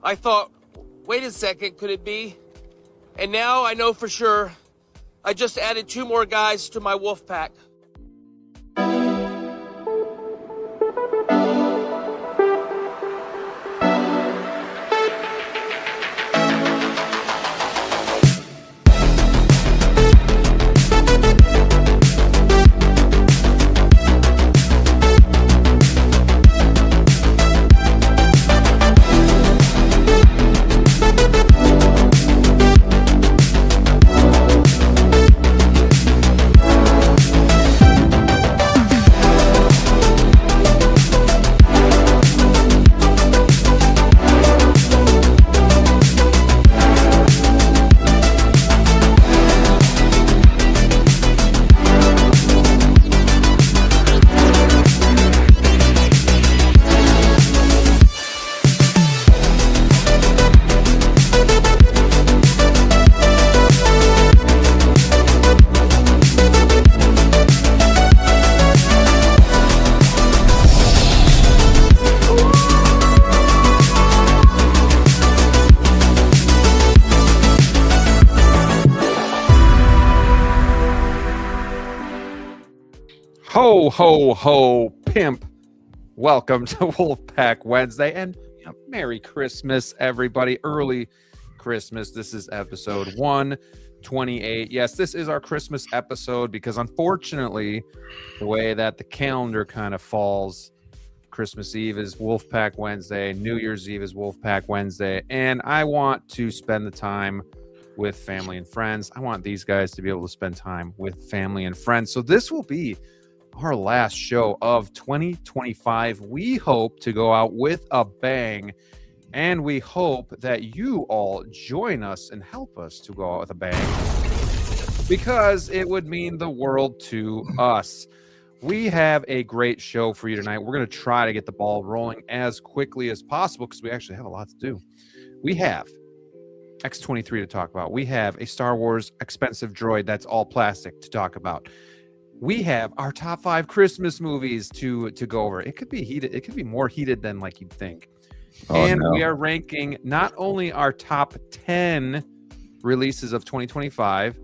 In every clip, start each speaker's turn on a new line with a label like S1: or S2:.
S1: I thought, wait a second, could it be? And now I know for sure. I just added 2 more guys to my Wolfpack.
S2: Ho, ho, ho, pimp. Welcome to Wolfpack Wednesday, and Merry Christmas, everybody. Early Christmas. This is episode 128. Yes, this is our Christmas episode because, unfortunately, the way that the calendar kind of falls, Christmas Eve is Wolfpack Wednesday, New Year's Eve is Wolfpack Wednesday, and I want to spend the time with family and friends. I want these guys to be able to spend time with family and friends. So this will be our last show of 2025. We hope to go out with a bang, and we hope that you all join us and help us to go out with a bang, because it would mean the world to us. We have a great show for you tonight. We're going to try to get the ball rolling as quickly as possible because we actually have a lot to do. We have X-23 to talk about. We have a Star Wars expensive droid that's all plastic to talk about. We have our top 5 Christmas movies to go over. It could be heated. It could be more heated than like you'd think. We are ranking not only our top 10 releases of 2025.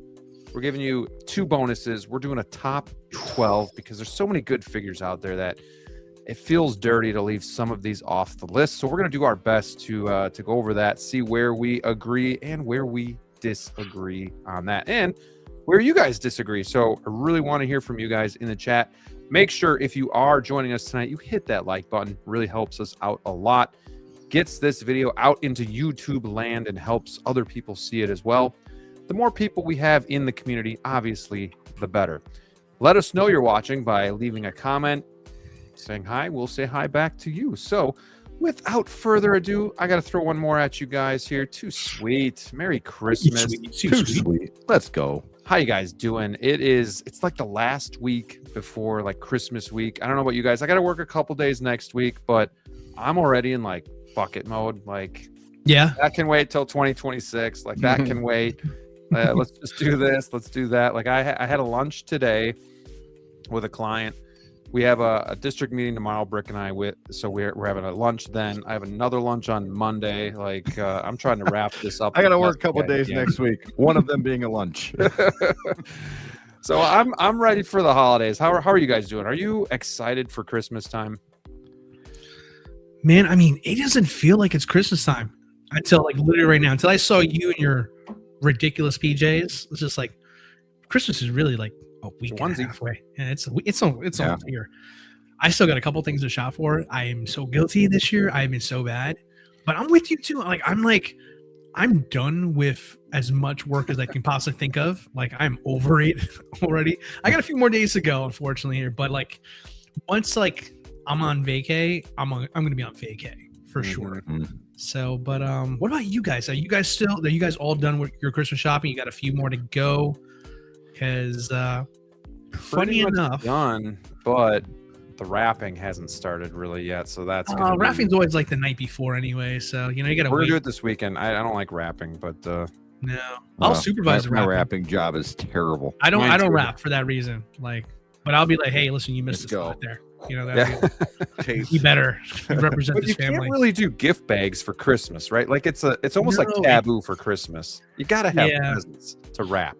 S2: We're giving you 2 bonuses. We're doing a top 12 because there's so many good figures out there that it feels dirty to leave some of these off the list. So we're going to do our best to go over that, see where we agree and where we disagree on that, and where you guys disagree. So I really want to hear from you guys in the chat. Make sure if you are joining us tonight, you hit that like button. Really helps us out a lot. Gets this video out into YouTube land and helps other people see it as well. The more people we have in the community, obviously, the better. Let us know you're watching by leaving a comment, saying hi. We'll say hi back to you. So without further ado, I got to throw one more at you guys here. Too sweet. Merry Christmas.
S3: Too sweet. Let's go.
S2: How you guys doing? It's like the last week before like Christmas week. I don't know about you guys. I got to work a couple days next week, but I'm already in like bucket mode. Like,
S4: yeah,
S2: that can wait till 2026. Like that can wait. Let's just do this. Let's do that. Like I had a lunch today with a client. We have a district meeting tomorrow, Brick and I, so we're having a lunch then. I have another lunch on Monday. Like I'm trying to wrap this up.
S3: I got to work a couple days next week. One of them being a lunch.
S2: So I'm ready for the holidays. How are you guys doing? Are you excited for Christmas time?
S4: Man, I mean, it doesn't feel like it's Christmas time until like literally right now. Until I saw you in your ridiculous PJs, it's just like Christmas is really like a week and a half away. And it's almost here. I still got a couple things to shop for. I am so guilty this year. I have been so bad, but I'm with you too. I'm done with as much work as I can possibly think of. Like I'm over it already. I got a few more days to go, unfortunately here, but like once like I'm on vacay, I'm going to be on vacay for sure. So, but what about you guys? Are you guys all done with your Christmas shopping? You got a few more to go? Because funny enough,
S2: done, but the wrapping hasn't started really yet. So that's
S4: wrapping's always like the night before anyway. So you got to.
S2: We're gonna do it this weekend. I don't like wrapping, but
S4: no, I'll supervise the wrapping.
S3: My wrapping job is terrible.
S4: I don't wrap for that reason. Like, but I'll be like, hey, listen, you missed the spot there. You know, that
S2: Yeah.
S4: he better represent
S2: But
S4: his
S2: you
S4: family.
S2: can't really do gift bags for Christmas, right? Like it's almost like
S4: No.
S2: taboo for Christmas. You gotta have
S4: Yeah.
S2: presents to wrap.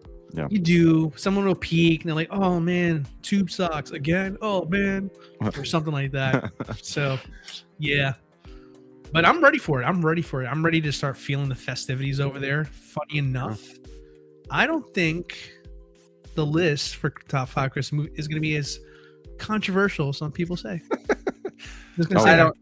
S4: You do. Someone will peek and they're like, "Oh man, tube socks again. Oh man," or something like that. So, yeah. But I'm ready for it. I'm ready to start feeling the festivities over there. Funny enough, I don't think the list for top 5 Christmas movies is going to be as controversial as some people say. Just gonna say
S2: I
S4: that.
S2: don't.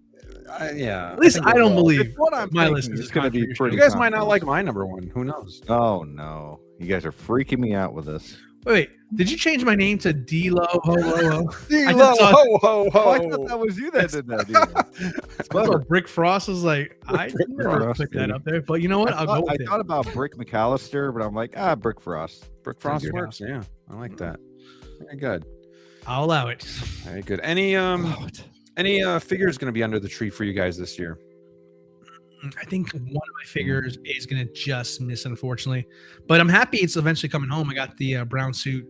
S2: Yeah.
S4: At least I don't believe
S3: It's what I'm
S4: my
S3: thinking
S4: list
S3: is
S4: is
S3: going to be
S4: controversial.
S3: pretty.
S2: You guys might not like my number one. Who knows?
S3: Oh no, you guys are freaking me out with this.
S4: Wait, did you change my name to DLO Ho Ho Ho?
S2: D-Lo, ho ho
S3: Oh, I
S2: ho.
S3: thought that was you that did that. Dude.
S4: I thought Brick Frost was like, I never
S3: Frost,
S4: put that
S3: dude.
S4: up there. But you know what? I'll go
S3: I
S4: with it.
S3: thought about Brick McAllister, but I'm like, Brick Frost.
S2: Brick Frost
S3: Figured
S2: works. Yeah, I like that. Very good.
S4: I'll allow it.
S2: Very good. Any figures going to be under the tree for you guys this year?
S4: I think one of my figures is going to just miss, unfortunately. But I'm happy it's eventually coming home. I got the brown suit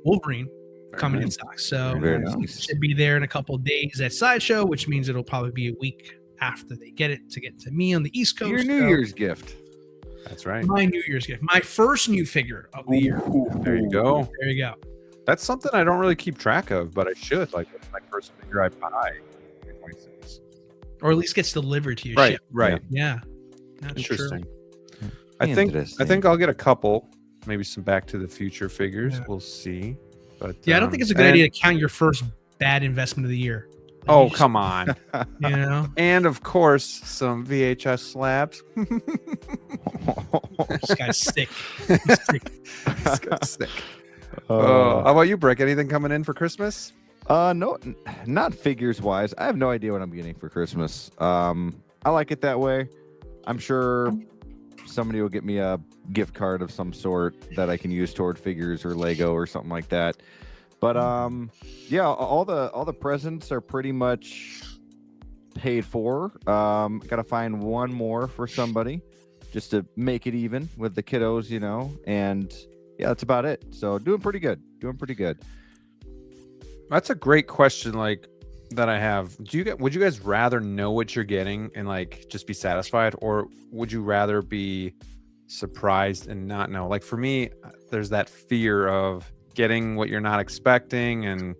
S4: Wolverine coming in stock. So
S3: Very nice.
S4: should be there in a couple of days at Sideshow, which means it'll probably be a week after they get it to get to me on the East Coast.
S3: Your New
S4: So
S3: Year's gift.
S2: That's right.
S4: My New Year's gift. My first new figure of the year.
S2: There you go.
S4: There you go.
S2: That's something I don't really keep track of, but I should. Like, it's my first figure I buy. 2026.
S4: Or at least gets delivered to your
S2: Right,
S4: ship.
S2: right.
S4: Yeah. That's
S2: Interesting.
S4: true.
S2: I think I'll get a couple, maybe some Back to the Future figures.
S4: Yeah.
S2: We'll see. But
S4: Yeah, I don't think it's a good idea to count your first bad investment of the year. Like,
S2: Oh,
S4: you just-
S2: come on.
S4: You know?
S2: And of course, some VHS slabs.
S4: This guy's sick. He's sick.
S2: This guy's sick. How about you, Brick? Anything coming in for Christmas?
S3: No, not figures wise. I have no idea what I'm getting for Christmas. I like it that way. I'm sure somebody will get me a gift card of some sort that I can use toward figures or Lego or something like that. But yeah, all the presents are pretty much paid for. Gotta find one more for somebody just to make it even with the kiddos, you know. And yeah, that's about it. So doing pretty good.
S2: That's a great question. Like that I have. Would you guys rather know what you're getting and like just be satisfied, or would you rather be surprised and not know? Like for me, there's that fear of getting what you're not expecting and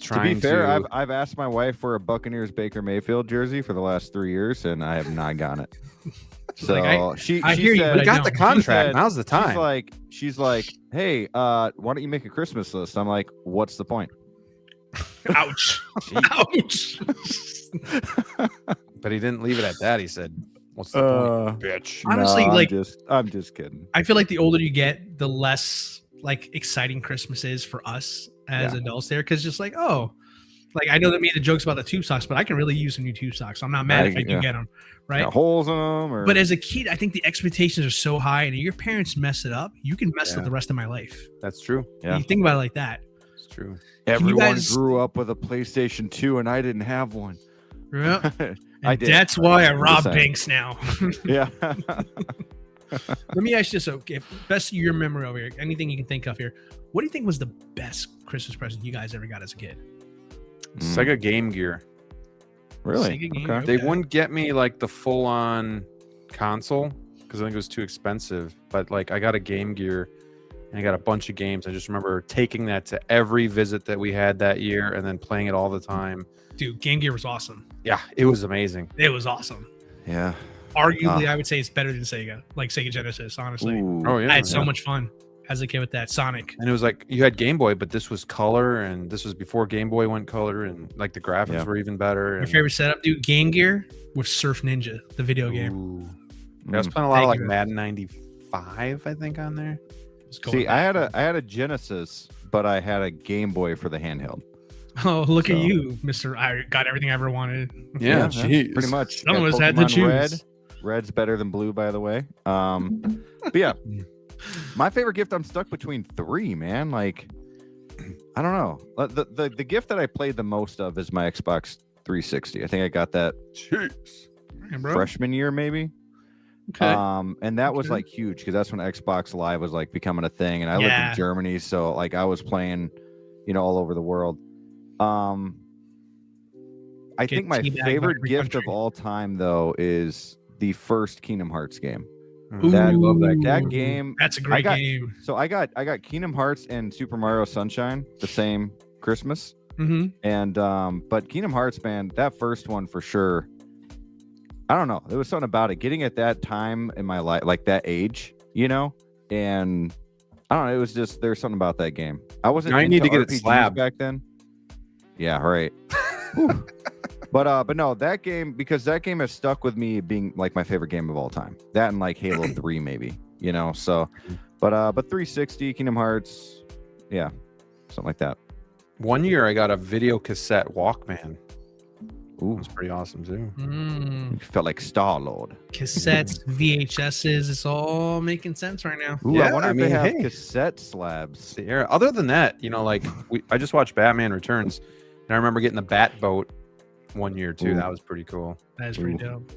S2: trying
S3: to be fair, I've asked my wife for a Buccaneers Baker Mayfield jersey for the last 3 years, and I have not gotten it. So
S4: Like,
S3: she
S4: hear you,
S3: said,
S4: but I
S2: We got
S4: don't.
S2: the contract.
S3: said-
S2: Now's the time.
S3: she's like, hey, why don't you make a Christmas list? I'm like, what's the point?
S4: Ouch. Ouch.
S2: But he didn't leave it at that. He said, "What's the point, bitch?"
S4: Honestly,
S3: No,
S4: like-
S3: I'm just kidding.
S4: I feel like the older you get, the less like exciting Christmas is for us as adults there. Cause just like, oh, like I know they made the jokes about the tube socks, but I can really use some new tube socks. So I'm not mad if I do
S3: Yeah.
S4: get them. Right.
S3: Got holes in them, or
S4: But as a kid, I think the expectations are so high, and if your parents mess it up, you can mess up
S2: Yeah.
S4: the rest of my life.
S2: That's true.
S3: Yeah.
S4: You think about it like that.
S2: It's true.
S3: everyone
S4: guys-
S3: grew up with a PlayStation 2, and I didn't have one.
S4: Yeah.
S3: I
S4: And
S3: did.
S4: that's why I
S3: Just
S4: rob
S3: saying.
S4: banks now.
S3: Yeah.
S4: Let me ask you this: okay, best of your memory over here, anything you can think of here. What do you think was the best Christmas present you guys ever got as a kid?
S2: Sega Game Gear.
S3: Really?
S4: Sega Game
S3: Okay.
S4: Gear.
S2: They wouldn't get me like the full-on console because I think it was too expensive. But like, I got a Game Gear and I got a bunch of games. I just remember taking that to every visit that we had that year and then playing it all the time.
S4: Dude, Game Gear was awesome.
S2: Yeah, it was amazing.
S4: It was awesome.
S3: Yeah.
S4: Arguably, I would say it's better than Sega, like Sega Genesis. Honestly,
S3: Ooh.
S2: Oh yeah,
S4: I had so
S2: yeah.
S4: much fun as a kid with that Sonic.
S2: And it was like you had Game Boy, but this was color, and this was before Game Boy went color, and like the graphics
S3: Yeah.
S2: were even better.
S4: Your
S2: And,
S4: favorite setup, dude? Game Gear with Surf Ninja, the video game.
S2: Ooh. Yeah, I was playing a lot of
S4: Thank
S2: like
S4: you.
S2: Madden 95, I think, on there.
S4: It's going
S3: See, I
S4: back.
S3: had a Genesis, but I had a Game Boy for the handheld.
S4: Oh, look at
S3: So-
S4: you, Mister! I got everything I ever wanted.
S2: Yeah,
S3: pretty much.
S4: Some of
S3: Got
S4: us had to
S3: Pokemon
S4: choose.
S3: Red. Red's better than blue, by the way. But yeah, my favorite gift. I'm stuck between 3, man. Like, I don't know. The gift that I played the most of is my Xbox 360. I think I got that
S2: Jeez.
S4: Yeah, bro.
S3: freshman year, maybe.
S4: Okay.
S3: And that was
S4: Okay.
S3: like huge because that's when Xbox Live was like becoming a thing, and I lived
S4: Yeah.
S3: in Germany, so like I was playing, all over the world. I
S4: Get
S3: think my
S4: teabagged by
S3: favorite
S4: every
S3: gift
S4: country.
S3: of all time, though, is the first Kingdom Hearts game.
S2: I love that
S3: That
S2: game.
S3: game.
S4: That's a great game.
S3: So I got Kingdom Hearts and Super Mario Sunshine the same Christmas,
S4: Mm-hmm.
S3: and but Kingdom Hearts, man, that first one for sure. I don't know. There was something about it. Getting at that time in my life, like that age, you know, and I don't know. It was just there's something about that game. I wasn't.
S2: Now you need
S3: into
S2: to get it
S3: RPGs
S2: slabbed.
S3: back then. Yeah, right. Whew. But no, that game, because that game has stuck with me being like my favorite game of all time. That and like Halo 3 maybe, you know. So, but 360 Kingdom Hearts, yeah, something like that.
S2: One year I got a video cassette Walkman.
S3: Ooh,
S2: It was pretty awesome too.
S4: Mm.
S3: you felt like Star-Lord.
S4: Cassettes, VHSs, it's all making sense right now.
S3: Ooh,
S2: Yeah,
S3: I wonder
S2: I
S3: if
S2: mean,
S3: they have
S2: hey.
S3: cassette slabs.
S2: The era. Other than that, you know, like I just watched Batman Returns, and I remember getting the Bat Boat one year too.
S3: Ooh.
S2: That was pretty cool.
S4: That is pretty
S3: Ooh.
S4: dope.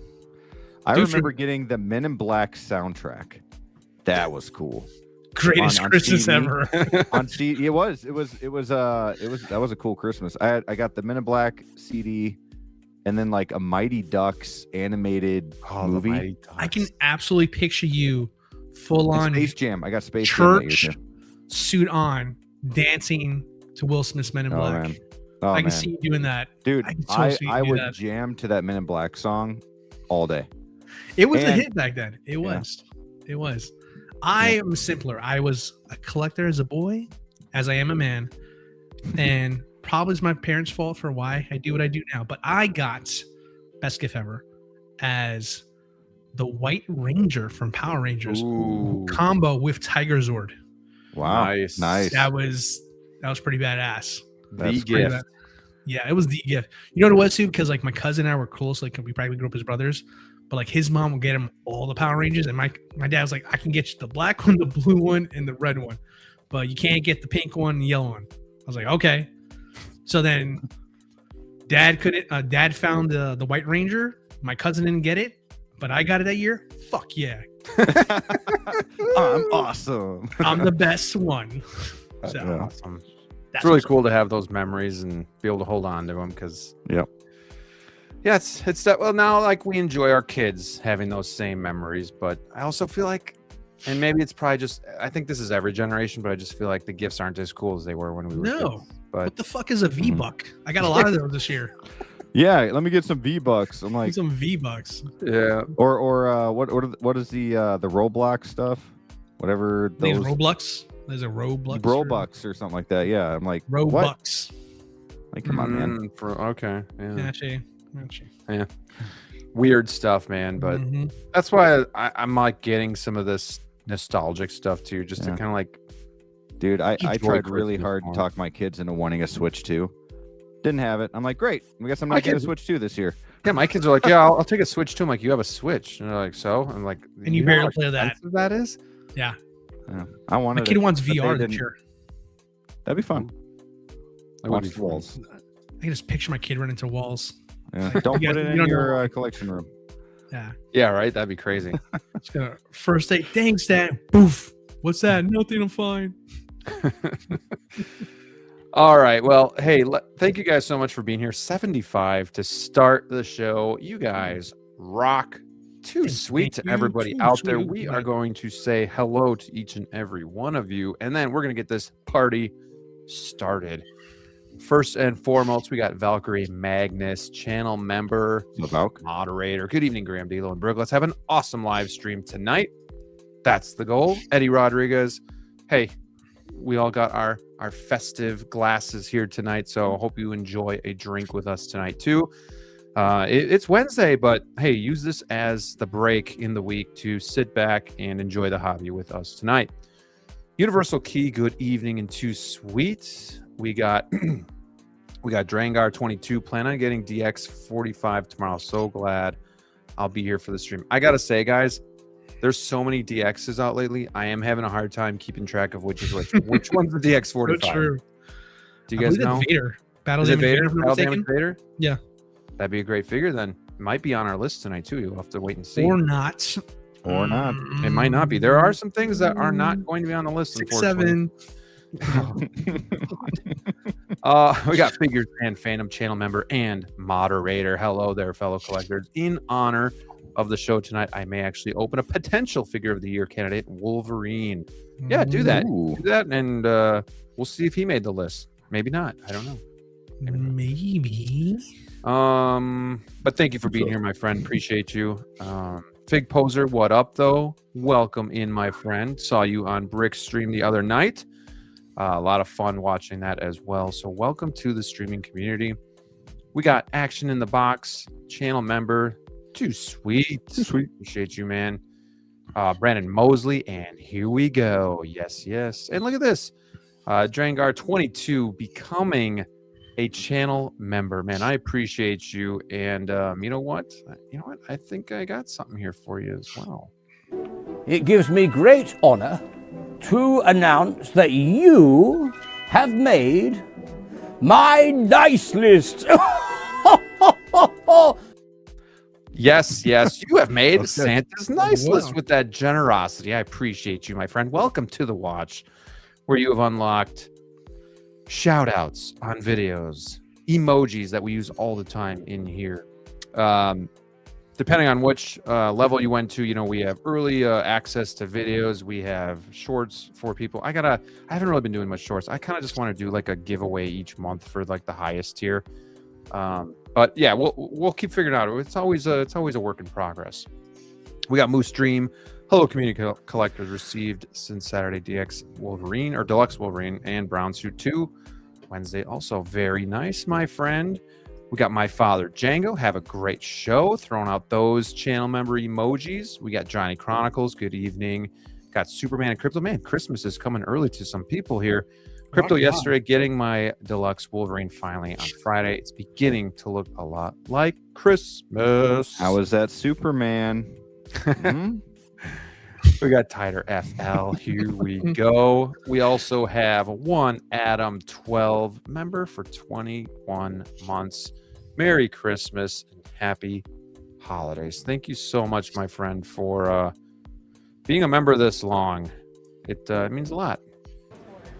S3: I
S4: Dude,
S3: remember getting the Men in Black soundtrack. That was cool.
S4: Greatest
S3: on
S4: Christmas
S3: CD.
S4: ever.
S3: On CD, it was that was a cool Christmas. I got the Men in Black CD, and then like a Mighty Ducks animated
S2: Oh,
S3: movie.
S2: the Mighty
S4: I can
S2: Ducks.
S4: absolutely picture you full
S3: And
S4: on
S3: Space Jam. I got Space Jam that year,
S4: church
S3: too.
S4: suit on, dancing to Will Smith's Men in
S3: Oh
S4: Black.
S3: man, oh
S4: I can
S3: man,
S4: see you doing that.
S3: dude,
S4: I can so
S3: I
S4: see you do
S3: would
S4: that.
S3: jam to that Men in Black song all day.
S4: It was a
S3: And-
S4: hit back then. It
S3: Yeah.
S4: was. It was. I am simpler. I was a collector as a boy, as I am a man, and probably it's my parents' fault for why I do what I do now. But I got best gift ever as the White Ranger from Power Rangers
S2: Ooh,
S4: combo with Tiger Zord.
S3: Wow,
S2: Nice.
S3: nice.
S4: That was pretty badass.
S2: the
S3: That's
S4: Pretty
S2: gift.
S4: bad. Yeah, it was the gift. You know what it was too? Because like my cousin and I were close. Like we probably grew up as brothers. But like his mom would get him all the Power Rangers, and my dad was like, I can get you the black one, the blue one, and the red one, but you can't get the pink one and the yellow one. I was like, okay. So then dad couldn't. Dad found the White Ranger. My cousin didn't get it, but I got it that year. Fuck yeah,
S3: I'm awesome.
S4: I'm the best one.
S2: That's
S4: So,
S3: Yeah.
S2: awesome.
S4: that's
S2: It's really
S4: what's
S2: cool to have those memories and be able to hold on to them because
S3: Yep.
S2: yeah, it's that. Well, now like we enjoy our kids having those same memories, but I also feel like, and maybe it's probably just, I think this is every generation, but I just feel like the gifts aren't as cool as they were when we were
S4: No.
S2: kids. But
S4: What the fuck is a V-Buck? I got a lot of those this year.
S3: Yeah, let me get some V-Bucks. I'm like,
S4: Some V-Bucks.
S2: yeah,
S3: or what is the Roblox stuff? Whatever
S4: These
S3: those
S4: Roblox. There's a Roblox.
S3: Robux or something like that. Yeah, I'm like, what?
S4: Robux.
S3: Like, come on, man.
S2: Okay, yeah.
S4: Actually.
S2: Weird stuff, man. But
S4: Mhm.
S2: that's why I'm like getting some of this nostalgic stuff too, just to
S3: Yeah.
S2: kind of like
S3: Dude, I
S2: Enjoy
S3: tried really
S2: Christmas
S3: hard to
S2: more.
S3: talk my kids into wanting a Switch 2. Didn't have it. I'm like, great. I guess I'm
S2: My
S3: not getting a
S2: kids-
S3: Switch 2 this year.
S2: yeah, my kids are like, yeah, I'll take a Switch too. I'm like, you have a Switch, and they're like, so I'm like,
S4: And you
S2: know how
S4: barely play that.
S2: expensive that is.
S3: Yeah. I
S4: My
S3: wanted
S4: kid
S3: it.
S4: wants
S3: but they
S4: VR this
S3: didn't.
S4: year.
S3: That'd be fun.
S2: That would
S3: Watch
S2: be
S3: the
S2: fun.
S3: walls.
S4: I can just picture my kid running into walls.
S3: Yeah. Don't
S4: You
S3: put
S4: guys-
S3: it
S4: you
S3: in
S4: don't
S3: your
S4: know.
S3: collection room.
S4: Yeah.
S2: Yeah, right. That'd be crazy.
S4: Just gonna first date. Thanks, Dad. Boof. What's that? Nothing. I'm fine.
S2: All right. Well, hey, thank you guys so much for being here. 75 to start the show. You guys rock. Too
S4: Thank
S2: sweet to
S4: you.
S2: everybody
S4: Too
S2: out there.
S4: sweet.
S2: We are going to say hello to each and every one of you, and then we're going to get this party started. First and foremost, we got Valkyrie Magnus, channel member,
S3: Valk.
S2: moderator. Good evening, Graham, DLO, and Brooke. Let's have an awesome live stream tonight. That's the goal. Eddie Rodriguez. Hey, we all got our festive glasses here tonight, so I hope you enjoy a drink with us tonight too. It's Wednesday, but hey, use this as the break in the week to sit back and enjoy the hobby with us tonight. Universal Key, good evening, and Too Sweet. We got Drangar 22. Plan on getting DX 45 tomorrow. So glad I'll be here for the stream. I gotta say, guys, there's so many DXs out lately. I am having a hard time keeping track of which is which. Which one's the DX 45?
S4: So true.
S2: Do
S4: I
S2: you guys
S4: believe
S2: know?
S4: that's Vader. Battle
S2: Is it
S4: Damage
S2: Vader?
S4: if I'm not
S2: Battle
S4: mistaken.
S2: Damage Vader?
S4: Yeah.
S2: That'd be a great figure then. Might be on our list tonight too. You'll have to wait and see.
S4: Or not.
S3: Or not.
S2: It might not be. There are some things that are not going to be on the list,
S4: 6,
S2: unfortunately.
S4: 7.
S2: We got Figures and Phantom channel member and moderator. Hello there, fellow collectors. In honor of the show tonight, I may actually open a potential Figure of the Year candidate, Wolverine. Yeah, do that.
S3: Ooh.
S2: Do that, and we'll see if he made the list. Maybe not. I don't know.
S4: Maybe.
S2: But thank you for being here, my friend. Appreciate you. Fig Poser, what up, though? Welcome in, my friend. Saw you on Brick's stream the other night. A lot of fun watching that as well. So welcome to the streaming community. We got Action in the Box, channel member. Too sweet. Too sweet. Appreciate you, man. Brandon Mosley, and here we go. Yes, yes. And look at this. Drangar22 becoming a channel member. Man, I appreciate you. And you know what? I think I got something here for you as well.
S5: It gives me great honor to announce that you have made my dice list.
S2: Yes, yes. You have made
S3: Okay.
S2: Santa's nice
S4: Wow.
S2: list with that generosity. I appreciate you, my friend. Welcome to the watch, where you have unlocked shout outs on videos, emojis that we use all the time in here. Depending on which level you went to, we have early access to videos. We have shorts for people. I haven't really been doing much shorts. I kind of just want to do like a giveaway each month for like the highest tier. But yeah, we'll keep figuring it out. It's always a work in progress. We got Moose Dream. Hello, community collectors received since Saturday DX Wolverine or Deluxe Wolverine and Brown Suit 2. Wednesday also very nice, my friend. We got My Father Django. Have a great show. Throwing out those channel member emojis. We got Johnny Chronicles. Good evening. Got Superman and Crypto. Man, Christmas is coming early to some people here. Crypto yesterday, getting my Deluxe Wolverine finally on Friday. It's beginning to look a lot like Christmas.
S3: How is that Superman? Hmm?
S2: We got Tighter FL. Here we go. We also have one Adam 12 member for 21 months. Merry Christmas and happy holidays. Thank you so much, my friend, for being a member this long. It means a lot.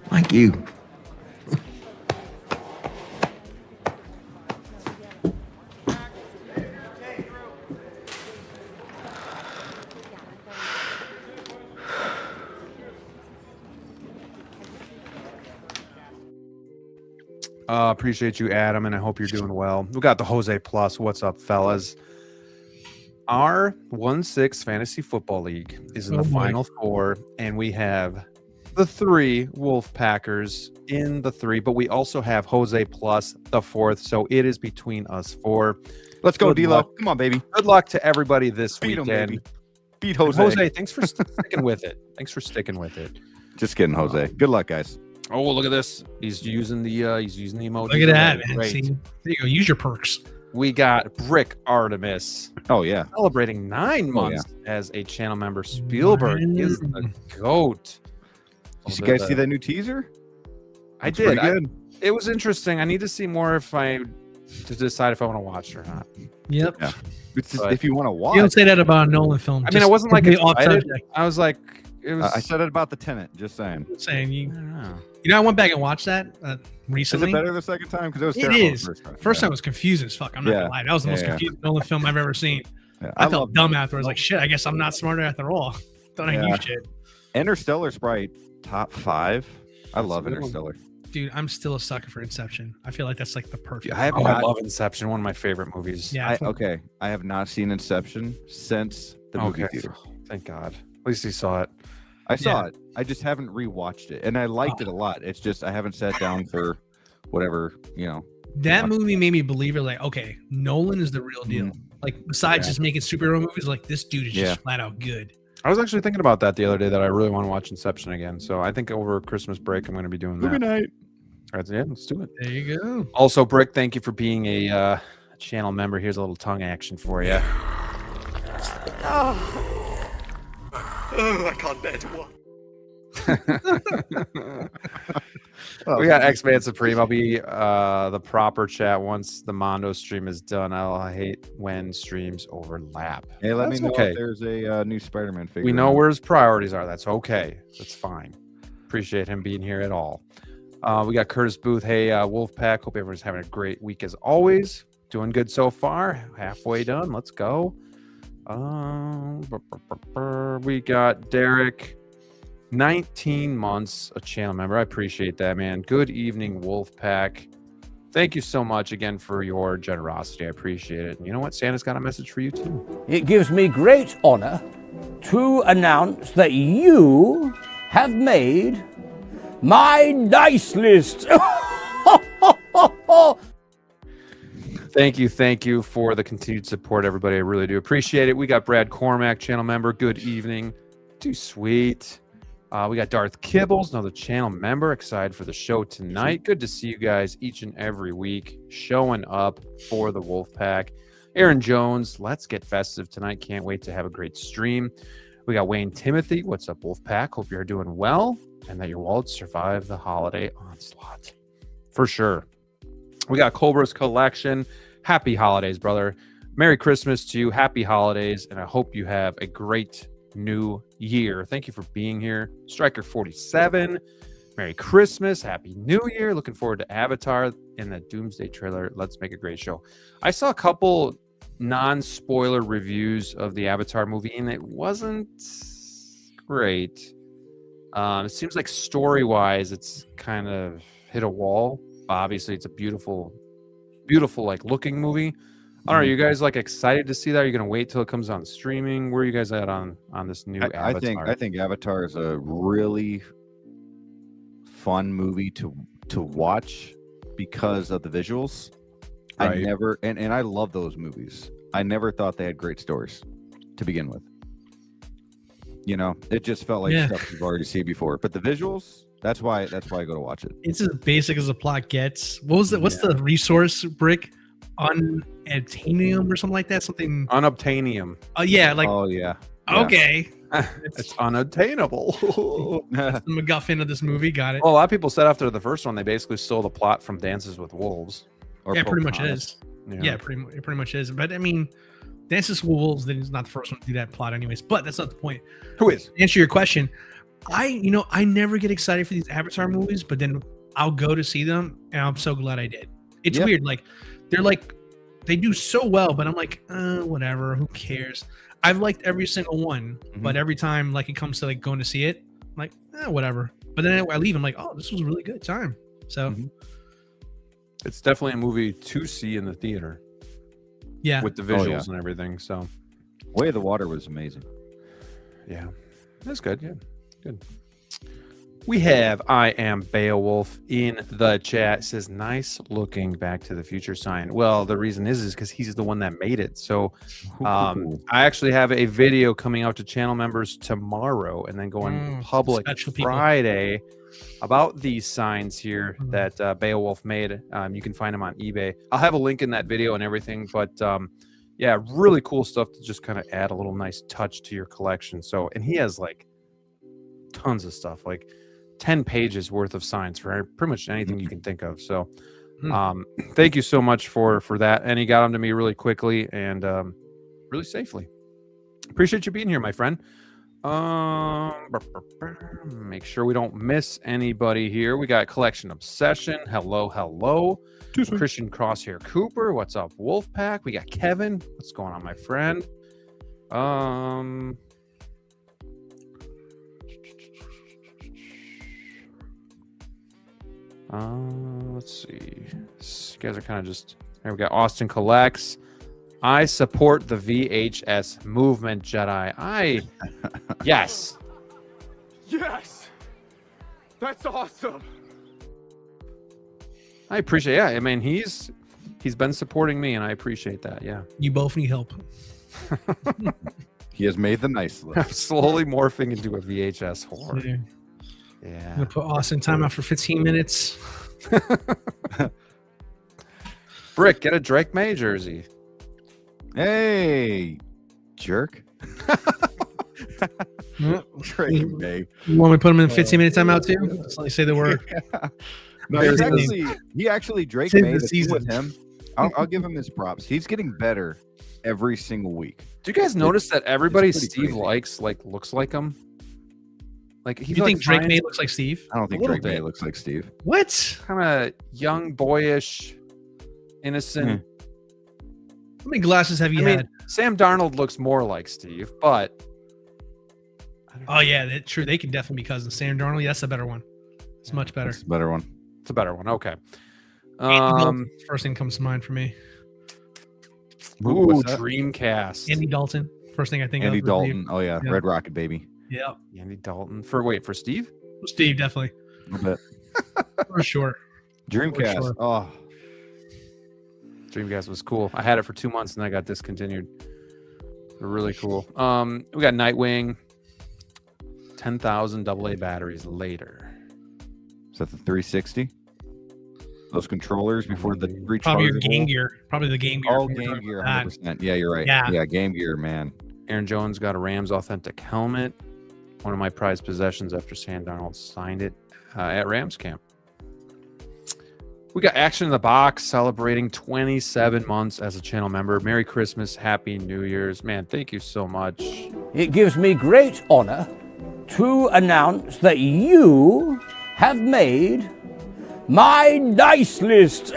S6: Thank you.
S2: Appreciate you, Adam, and I hope you're doing well. We got the Jose Plus. What's up, fellas? Our 1-6 Fantasy Football League is in the Final Four, and we have the 3 Wolfpackers in the 3, but we also have Jose Plus the 4th, so it is between us 4.
S3: Let's go,
S2: Good
S3: D-Lo.
S2: luck.
S3: Come on, baby.
S2: Good luck to everybody this
S3: Beat 'em,
S2: weekend.
S3: baby. Beat Jose.
S2: Jose, thanks for sticking with it. Thanks for sticking with it.
S3: Just kidding, Jose. Good luck, guys.
S2: Oh, look at this. He's using the emoji.
S4: Look at that, man.
S2: Great.
S4: See, there you go. Use your perks.
S2: We got Brick Artemis
S3: Oh, yeah.
S2: celebrating 9 months as a channel member. Spielberg is the GOAT.
S3: Did you guys see that new teaser?
S2: I
S3: Looks
S2: did.
S3: pretty good.
S2: It was interesting. I need to see more to decide if I want to watch it or not.
S4: Yep.
S3: Yeah. It's just,
S2: But-
S3: if you want to watch.
S4: You don't say that about a Nolan film.
S2: I mean, I wasn't like
S4: completely off
S2: excited.
S4: subject.
S2: I was like, it was.
S3: I said it about the Tenant. Just saying.
S4: I'm saying
S2: I don't know.
S4: I went back and watched that
S3: Is
S4: recently.
S3: it better the second time? Because it was
S4: It
S3: terrible
S4: is.
S3: the first time.
S4: First time was confusing as fuck. I'm not gonna lie. That was the most confusing Nolan film I've ever seen.
S3: Yeah,
S4: I felt
S3: love
S4: dumb afterwards. Like shit. I guess I'm not smarter after all. Thought I knew
S3: Yeah.
S4: shit.
S3: Interstellar's probably top 5. I
S2: That's
S3: love
S2: a good one.
S3: Interstellar.
S4: Dude, I'm still a sucker for Inception. I feel like that's like the perfect.
S3: I have
S2: Oh, I
S3: not.
S2: love Inception. One of my favorite movies.
S4: Yeah.
S3: Okay, I have not seen Inception since the movie
S2: Okay.
S3: theater.
S2: Thank God. At least he saw it.
S3: I saw it. I just haven't rewatched it, and I liked
S4: Oh.
S3: it a lot. It's just I haven't sat down for whatever
S4: That movie made me believe it. Like, okay, Nolan is the real deal. Like, besides
S3: Yeah.
S4: just making superhero movies, like this dude is
S3: Yeah.
S4: just flat out good.
S2: I was actually thinking about that the other day that I really want to watch Inception again. So I think over Christmas break I'm going to be doing
S3: movie
S2: that.
S3: night.
S2: All right, yeah, let's do it.
S4: There you go.
S2: Also, Brick, thank you for being a channel member. Here's a little tongue action for you.
S7: Oh, I can't bear to watch.
S2: We got X-Man Supreme. I'll be the proper chat once the Mondo stream is done. I'll hate when streams overlap.
S3: Hey, let
S2: That's
S3: me know
S2: okay.
S3: if there's a new Spider-Man figure.
S2: We know
S3: out.
S2: where his priorities are. That's okay. That's fine. Appreciate him being here at all. We got Curtis Booth. Hey, Wolfpack. Hope everyone's having a great week as always. Doing good so far. Halfway done. Let's go. We got Derek. 19 months, a channel member. I appreciate that, man. Good evening, Wolfpack. Thank you so much again for your generosity. I appreciate it. And you know what? Santa's got a message for you, too.
S5: It gives me great honor to announce that you have made my dice list.
S2: Thank you for the continued support, everybody. I really do appreciate it. We got Brad Cormack, channel member. Good evening. Too sweet. We got Darth Kibbles, another channel member. Excited for the show tonight. Good to see you guys each and every week showing up for the Wolfpack. Aaron Jones, let's get festive tonight. Can't wait to have a great stream. We got Wayne Timothy. What's up, Wolfpack? Hope you're doing well and that your wallets survive the holiday onslaught. For sure. We got Cobra's Collection. Happy holidays, brother. Merry Christmas to you. Happy holidays. And I hope you have a great new year. Thank you for being here. Striker 47. Merry Christmas. Happy New Year. Looking forward to Avatar in the Doomsday trailer. Let's make a great show. I saw a couple non-spoiler reviews of the Avatar movie, and it wasn't great. It seems like story-wise, it's kind of hit a wall. Obviously, it's a beautiful like looking movie. I don't know. Are you guys like excited to see that? Are you gonna wait till it comes on streaming? Where are you guys at on this new Avatar?
S3: I think Avatar is a really fun movie to watch because of the visuals. Right. I never and I love those movies. I never thought they had great stories to begin with. You know, it just felt like stuff you've already seen before. But the visuals, that's why I go to watch it.
S4: It's as basic as the plot gets. What's the resource brick? Unobtainium or something like that? Something
S2: unobtainium.
S4: Oh yeah, like okay.
S2: It's unobtainable.
S4: That's the MacGuffin of this movie. Got it.
S2: Well, a lot of people said after the first one they basically stole the plot from Dances with Wolves.
S4: Yeah, pretty much is. Yeah, pretty much is. But I mean, Dances with Wolves is not the first one to do that plot, anyways. But that's not the point.
S2: Who is? To
S4: answer your question, I never get excited for these Avatar movies, but then I'll go to see them, and I'm so glad I did. It's weird, like they do so well, but I'm like, whatever, who cares? I've liked every single one, but every time like it comes to like going to see it, I'm like, whatever. But then I leave, I'm like, oh, this was a really good time. So
S2: it's definitely a movie to see in the theater.
S4: Yeah,
S2: with the visuals and everything. So,
S3: Way of the Water was amazing.
S2: Yeah, that's good. Yeah, good. We have I Am Beowulf in the chat. It says nice looking Back to the Future sign. Well, the reason is because he's the one that made it. So I actually have a video coming out to channel members tomorrow and then going public Friday about these signs here that Beowulf made. You can find them on eBay. I'll have a link in that video and everything, but yeah, really cool stuff to just kind of add a little nice touch to your collection. So, and he has like tons of stuff, like 10 pages worth of signs for pretty much anything you can think of. So thank you so much for that. And he got them to me really quickly and really safely. Appreciate you being here, my friend. Make sure we don't miss anybody here. We got Collection Obsession. Hello. Christian Crosshair Cooper. What's up, Wolfpack? We got Kevin. What's going on, my friend? Let's see. You guys are kind of just here. We got Austin Collects. I support the VHS movement, Jedi. Yes. That's awesome. I appreciate it. Yeah, I mean he's been supporting me and I appreciate that. Yeah.
S4: You both need help.
S3: He has made the nice list.
S2: I'm slowly morphing into a VHS whore. Yeah.
S4: I'm gonna put Austin timeout for 15 minutes.
S2: Brick, get a Drake May jersey.
S3: Hey, jerk. Drake May.
S4: You want me to put him in 15-minute timeout too? Just like say the word.
S3: No, he actually Drake May with him. I'll give him his props. He's getting better every single week.
S2: Do you guys notice that everybody Steve likes looks like him? Like he
S4: You think Drake May looks like Steve?
S3: I don't think Drake May looks like Steve.
S4: What?
S2: kind of young, boyish, innocent.
S4: How many glasses have you
S2: I
S4: had?
S2: mean, Sam Darnold looks more like Steve, but
S4: Oh yeah, that's true. They can definitely be cousins. Sam Darnold, yeah, that's a better one. It's much better.
S3: That's a better one.
S2: it's a better one. Okay.
S4: Andy Dalton, first thing comes to mind for me.
S2: Ooh,
S3: What's that?
S2: Dreamcast.
S4: Andy Dalton, first thing I think
S3: Andy
S4: of.
S3: Dalton. Oh yeah,
S4: Yeah.
S3: Red Rocket baby.
S4: Yeah,
S2: Andy Dalton. For Steve?
S4: Steve definitely
S3: A little bit.
S4: for sure.
S3: Dreamcast.
S4: sure.
S3: Oh,
S2: Dreamcast was cool. I had it for 2 months and then I got discontinued. They're really cool. We got Nightwing. 10,000 AA batteries later.
S3: is that the 360? Those controllers before the rechargeable.
S4: Probably your Game Gear. Probably the Game Gear.
S3: Oh,
S4: if we're
S3: Game
S4: talking
S3: Gear,
S4: about
S3: 100%. Yeah, you're right.
S4: Yeah.
S3: Yeah, Game Gear, man.
S2: Aaron Jones got a Rams authentic helmet. One of my prized possessions after Sam Darnold signed it at Rams camp. We got Action in the Box celebrating 27 months as a channel member. Merry Christmas, Happy New Year's. Man, thank you so much.
S5: It gives me great honor to announce that you have made my dice list.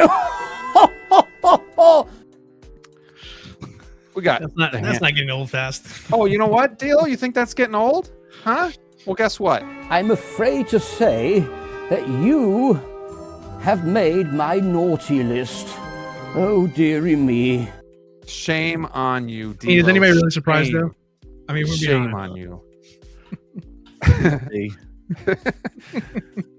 S2: We got
S4: That's not getting old fast.
S2: Oh, you know what, DLO? You think that's getting old? Huh? Well, guess what?
S5: I'm afraid to say that you have made my naughty list. Oh, dearie me.
S2: Shame on you, DLO.
S4: Hey, is anybody really surprised
S2: Shame.
S4: though? I mean, we're being
S2: Shame
S4: honest.
S2: on you.
S3: Hey.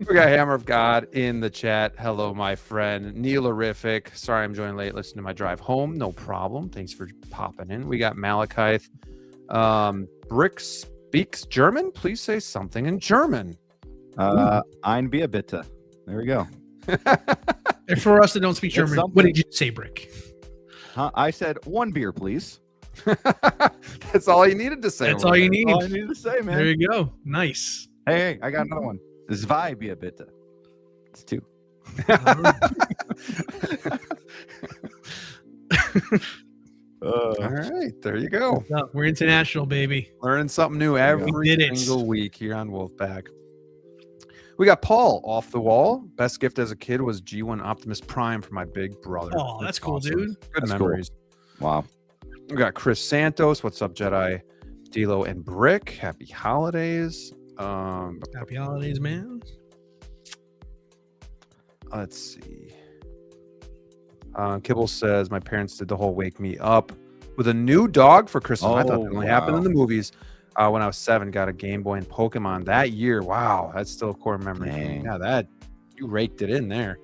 S2: We got Hammer of God in the chat. Hello, my friend. Neilerific. Sorry I'm joining late. Listen to my drive home. No problem. Thanks for popping in. We got Malachite. Brick speaks German. Please say something in German.
S3: Ein Bier bitte. There we go.
S4: And for us that don't speak
S3: It's
S4: German,
S3: something.
S4: what did you say, Brick?
S3: I said 1 beer, please.
S2: That's all you needed to say.
S4: That's all you need.
S3: All I needed to say, man.
S4: There you go. Nice.
S3: Hey, I got another one. Zwei Bier bitte. It's 2.
S2: All right, there you go.
S4: We're international, baby.
S2: Learning something new every
S4: did it.
S2: single week here on Wolfpack. We got Paul off the wall. Best gift as a kid was G1 Optimus Prime for my big brother.
S4: Oh, that's cool, dude.
S2: Good
S3: That's
S2: memories.
S3: Wow.
S2: We got Chris Santos. What's up, Jedi? D'Lo and Brick. Happy holidays.
S4: Happy holidays, man.
S2: Let's see. Kibble says my parents did the whole wake me up with a new dog for Christmas. I thought that only happened in the movies. When I was 7, got a Game Boy and Pokemon that year. Wow, that's still a core memory.
S3: Dang.
S2: Yeah, that you raked it in there.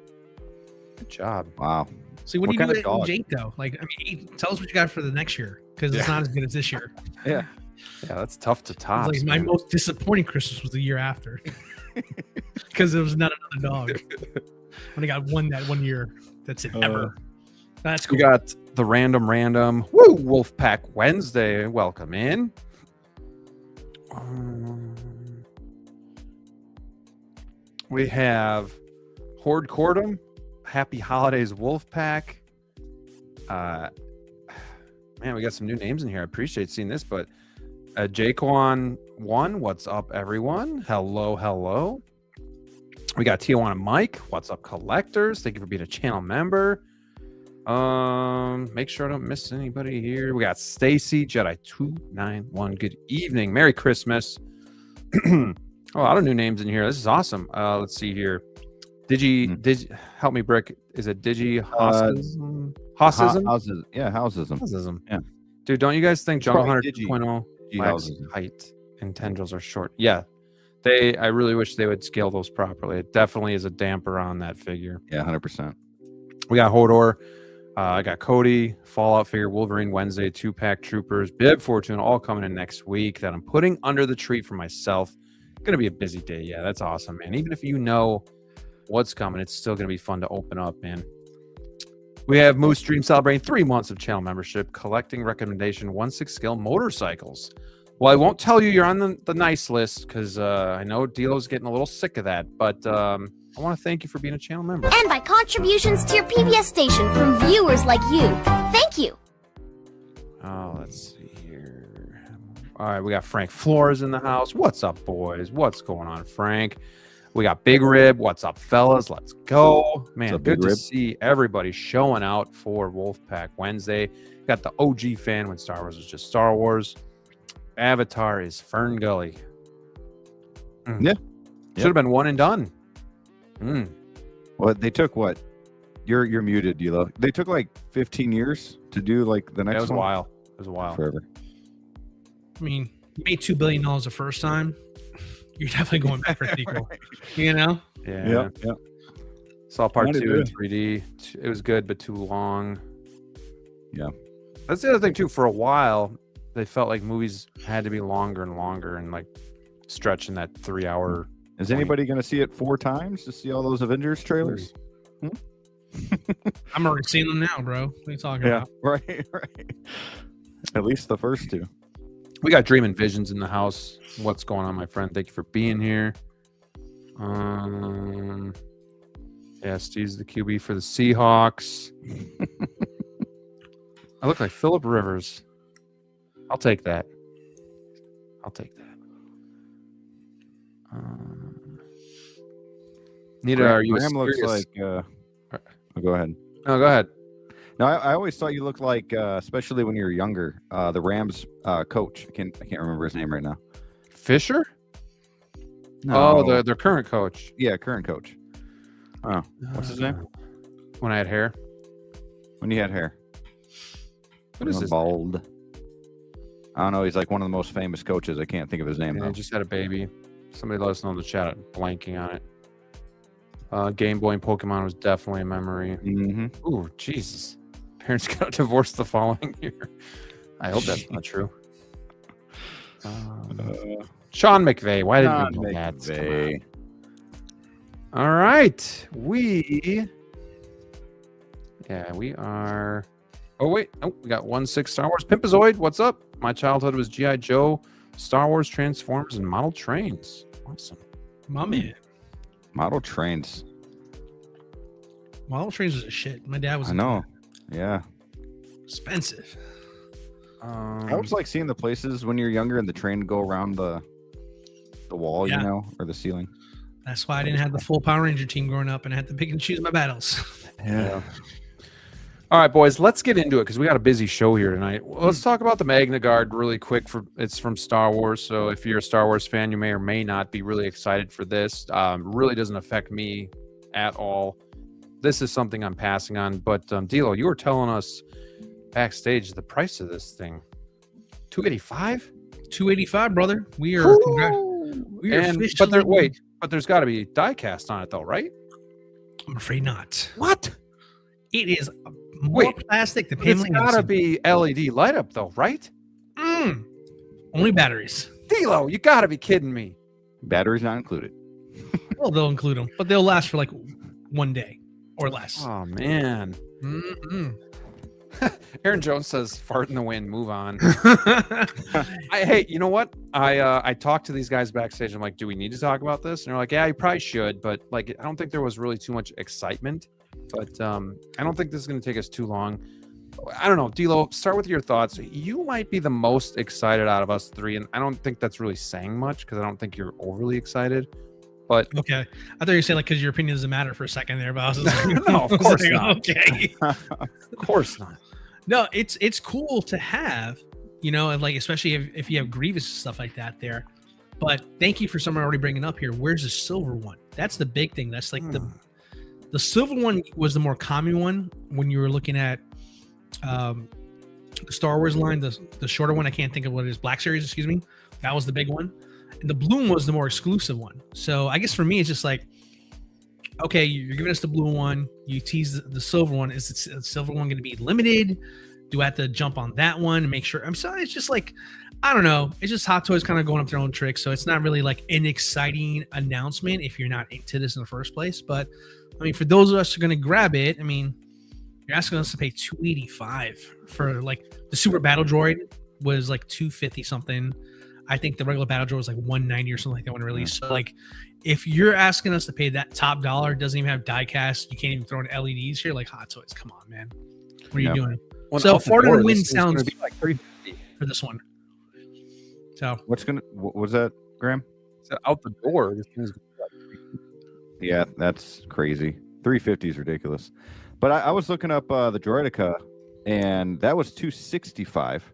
S2: Good job.
S3: Wow.
S4: See, what
S3: What
S4: do you
S3: kind
S4: do
S3: of dog?
S4: at Jake though? Like, I mean, tell us what you got for the next year because it's not as good as this year.
S3: Yeah.
S2: Yeah, that's tough to top.
S4: It's like my most disappointing Christmas was the year after because it was not another dog. When I got one that 1 year, that's it ever. That's cool.
S2: We got the random. Woo! Wolfpack Wednesday. Welcome in. We have Horde Cordum. Happy holidays, Wolfpack. Man, we got some new names in here. I appreciate seeing this, but Jaquan1, what's up, everyone? Hello. We got Tijuana Mike. What's up, collectors? Thank you for being a channel member. Make sure I don't miss anybody here. We got Stacy Jedi291. Good evening. Merry Christmas. A lot of new names in here. This is awesome. Let's see here. Digi help me, Brick. Is it Digi Hossism? Hossism?
S3: Yeah, housism.
S2: Hossism.
S3: Yeah.
S2: Dude, don't you guys think Jungle Hunter
S3: Digi.
S2: 2.0
S3: Digi
S2: wax
S3: housism.
S2: height and tendrils are short? Yeah. I really wish they would scale those properly. It definitely is a damper on that figure.
S3: Yeah, 100%.
S2: We got Hodor. I got Cody, Fallout figure, Wolverine Wednesday, 2-pack Troopers, Bib Fortune, all coming in next week that I'm putting under the tree for myself. Gonna be a busy day. Yeah, that's awesome, man. Even if you know what's coming, it's still gonna be fun to open up, man. We have Moose Dream celebrating 3 months of channel membership, collecting recommendation 1/6 scale motorcycles. Well, I won't tell you you're on the nice list because I know D'Lo's getting a little sick of that, but I want to thank you for being a channel member.
S7: And by contributions to your PBS station from viewers like you. Thank you.
S2: Oh, let's see here. All right, we got Frank Flores in the house. What's up, boys? What's going on, Frank? We got Big Rib. What's up, fellas? Let's go. Man,
S3: up,
S2: good
S3: Big
S2: to
S3: Rib?
S2: see everybody showing out for Wolfpack Wednesday. Got the OG fan when Star Wars was just Star Wars. Avatar is Fern Gully.
S3: Yeah.
S2: Should have been one and done.
S3: Well, they took what? You're muted, DLO. They took like 15 years to do like the next
S2: It was a
S3: one.
S2: while. It was a while.
S3: Forever.
S4: I mean, you made $2 billion the first time. You're definitely going back for a sequel. You know?
S2: Yeah.
S3: Yep.
S2: Saw part
S3: Might
S2: 2
S3: have
S2: in 3D. It was good, but too long.
S3: Yeah.
S2: That's the other thing too. For a while, they felt like movies had to be longer and longer, and like stretching that 3 hour.
S3: Is anybody going to see it 4 times to see all those Avengers trailers?
S4: I'm already seeing them now, bro. What are you talking about?
S3: Right. At least the first 2.
S2: We got Dream and Visions in the house. What's going on, my friend? Thank you for being here. Yeah, Steve's the QB for the Seahawks. I look like Phillip Rivers. I'll take that. Nita, are you
S3: Graham looks
S2: serious?
S3: like go ahead.
S2: No, go ahead.
S3: No, I always thought you looked like, especially when you were younger, the Rams coach. I can't remember his name right now.
S2: Fisher?
S3: No.
S2: Oh, their current coach.
S3: Yeah, current coach. Oh, what's his name?
S2: When I had hair.
S3: When you had hair.
S2: What is this?
S3: Bald. I don't know. He's like one of the most famous coaches. I can't think of his name
S2: Yeah,
S3: though.
S2: he just had a baby. Somebody let us know in the chat. I'm blanking on it. Game Boy and Pokemon was definitely a memory.
S3: Mm-hmm.
S2: Ooh, Jesus. Parents got divorced the following year. I hope that's not true. Sean McVay. Why did we know that?
S3: McVay.
S2: All right. We are. Oh, wait. Oh, we got 1-6 Star Wars. Pimpazoid, what's up? My childhood was G.I. Joe, Star Wars, Transformers, and model trains. Awesome.
S4: My man.
S3: Model trains.
S4: Model trains was a shit. My dad was.
S3: I know. Yeah.
S4: Expensive.
S3: I always like seeing the places when you're younger and the train go around the wall,
S4: Yeah.
S3: you know, or the ceiling.
S4: That's why I didn't have the full Power Ranger team growing up, and I had to pick and choose my battles.
S3: Yeah.
S2: All right, boys, let's get into it because we got a busy show here tonight. Let's talk about the Magna Guard really quick. It's from Star Wars, so if you're a Star Wars fan, you may or may not be really excited for this. Really doesn't affect me at all. This is something I'm passing on. But DLO, you were telling us backstage the price of this thing, $285.
S4: $285, brother. We are.
S2: But there's got to be die cast on it though, right?
S4: I'm afraid not.
S2: What?
S4: It is more plastic than
S2: It's got to be LED light up though, right?
S4: Only batteries.
S2: DLO, you got to be kidding me.
S3: Batteries not included.
S4: Well, they'll include them, but they'll last for like 1 day or less.
S2: Oh man. Aaron Jones says, "Fart in the wind, move on." Hey, you know what? I talked to these guys backstage. I'm like, "Do we need to talk about this?" And they're like, "Yeah, you probably should." But like, I don't think there was really too much excitement. But I don't think this is going to take us too long. I don't know, DLO. Start with your thoughts. You might be the most excited out of us three, and I don't think that's really saying much because I don't think you're overly excited. But
S4: okay, I thought you were saying like because your opinion doesn't matter for a second there, but I was just like,
S2: no, of course not.
S4: Okay,
S2: of course not.
S4: No, it's cool to have, you know, and like especially if you have Grievous and stuff like that there. But thank you for someone already bringing up here. Where's the silver one? That's the big thing. That's like the silver one was the more common one when you were looking at the Star Wars line. The shorter one, I can't think of what it is. Black Series, excuse me. That was the big one. And the blue one was the more exclusive one. So I guess for me, it's just like, okay, you're giving us the blue one. You tease the silver one. Is the silver one going to be limited? Do I have to jump on that one and make sure? I'm sorry. It's just like, I don't know. It's just Hot Toys kind of going up their own tricks. So it's not really like an exciting announcement if you're not into this in the first place. But I mean, for those of us who are going to grab it, I mean, you're asking us to pay $285 for like the Super Battle Droid was like $250 something. I think the regular Battle Droid was like $190 or something like that when released. So like, if you're asking us to pay that top dollar, doesn't even have diecast, you can't even throw in LEDs here, like Hot Toys. Come on, man. What are you doing?
S2: Well,
S4: so
S2: off the
S4: Fart in
S2: board,
S4: the Wind
S2: this is gonna
S4: sounds
S2: be like $350
S4: for this one. So
S3: what was that, Graham?
S2: So out the door. This thing's
S3: Yeah, that's crazy. 350 is ridiculous. But I was looking up the Droideka, and that was 265.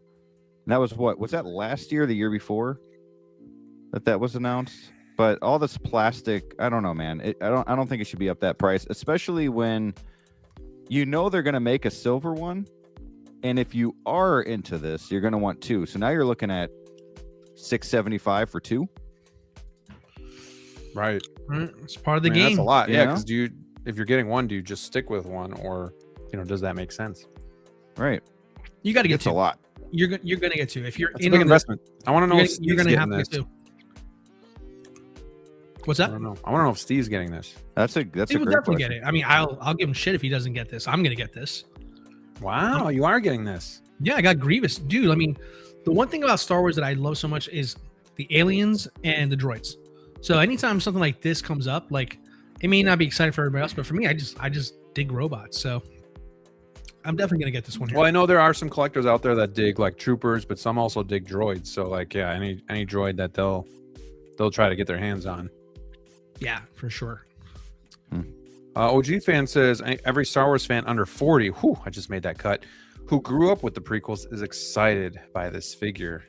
S3: And that was what? Was that last year, the year before that was announced? But all this plastic, I don't know, man. I don't think it should be up that price, especially when you know they're going to make a silver one. And if you are into this, you're going to want two. So now you're looking at $675 for two.
S2: right.
S4: It's part of the game.
S2: That's a lot.
S3: you
S2: Yeah,
S3: know?
S2: because if you're getting one, do you just stick with one, or does that make sense?
S3: Right.
S4: You got to get
S3: It's
S4: two.
S3: a lot.
S4: You're gonna get two. If you're
S2: That's a
S4: in
S2: big
S4: on
S2: investment. I want to know
S4: this,
S2: if
S4: you're
S2: Steve's
S4: gonna have
S2: getting
S4: to get
S2: this.
S4: two. What's
S2: I
S4: that?
S2: don't know. I want to know if Steve's getting this.
S3: That's a
S4: He
S3: great
S4: will definitely
S3: question.
S4: get it. I mean, I'll give him shit if he doesn't get this. I'm gonna get this.
S2: Wow, you are getting this.
S4: Yeah, I got Grievous, dude. I mean, the one thing about Star Wars that I love so much is the aliens and the droids. So anytime something like this comes up, like it may not be exciting for everybody else, but for me, I just dig robots. So I'm definitely gonna get this one here.
S2: Well, I know there are some collectors out there that dig like troopers, but some also dig droids. So like, yeah, any droid that they'll try to get their hands on.
S4: Yeah, for sure.
S2: OG fan says every Star Wars fan under 40, I just made that cut, who grew up with the prequels is excited by this figure.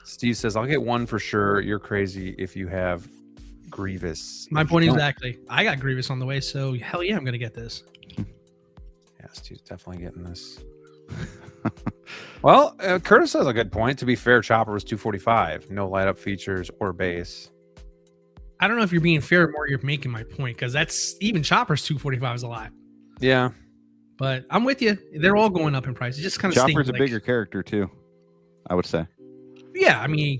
S2: Steve says, I'll get one for sure. You're crazy if you have Grievous.
S4: My
S2: If
S4: point
S2: you
S4: is
S2: don't-
S4: exactly. I got Grievous on the way, so hell yeah, I'm gonna get this.
S2: Yeah, Steve's definitely getting this. Well, Curtis has a good point. To be fair, Chopper was 245. No light up features or base.
S4: I don't know if you're being fair or you're making my point, because that's even Chopper's 245 is a lot.
S2: Yeah.
S4: But I'm with you. They're all going up in price. It just kind of
S3: Chopper's a bigger character too, I would say.
S4: Yeah, I mean,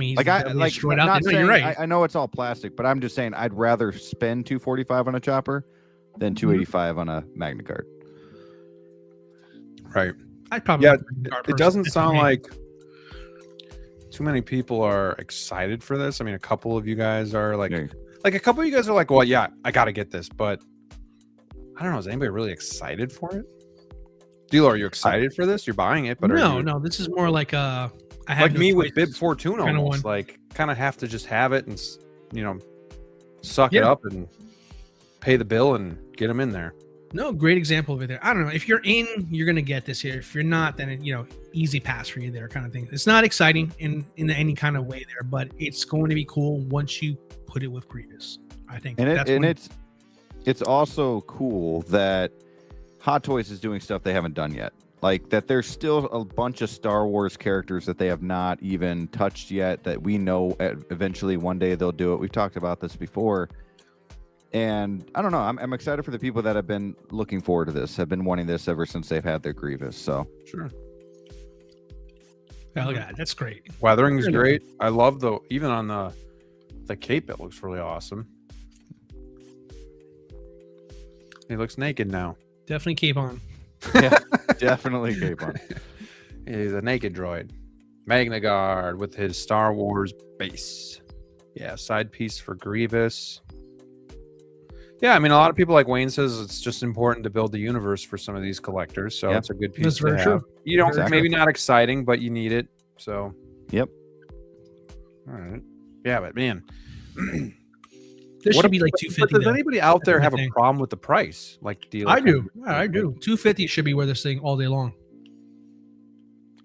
S4: he's
S3: Like I
S4: definitely
S3: like
S4: destroyed out
S3: not
S4: there. No,
S3: saying,
S4: you're right.
S3: I know it's all plastic, but I'm just saying I'd rather spend 245 on a Chopper than 285 on a Magna card.
S2: Right.
S4: I'd probably
S2: Yeah,
S4: like the Dart
S2: It
S4: person.
S2: doesn't
S4: It's
S2: sound
S4: okay.
S2: like too many people are excited for this. I mean, a couple of you guys are like
S3: Yeah.
S2: a couple of you guys are like, well, yeah, I got to get this, but I don't know. Is anybody really excited for it? Dilo, are you excited for this? You're buying it, but
S4: no. This is more like I have
S2: like
S4: no
S2: me with Bib
S4: choices.
S2: Fortuna
S4: kinda
S2: almost,
S4: one.
S2: like kind of have to just have it and suck it
S4: Yeah.
S2: up and pay the bill and get them in there.
S4: No, great example of it there. I don't know. If you're in, you're gonna get this here. If you're not, then easy pass for you there, kind of thing. It's not exciting in any kind of way there, but it's going to be cool once you put it with Grievous. I think.
S3: And it's also cool that Hot Toys is doing stuff they haven't done yet. Like that there's still a bunch of Star Wars characters that they have not even touched yet that we know eventually one day they'll do it. We've talked about this before. And I don't know. I'm excited for the people that have been looking forward to this, have been wanting this ever since they've had their Grievous. So
S2: Sure.
S4: Oh, look at that. That's great.
S2: Weathering is great. I love even on the cape, it looks really awesome. He looks naked now.
S4: Definitely keep on.
S3: yeah, definitely Capon.
S2: He's a naked droid. Magna Guard with his Star Wars base. Yeah, side piece for Grievous. Yeah, I mean, a lot of people, like Wayne says, it's just important to build the universe for some of these collectors. So
S3: Yeah.
S2: it's a good piece
S4: That's
S2: to
S4: very
S2: have.
S4: true.
S2: You don't
S3: Exactly.
S2: maybe not exciting, but you need it. So
S3: Yep.
S2: all right. Yeah, but man,
S4: This
S2: What
S4: should be
S2: if-
S4: like
S2: but
S4: 250.
S2: does
S4: though.
S2: anybody out there
S4: That's
S2: have
S4: the
S2: a
S4: thing.
S2: problem with the price? Like deal?
S4: I do. Yeah, I do. 250 should be where this thing all day long.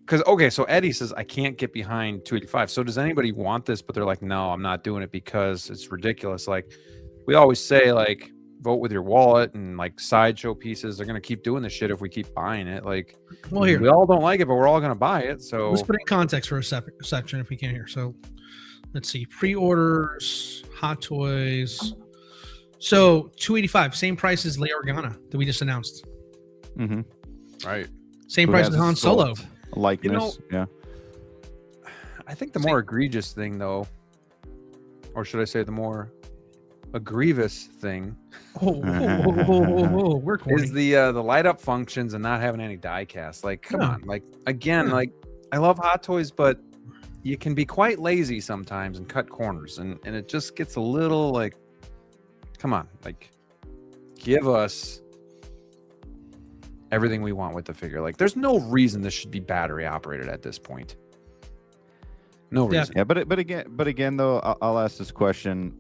S2: Because okay, so Eddie says I can't get behind 285. So does anybody want this? But they're like, no, I'm not doing it because it's ridiculous. Like we always say, like vote with your wallet and like sideshow pieces. They're gonna keep doing this shit if we keep buying it. Like
S4: Well, here,
S2: we all don't like it, but we're all gonna buy it. So
S4: let's put it in context for a section if we can here. So let's see. Pre-orders, Hot Toys. So 285, same price as Leia Organa that we just announced.
S3: Mm-hmm.
S2: right.
S4: Same
S3: Who
S4: price
S3: has
S4: as
S3: a
S4: Han Solo.
S3: sculpt likeness. Yeah.
S2: I think the more egregious thing, though, or should I say the more a grievous thing,
S4: We're corny.
S2: is the light up functions and not having any die cast. Like, come
S4: Yeah.
S2: on, like again,
S4: Yeah.
S2: like I love Hot Toys, but you can be quite lazy sometimes and cut corners, and it just gets a little like, come on, like give us everything we want with the figure. Like, there's no reason this should be battery operated at this point. No reason.
S3: Yeah, but again though, I'll ask this question: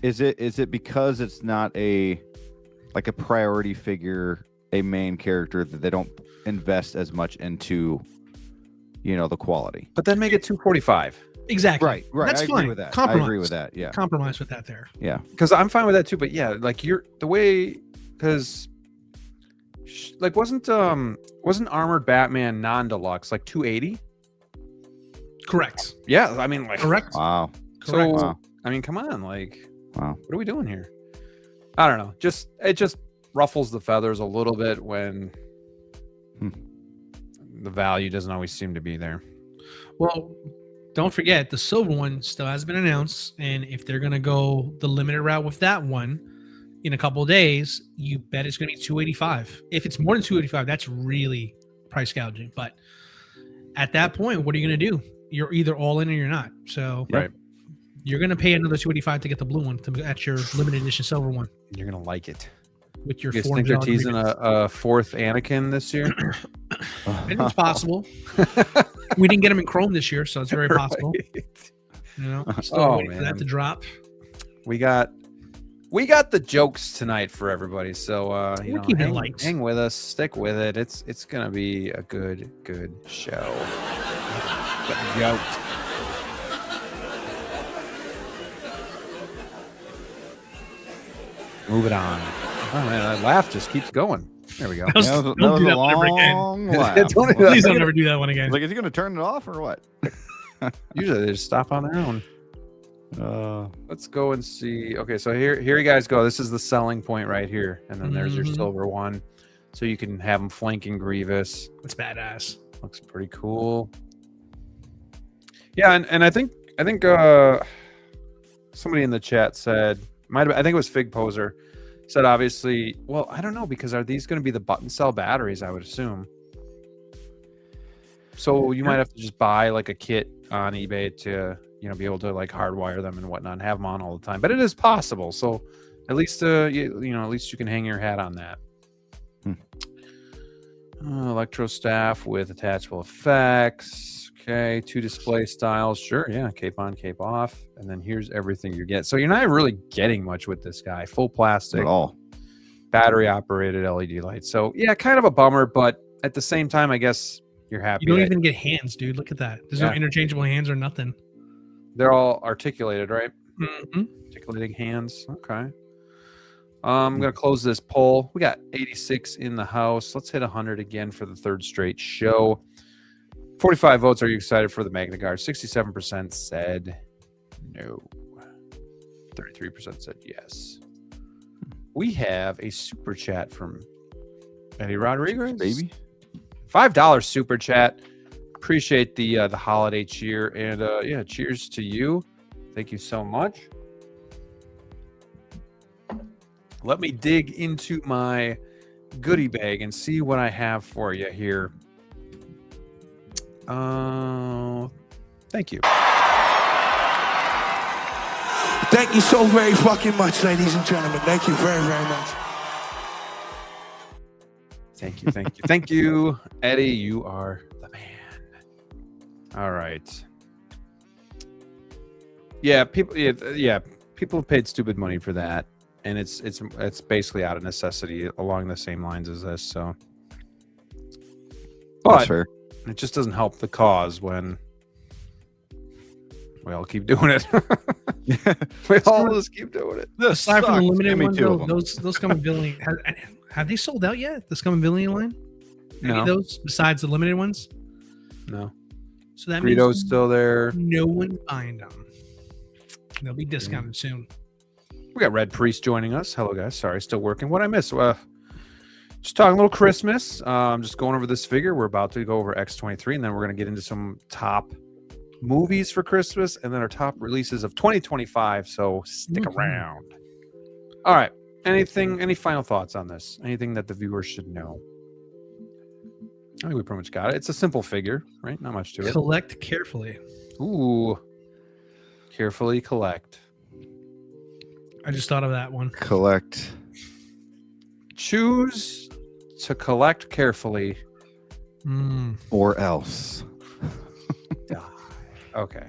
S3: Is it because it's not a priority figure, a main character, that they don't invest as much into, the quality?
S2: But then make it 245.
S4: Exactly.
S3: Right.
S4: That's
S3: I
S4: fine.
S3: agree with that.
S4: Compromise.
S3: I agree with that. Yeah.
S4: Compromise with that there.
S3: Yeah.
S2: Because I'm fine with that too. But yeah, like because like wasn't Armored Batman non-deluxe like 280?
S4: Correct.
S2: Yeah, I mean, like,
S4: Correct.
S3: Wow.
S2: So
S4: Correct.
S3: Wow.
S2: I mean, come on, like,
S3: Wow.
S2: what are we doing here? I don't know. It just ruffles the feathers a little bit when the value doesn't always seem to be there.
S4: Well, don't forget the silver one still has been announced, and if they're gonna go the limited route with that one in a couple of days, you bet it's gonna be 285. If it's more than 285, that's really price gouging. But at that point, what are you gonna do? You're either all in or you're not. So
S2: Right.
S4: you're gonna pay another 285 to get the blue one at your limited edition silver one
S2: You're gonna like it.
S4: with your
S2: You guys think they're
S4: $400
S2: teasing
S4: rebates.
S2: a fourth Anakin this year?
S4: It's possible. We didn't get them in Chrome this year, so it's very possible.
S2: Right.
S4: Still waiting for
S2: man.
S4: that to drop.
S2: We got the jokes tonight for everybody. So
S4: We're keeping it light.
S2: hang with us, stick with it. It's gonna be a good show. Got jokes. Move it on. Oh man, that laugh just keeps going. There we go.
S4: That was-
S3: That was
S4: don't do
S3: a
S4: that one ever again.
S3: long laugh.
S2: Don't do that.
S4: Please don't ever do that one again.
S3: Like, is he going to turn it off or what?
S2: Usually they just stop on their own. Let's go and see. Okay, so here you guys go. This is the selling point right here, and then there's your
S4: Mhm.
S2: silver one, so you can have them flanking Grievous.
S4: It's badass.
S2: Looks pretty cool. Yeah, and I think somebody in the chat said I think it was Fig Poser said obviously. Well, I don't know, because are these going to be the button cell batteries? I would assume. So you might have to just buy like a kit on eBay to be able to like hardwire them and whatnot, and have them on all the time. But it is possible. So at least at least you can hang your hat on that. Electro staff with attachable effects. Okay, 2 display styles. Sure, yeah, cape on, cape off. And then here's everything you get. So you're not really getting much with this guy. Full plastic.
S3: At all.
S2: Battery operated LED lights. So yeah, kind of a bummer, but at the same time, I guess you're happy.
S4: You don't
S2: that
S4: even get hands, dude. Look at that. There's no interchangeable hands or nothing.
S2: they're all articulated, right?
S4: Mm-hmm.
S2: Articulating hands. Okay. I'm going to close this poll. We got 86 in the house. Let's hit 100 again for the third straight show. 45 votes. Are you excited for the Magna Guard? 67% said no. 33% said yes. We have a super chat from Eddie Rodriguez.
S3: Baby.
S2: $5 super chat. Appreciate the holiday cheer, and yeah, cheers to you. Thank you so much. Let me dig into my goodie bag and see what I have for you here. Thank you.
S8: Thank you so very fucking much, ladies and gentlemen. Thank you very, very much.
S2: Thank you, thank you, thank you, Eddie. You are the man. All right. Yeah, people have paid stupid money for that, and it's basically out of necessity along the same lines as this. So,
S3: That's
S2: but
S3: fair.
S2: it just doesn't help the cause when we all keep doing it. We all just keep doing it.
S4: Aside from the limited
S3: Give me
S4: ones,
S3: two of
S4: though,
S3: them.
S4: those Scum and Villainy, have they sold out yet? The Scum and Villainy line? Any
S2: No,
S4: of those besides the limited ones?
S2: no.
S4: So that
S2: Greedo's
S4: means
S2: still there.
S4: no one buying them. They'll be discounted soon.
S2: We got Red Priest joining us. Hello, guys. Sorry, still working. What I missed? Just talking a little Christmas. Just going over this figure. We're about to go over X-23, and then we're going to get into some top movies for Christmas, and then our top releases of 2025. So stick around. All right. Any final thoughts on this? Anything that the viewers should know? I think we pretty much got it. It's a simple figure, right? Not much to it.
S4: Collect carefully.
S2: Ooh. Carefully collect.
S4: I just thought of that one.
S3: Collect.
S2: Choose to collect carefully.
S3: Or else.
S2: Die. Okay.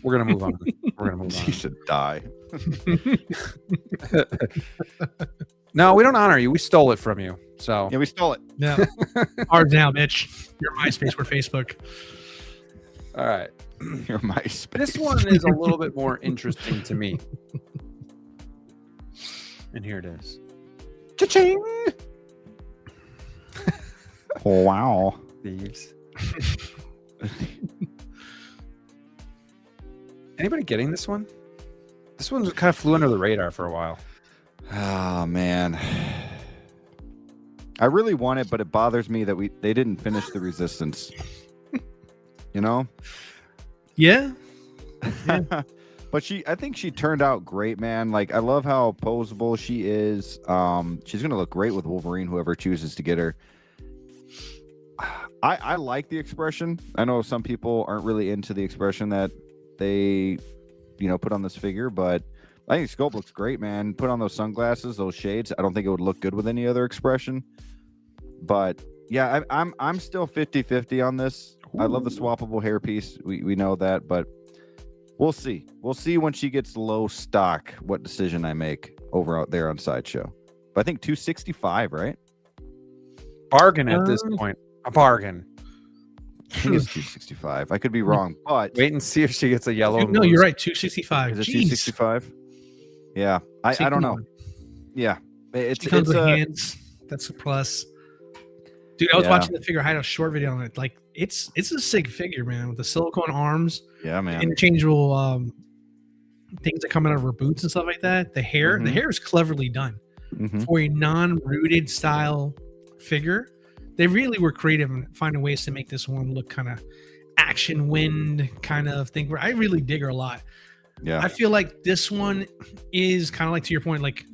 S2: We're gonna move on. We're gonna move
S3: He
S2: on.
S3: should die.
S2: No, we don't honor you. We stole it from you. So
S3: Yeah, we stole it.
S4: Yeah. Hard now, bitch. You're MySpace. We're Facebook.
S2: all right.
S3: You're MySpace.
S2: This one is a little bit more interesting to me. And here it is. Cha-ching!
S3: Wow.
S2: Thieves. Anybody getting this one? This one kind of flew under the radar for a while.
S3: Oh man. I really want it, but it bothers me that they didn't finish the Resistance. You know?
S4: Yeah.
S3: But I think she turned out great, man. Like, I love how posable she is. She's gonna look great with Wolverine, whoever chooses to get her. I like the expression. I know some people aren't really into the expression that they, put on this figure, but I think Sculpt looks great, man. Put on those sunglasses, those shades. I don't think it would look good with any other expression. But yeah, I'm still 50-50 on this. Ooh. I love the swappable hairpiece. We know that, but we'll see. We'll see when she gets low stock what decision I make over out there on Sideshow. But I think 265, right?
S2: Bargain at this point. A bargain.
S3: I think it's 265. I could be wrong, but
S2: wait and see if she gets a yellow.
S4: No, you're right. 265.
S3: Is it 265? Yeah, I don't know. Yeah,
S4: she comes with hands. That's a plus. Dude, I was watching the figure. I had a short video on it. Like, it's a sick figure, man, with the silicone arms.
S3: Yeah, man.
S4: Interchangeable things that come out of her boots and stuff like that. The hair is cleverly done for a non-rooted style figure. They really were creative in finding ways to make this one look kind of action wind kind of thing. Where I really dig her a lot.
S3: Yeah,
S4: I feel like this one is kind of like, to your point, like,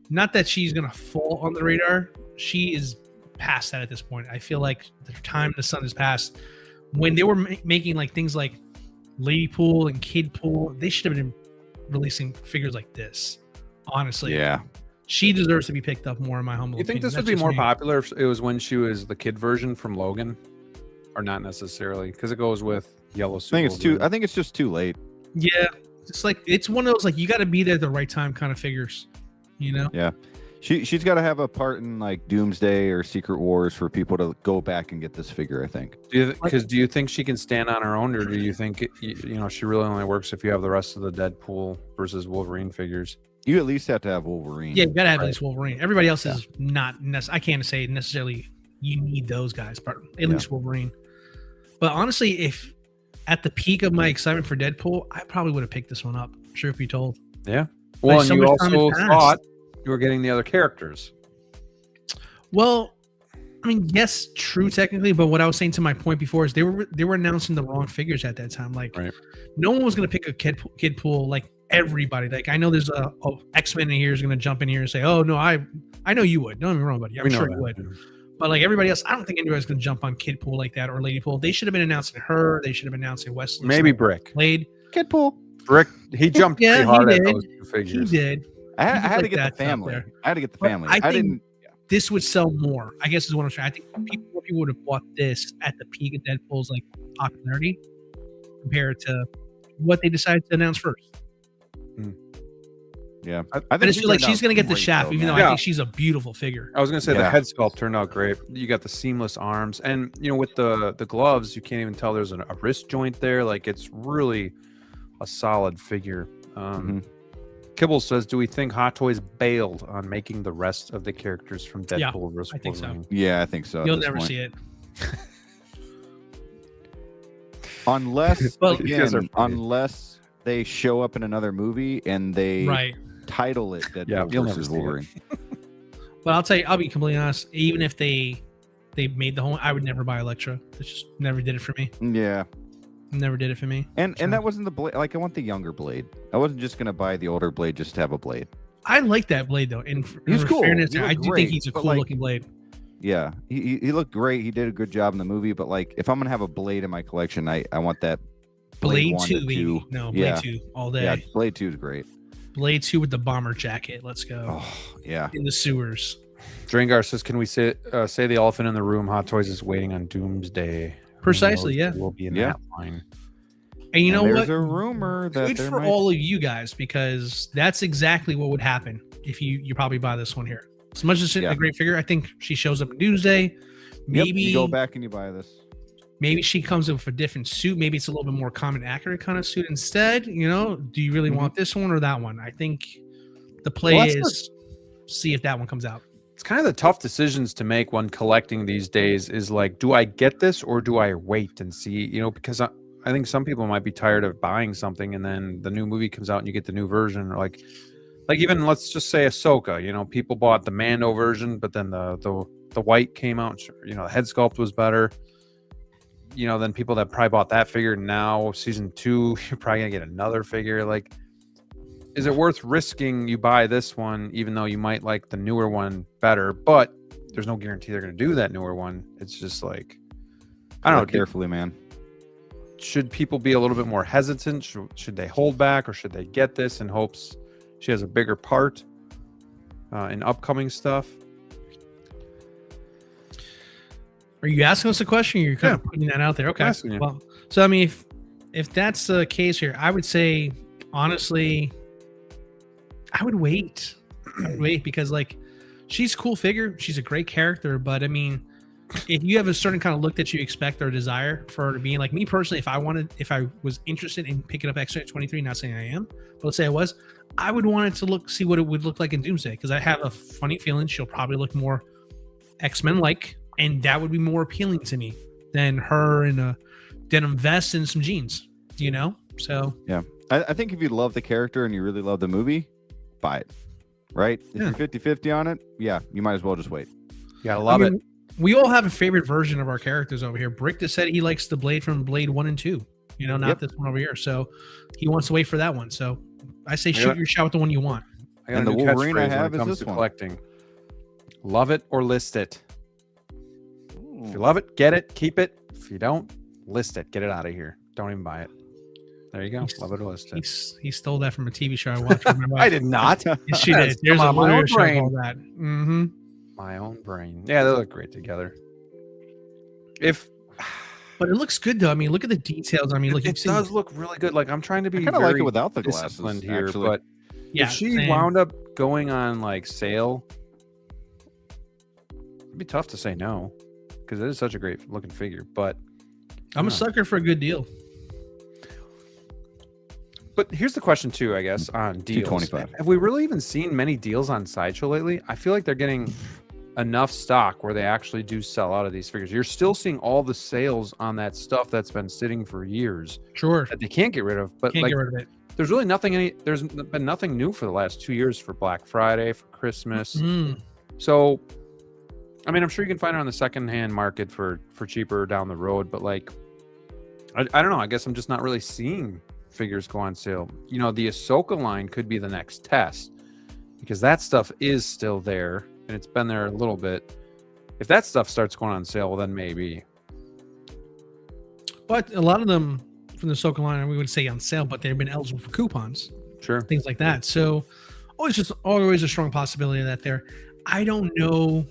S4: not that she's gonna fall on the radar. She is past that at this point. I feel like the time the sun has passed. When they were making like things like Lady Pool and Kid Pool, they should have been releasing figures like this. Honestly,
S3: yeah.
S4: She deserves to be picked up more, in my humble opinion.
S2: You think this would be more popular if it was when she was the kid version from Logan, or not necessarily? Because it goes with Yellow Suit.
S3: I think it's just too late.
S4: Yeah, it's one of those, like, you got to be there at the right time kind of figures.
S3: Yeah, she's got to have a part in like Doomsday or Secret Wars for people to go back and get this figure. I think.
S2: Do you think she can stand on her own, or do you think she really only works if you have the rest of the Deadpool versus Wolverine figures?
S3: You at least have to have Wolverine.
S4: Yeah, you gotta have at least Wolverine. Everybody else is not. I can't say necessarily you need those guys, but at least Wolverine. But honestly, if at the peak of my excitement for Deadpool, I probably would have picked this one up. Truth be told.
S2: Yeah. Well, and you also thought you were getting the other characters.
S4: Well, I mean, yes, true technically, but what I was saying to my point before is they were announcing the wrong figures at that time. Like, no one was gonna pick a kid pool like everybody. Like, I know there's a X-Men in here is gonna jump in here and say, "Oh no, I know you would." Don't get me wrong, buddy. I'm sure you would. But like everybody else, I don't think anybody's gonna jump on Kid Pool like that or Lady Pool. They should have been announcing her. They should have been announcing Wesley.
S2: Maybe Brick.
S4: Blade.
S3: Kid Pool.
S2: Brick. He jumped pretty hard at those two figures.
S4: He did.
S3: I had to get the family. I had to get the family.
S4: I think this would sell more, I guess is what I'm saying. I think more people would have bought this at the peak of Deadpool's like popularity compared to what they decided to announce first.
S3: Yeah,
S4: I just feel like she's going to get the shaft, even though I think she's a beautiful figure.
S2: I was going to say the head sculpt turned out great. You got the seamless arms, and with the gloves, you can't even tell there's a wrist joint there. Like, it's really a solid figure. Kibble says, "Do we think Hot Toys bailed on making the rest of the characters from Deadpool versus Wolverine?"
S3: Yeah, I think so.
S4: You'll never see it.
S3: Unless, unless they show up in another movie and they title it Deadpool versus Wolverine.
S4: But I'll tell you, I'll be completely honest. Even if they made the whole, I would never buy Elektra. It just never did it for me.
S3: Yeah.
S4: Never did it for me.
S3: And that wasn't the Blade. Like, I want the younger Blade. I wasn't just gonna buy the older Blade just to have a Blade.
S4: I like that Blade though. And
S3: he's cool.
S4: Fairness, I do think he's a cool looking Blade.
S3: Yeah, he looked great. He did a good job in the movie. But like, if I'm gonna have a Blade in my collection, I want that
S4: Blade 2, baby. No, Blade 2 all day.
S3: Yeah, Blade 2 is great.
S4: Blade 2 with the bomber jacket. Let's go.
S3: Oh yeah.
S4: In the sewers.
S2: Drangar says, "Can we say the elephant in the room? Hot Toys is waiting on Doomsday."
S4: Precisely. Yeah.
S2: We'll be in that line.
S4: And you know
S3: there's
S4: what?
S3: There's a rumor that
S4: good for all of you guys, because that's exactly what would happen if you probably buy this one here. As much as it's a great figure, I think she shows up in Doomsday. Maybe
S3: you go back and you buy this.
S4: Maybe she comes in with a different suit. Maybe it's a little bit more common accurate kind of suit instead. You know, do you really want this one or that one? I think the play is see if that one comes out.
S2: It's kind of the tough decisions to make when collecting these days is like, do I get this or do I wait and see? You know, because I think some people might be tired of buying something and then the new movie comes out and you get the new version, or like even let's just say Ahsoka. You know, people bought the Mando version, but then the white came out. You know, the head sculpt was better. You know, then people that probably bought that figure, now season 2, you're probably gonna get another figure. Like, is it worth risking you buy this one even though you might like the newer one better, but there's no guarantee they're going to do that newer one? It's just like, I don't know.
S3: Carefully, man.
S2: Should people be a little bit more hesitant? Should they hold back, or should they get this in hopes she has a bigger part in upcoming stuff?
S4: Are you asking us a question, or you're kind of putting that out there? Okay. Well, so I mean, if that's the case here, I would say, honestly, I would wait. Because like, she's a cool figure. She's a great character. But I mean, if you have a certain kind of look that you expect or desire for her to be, like me personally, if I was interested in picking up X-23, not saying I am, but let's say I would want it to see what it would look like in Doomsday. Because I have a funny feeling she'll probably look more X-Men like, and that would be more appealing to me than her in a denim vest and some jeans, you know? So
S3: yeah, I think if you love the character and you really love the movie, buy it, right? If you're 50-50 on it, you might as well just wait.
S2: You gotta love it.
S4: We all have a favorite version of our characters over here. Brick just said he likes the Blade from Blade 1 and 2, you know, not this one over here. So he wants to wait for that one. So I say shoot your shot with the one you want.
S2: I got and the Wolverine I have is this one. Collecting. Love it or list it. If you love it, get it, keep it. If you don't, list it. Get it out of here. Don't even buy it. There you go. Love it or list it.
S4: He stole that from a TV show I watched.
S2: I did not.
S4: Yes, she did. There's a
S2: my own
S4: show
S2: brain.
S4: called that. Mm-hmm.
S2: My own brain. Yeah, they look great together.
S4: But it looks good though. I mean, look at the details. I mean, look,
S2: it does look really good. Like, I'm trying to be
S3: kind of like it without the glasses
S2: here,
S3: actually.
S2: But if she wound up going on like sale, it'd be tough to say no, because it is such a great looking figure. But
S4: I'm a sucker for a good deal.
S2: But here's the question too, I guess, on deals.
S3: $225.
S2: Have we really even seen many deals on Sideshow lately? I feel like they're getting enough stock where they actually do sell out of these figures. You're still seeing all the sales on that stuff that's been sitting for years.
S4: Sure.
S2: That they can't get rid of. But
S4: can't get rid of it.
S2: There's really there's been nothing new for the last 2 years for Black Friday, for Christmas. So, I mean, I'm sure you can find it on the secondhand market for cheaper down the road. But like, I don't know. I guess I'm just not really seeing figures go on sale. You know, the Ahsoka line could be the next test, because that stuff is still there and it's been there a little bit. If that stuff starts going on sale, well, then maybe.
S4: But a lot of them from the Ahsoka line, we would say on sale, but they've been eligible for coupons.
S2: Sure.
S4: Things like that. So always a strong possibility of that there. I don't know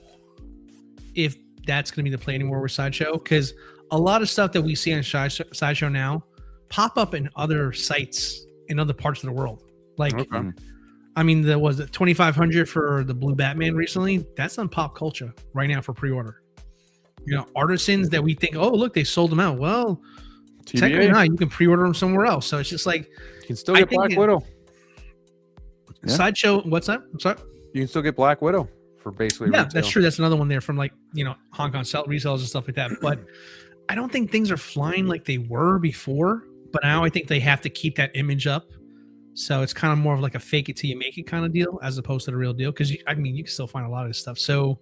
S4: if that's going to be the play anymore with Sideshow, because a lot of stuff that we see on Sideshow now pop up in other sites in other parts of the world. Like, I mean, there was 2,500 for the Blue Batman recently. That's on Pop Culture right now for pre-order. You know, artisans that we think, oh, look, they sold them out. Well, technically not. You can pre-order them somewhere else. So it's just like,
S2: you can still get Black Widow.
S4: Sideshow, what's that? I'm sorry.
S2: You can still get Black Widow for basically retail.
S4: That's true. That's another one there from, like, you know, Hong Kong resellers and stuff like that. But I don't think things are flying like they were before. But now I think they have to keep that image up. So it's kind of more of like a fake it till you make it kind of deal, as opposed to the real deal. Because, I mean, you can still find a lot of this stuff. So,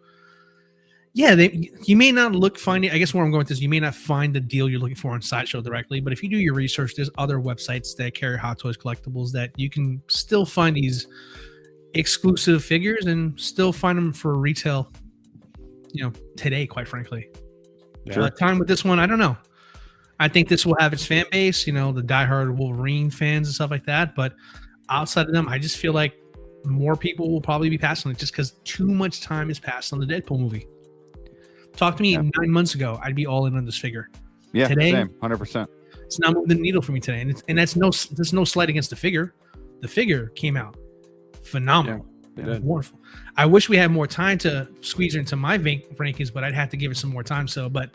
S4: yeah, you may not find it. I guess where I'm going with this, you may not find the deal you're looking for on Sideshow directly. But if you do your research, there's other websites that carry Hot Toys collectibles that you can still find these exclusive figures and still find them for retail, you know, today, quite frankly.
S2: Yeah.
S4: Time with this one, I don't know. I think this will have its fan base, you know, the diehard Wolverine fans and stuff like that. But outside of them, I just feel like more people will probably be passing it just because too much time has passed on the Deadpool movie. Talk to me 9 months ago, I'd be all in on this figure.
S3: Yeah,
S4: today,
S3: same, 100%.
S4: It's not moving the needle for me today, and there's no slight against the figure. The figure came out phenomenal.
S2: Yeah, it did.
S4: Wonderful. I wish we had more time to squeeze her into my rankings, but I'd have to give it some more time. So, but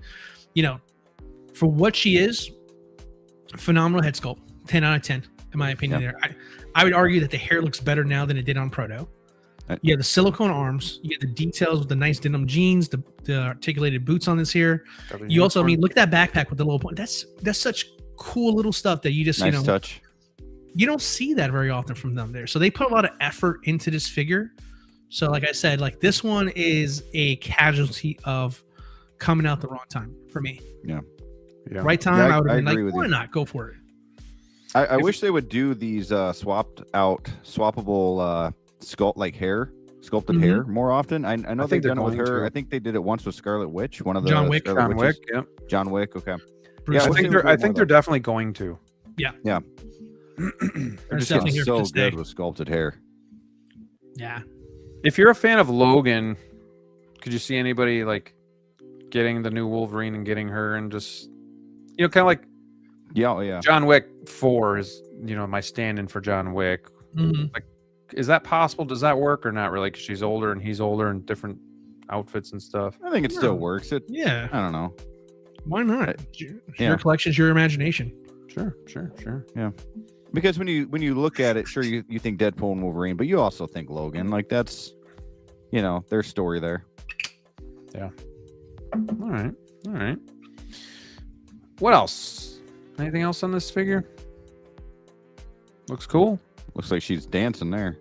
S4: for what she is, phenomenal head sculpt, 10 out of 10 in my opinion.
S3: Yeah.
S4: There, I would argue that the hair looks better now than it did on Proto. You have the silicone arms, you get the details with the nice denim jeans, the articulated boots on this here. You also, look at that backpack with the little point. That's such cool little stuff that you just
S3: Nice touch.
S4: You don't see that very often from them there. So they put a lot of effort into this figure. So like I said, like this one is a casualty of coming out the wrong time for me.
S3: Yeah.
S4: Right time, I would have been
S3: agree
S4: like,
S3: with
S4: why
S3: you.
S4: not? Go for it.
S3: I wish they would do these swappable sculpted hair more often. I know they've done it with her. I think they did it once with Scarlet Witch, one of the
S4: John Wick.
S3: Scarlet
S2: John
S3: Witches.
S2: Wick, yep.
S3: John Wick, okay.
S4: Bruce
S2: Yeah,
S4: Wayne.
S2: I think they're definitely going to.
S3: They're
S4: There's
S3: just getting
S4: definitely here
S3: so
S4: to stay.
S3: good with sculpted hair.
S4: Yeah.
S2: If you're a fan of Logan, could you see anybody like getting the new Wolverine and getting her and just kind of like
S3: Yeah.
S2: John Wick 4 is my stand-in for John Wick.
S4: Mhm.
S2: Like, is that possible? Does that work or not really? 'Cause she's older and he's older and different outfits and stuff.
S3: I think it still works.
S4: Yeah.
S3: I don't know.
S4: Why not?
S3: Yeah.
S4: Your collection's your imagination.
S2: Sure.
S3: Because when you look at it, sure you think Deadpool and Wolverine, but you also think Logan. Like that's their story there.
S2: Yeah. All right. What else? Anything else on this figure? Looks cool.
S3: Looks like she's dancing there.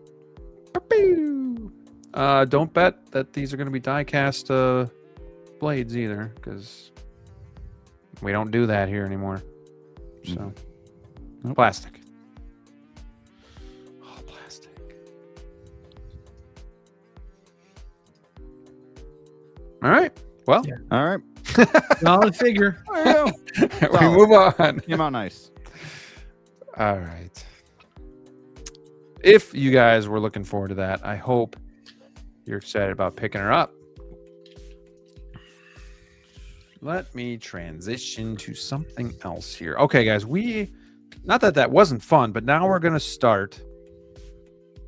S2: Don't bet that these are going to be die-cast blades either, because we don't do that here anymore. So, plastic. Oh, plastic. All right. Well,
S3: All right.
S4: Solid figure.
S3: There you go.
S2: we move on.
S3: Came out nice.
S2: All right. If you guys were looking forward to that, I hope you're excited about picking her up. Let me transition to something else here. Okay, guys, not that wasn't fun, but now we're going to start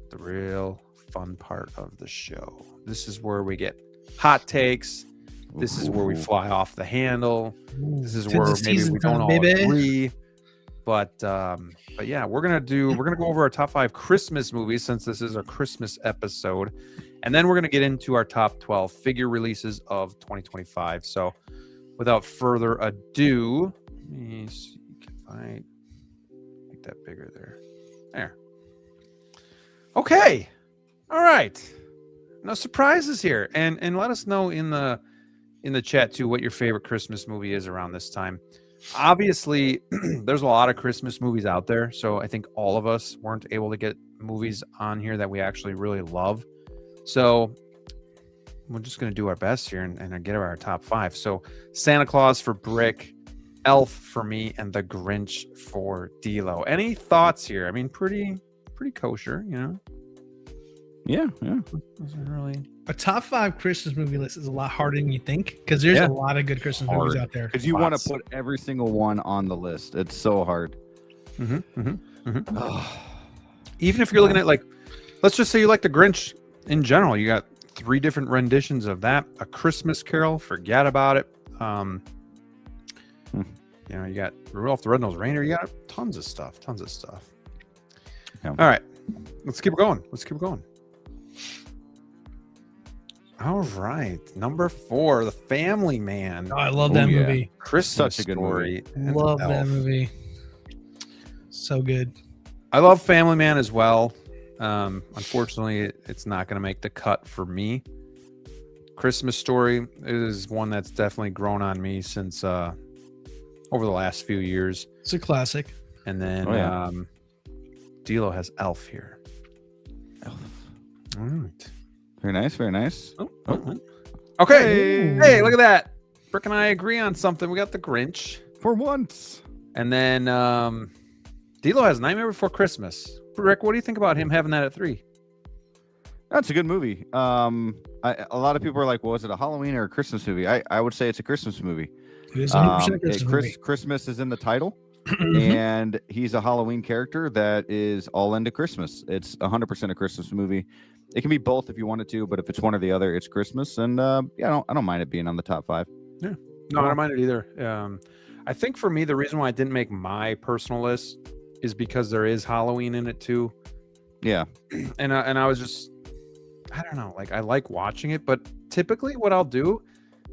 S2: the real fun part of the show. This is where we get hot takes. This is where we fly off the handle. This is where maybe we don't all agree. But yeah, we're gonna go over our top 5 Christmas movies since this is a Christmas episode, and then we're gonna get into our top 12 figure releases of 2025. So, without further ado, let me see if I make that bigger there. There. Okay. All right. No surprises here, and let us know in the chat too what your favorite Christmas movie is around this time. Obviously, there's a lot of Christmas movies out there, so I think all of us weren't able to get movies on here that we actually really love. So we're just going to do our best here and get our top 5. So Santa Claus for Brick, Elf for me, and The Grinch for DLO. Any thoughts here? I mean, pretty kosher,
S3: Yeah.
S2: Wasn't really...
S4: A top 5 Christmas movie list is a lot harder than you think because there's a lot of good Christmas movies out there.
S3: Because you want to put every single one on the list. It's so hard.
S2: Even if you're looking at, like, let's just say you like The Grinch in general, you got 3 different renditions of that. A Christmas Carol, forget about it. You got Rudolph the Red-Nosed Reindeer. You got tons of stuff.
S3: Yeah.
S2: All right, let's keep it going. All right, number 4, The Family Man.
S4: Oh, I love that movie.
S2: Christmas
S3: Such a good
S2: Story.
S3: movie.
S2: and
S4: Love
S2: Elf.
S4: that movie. So good.
S2: I love Family Man as well. Unfortunately, it's not going to make the cut for me. Christmas Story is one that's definitely grown on me since over the last few years.
S4: It's a classic.
S2: And then DLO has Elf here. Elf. All right.
S3: Very nice.
S2: Okay. Hey, look at that. Brick and I agree on something. We got The Grinch.
S3: For once.
S2: And then DLO has Nightmare Before Christmas. Rick, what do you think about him having that at 3?
S3: That's a good movie. A lot of people are like, well, is it a Halloween or a Christmas movie? I would say it's a Christmas movie.
S4: It is 100% a Christmas movie.
S3: Christmas is in the title. and he's a Halloween character that is all into Christmas. It's 100% a Christmas movie. It can be both if you wanted to, but if it's one or the other, it's Christmas. And yeah, I don't mind it being on the top 5.
S2: Yeah, no, I don't mind it either. I think for me, the reason why I didn't make my personal list is because there is Halloween in it too.
S3: Yeah,
S2: and I was just, I don't know, like I like watching it, but typically what I'll do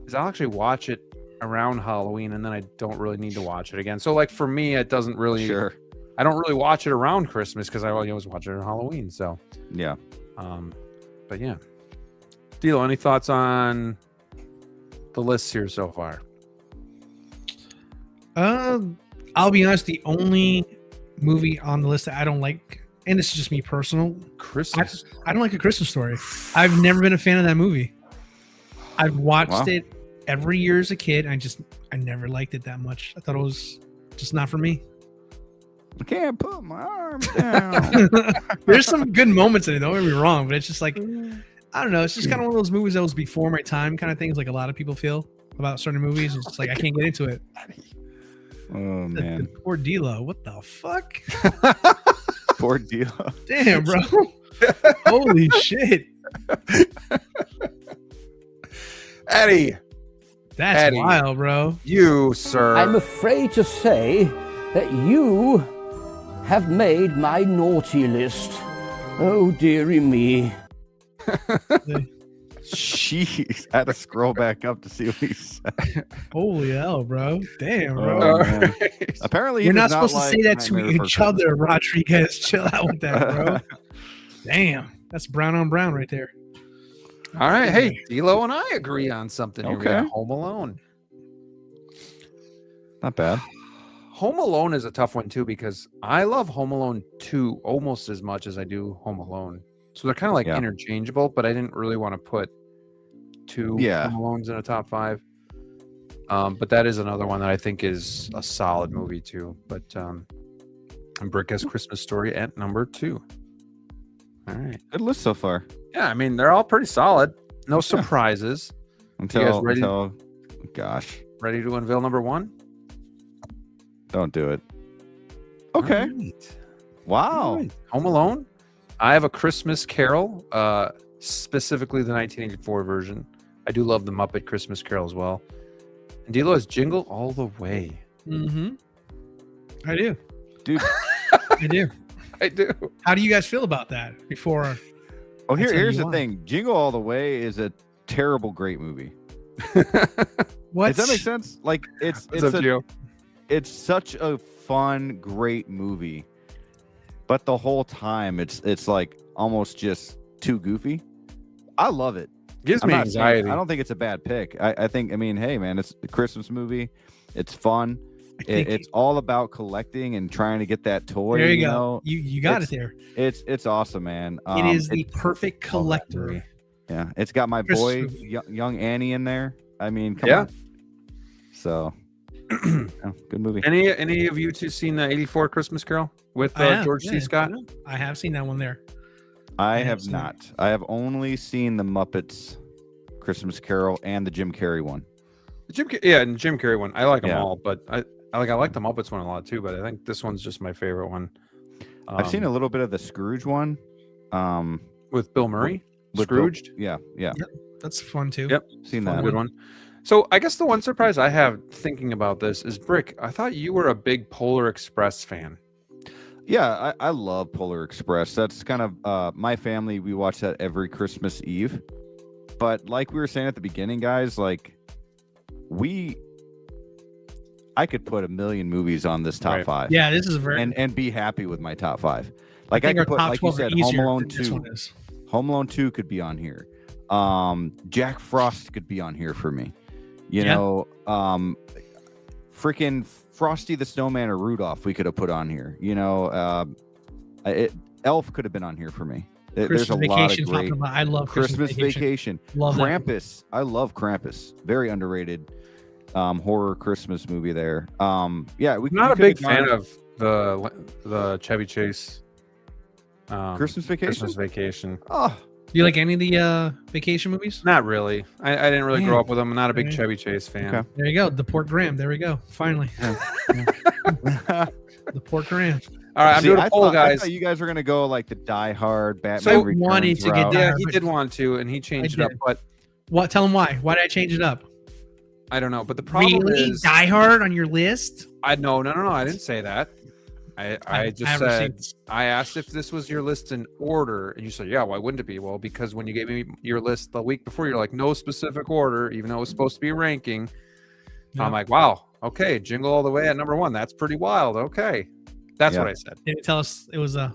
S2: is I'll actually watch it around Halloween, and then I don't really need to watch it again. So like for me, it doesn't really.
S3: Sure.
S2: I don't really watch it around Christmas because I always watch it on Halloween. So
S3: yeah.
S2: But yeah. DLO, any thoughts on the lists here so far?
S4: I'll be honest. The only movie on the list that I don't like, and this is just me personal,
S2: Christmas.
S4: I don't like A Christmas Story. I've never been a fan of that movie. I've watched it every year as a kid. I never liked it that much. I thought it was just not for me.
S3: I can't put my arms down.
S4: There's some good moments in it, don't get me wrong, but it's just like, I don't know. It's just kind of one of those movies that was before my time kind of things, like a lot of people feel about certain movies. It's just like, I can't get into it.
S3: Oh, man.
S4: Poor DLO. What the fuck?
S3: Poor DLO.
S4: Damn, bro. Holy shit.
S2: Eddie.
S4: That's
S2: Eddie,
S4: wild, bro.
S2: You, sir.
S5: I'm afraid to say that you have made my naughty list. Oh, dearie me.
S3: Jeez, I had to scroll back up to see what he said.
S4: Holy hell, bro. Damn, bro.
S3: Oh, man. Apparently,
S4: you're not supposed to say that to each other, Rodriguez. Chill out with that, bro. Damn. That's brown on brown right there.
S2: All right. Hey, DLO and I agree on something. Here. We
S3: Okay.
S2: got Home Alone.
S3: Not bad.
S2: Home Alone is a tough one too because I love Home Alone 2 almost as much as I do Home Alone. So they're kind of like interchangeable, but I didn't really want to put 2 Home Alones in a top 5. But that is another one that I think is a solid movie too. But and Brick has Christmas Story at number 2. All right.
S3: Good list so far.
S2: Yeah, I mean they're all pretty solid. No surprises.
S3: Until
S2: ready to unveil number 1?
S3: Don't do it. Okay.
S2: Right.
S3: Wow.
S2: Right. Home Alone. I have A Christmas Carol, specifically the 1984 version. I do love the Muppet Christmas Carol as well. And DLO has Jingle All the Way.
S4: Mm-hmm. I do.
S3: Dude.
S4: I do.
S2: I do.
S4: How do you guys feel about that before?
S3: Oh, here's the thing. Jingle All the Way is a terrible, great movie.
S4: What?
S3: Does that make sense? Like it's such a fun, great movie, but the whole time it's like almost just too goofy. I love it.
S2: Gives me anxiety.
S3: I don't think it's a bad pick. I think, I mean, hey man, it's a Christmas movie. It's fun. It's all about collecting and trying to get that toy.
S4: There you go. You got it there.
S3: It's awesome, man.
S4: It is the perfect collector.
S3: Yeah, it's got my boy young Annie in there. I mean, come on. So, good movie.
S2: Any of you two seen the '84 Christmas Carol with George C. Scott?
S4: I have seen that one there.
S3: I have not. I have only seen the Muppets Christmas Carol and the Jim Carrey one.
S2: And Jim Carrey one. I like them all, but I like the Muppets one a lot too. But I think this one's just my favorite one.
S3: I've seen a little bit of the Scrooge one.
S2: With Bill Murray.
S3: With
S2: Scrooged.
S3: Yeah.
S4: Yep, that's fun too.
S2: Yep,
S3: seen that.
S2: Good one. So I guess the one surprise I have thinking about this is Brick. I thought you were a big Polar Express fan.
S3: Yeah, I love Polar Express. That's kind of my family. We watch that every Christmas Eve. But like we were saying at the beginning, guys, like I could put 1 million movies on this top 5.
S4: Yeah, this is very
S3: and be happy with my top 5. Like
S4: I
S3: could put, like you said, Home Alone 2. Home Alone 2 could be on here. Jack Frost could be on here for me. You know, freaking Frosty the Snowman or Rudolph we could have put on here. You know, Elf could have been on here for me. There's a lot of great.
S4: I love
S3: Christmas Vacation.
S4: Love
S3: Krampus. That. I love Krampus. Very underrated horror Christmas movie there. Yeah,
S2: I'm not a big fan of the Chevy Chase
S3: Christmas Vacation.
S2: Christmas Vacation.
S3: Oh,
S4: Do you like any of the vacation movies?
S2: Not really. I didn't really grow up with them. I'm not a big
S4: Okay.
S2: Chevy Chase fan.
S3: Okay.
S4: There you go. The Port Graham. There we go. Finally. The Port Graham.
S2: All right, I'm doing a poll,
S3: I
S2: guys.
S3: thought you guys were gonna go like the Die Hard Batman.
S2: So
S3: Returns
S4: wanted to get
S3: route.
S4: Die
S2: Yeah,
S4: Hard,
S2: he
S4: but-
S2: did want to, and he changed it up.
S4: did.
S2: But
S4: What? Tell him why. Why did I change it up?
S2: I don't know. But the problem
S4: Really?
S2: is,
S4: Die Hard on your list?
S2: no. I didn't say that. I just
S4: haven't
S2: said,
S4: seen-
S2: I asked if this was your list in order, and you said, yeah, why wouldn't it be? Well, because when you gave me your list the week before, you're like, no specific order, even though it was supposed to be a ranking.
S4: Yeah.
S2: I'm like, wow, okay, Jingle All the Way at number 1. That's pretty wild. Okay. That's
S3: Yeah.
S2: what I said.
S4: Did it tell us it was a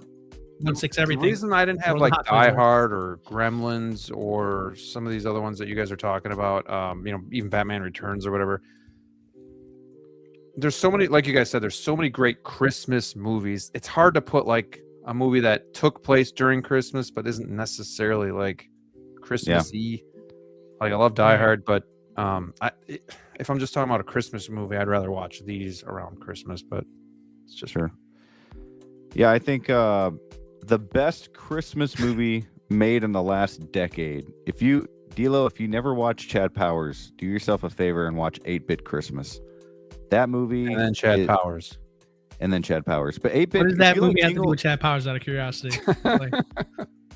S4: 1/6
S2: The
S4: everything?
S2: reason I didn't have
S4: Throw the
S2: like
S4: hot
S2: Die
S4: toys out.
S2: Hard or Gremlins or some of these other ones that you guys are talking about, even Batman Returns or whatever. There's so many, like you guys said, there's so many great Christmas movies. It's hard to put like a movie that took place during Christmas but isn't necessarily like Christmassy. Like I love Die Hard, but if I'm just talking about a Christmas movie, I'd rather watch these around Christmas. But it's just
S3: Sure. Yeah, I think the best Christmas movie made in the last decade. DLO, if you never watched Chad Powers, do yourself a favor and watch 8-Bit Christmas. That movie,
S2: and then Chad Powers.
S3: and then Chad Powers. But 8-Bit.
S4: What does that
S3: if you like
S4: movie have to do
S3: Jingle-
S4: with Chad Powers? Out of curiosity. Like,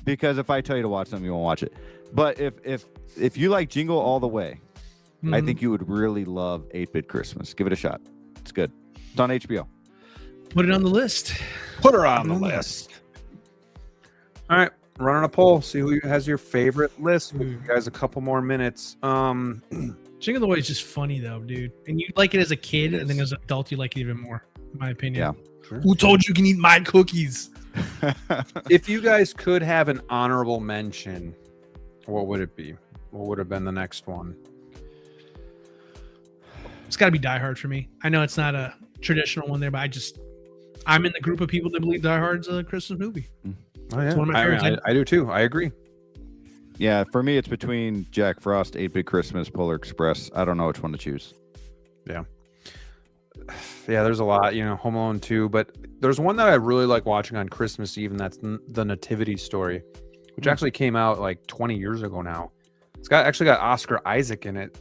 S3: Because if I tell you to watch something, you won't watch it. But if you like Jingle All the Way, I
S4: mhm.
S3: think you would really love 8-Bit Christmas. Give it a shot. It's good. It's on HBO.
S4: Put it on the list.
S2: Put her on the list. All right, running a poll. See who has your favorite list. We'll give you guys a couple more minutes.
S4: Jingle the Way is just funny though, dude. And you like it as a kid, and then as an adult, you like it even more, in my opinion.
S3: Yeah.
S2: Sure.
S4: Who told you can eat my cookies?
S2: If you guys could have an honorable mention, what would it be? What would have been the next one?
S4: It's got to be Die Hard for me. I know it's not a traditional one there, but I'm in the group of people that believe Die Hard's a Christmas movie.
S2: Oh yeah,
S4: It's one of my favorites.
S2: I do too. I agree.
S3: Yeah, for me, it's between Jack Frost, 8-Bit Christmas, Polar Express. I don't know which one to choose.
S2: Yeah, there's a lot, Home Alone 2, but there's one that I really like watching on Christmas Eve, and that's the Nativity Story, which actually came out like 20 years ago now. It's actually got Oscar Isaac in it.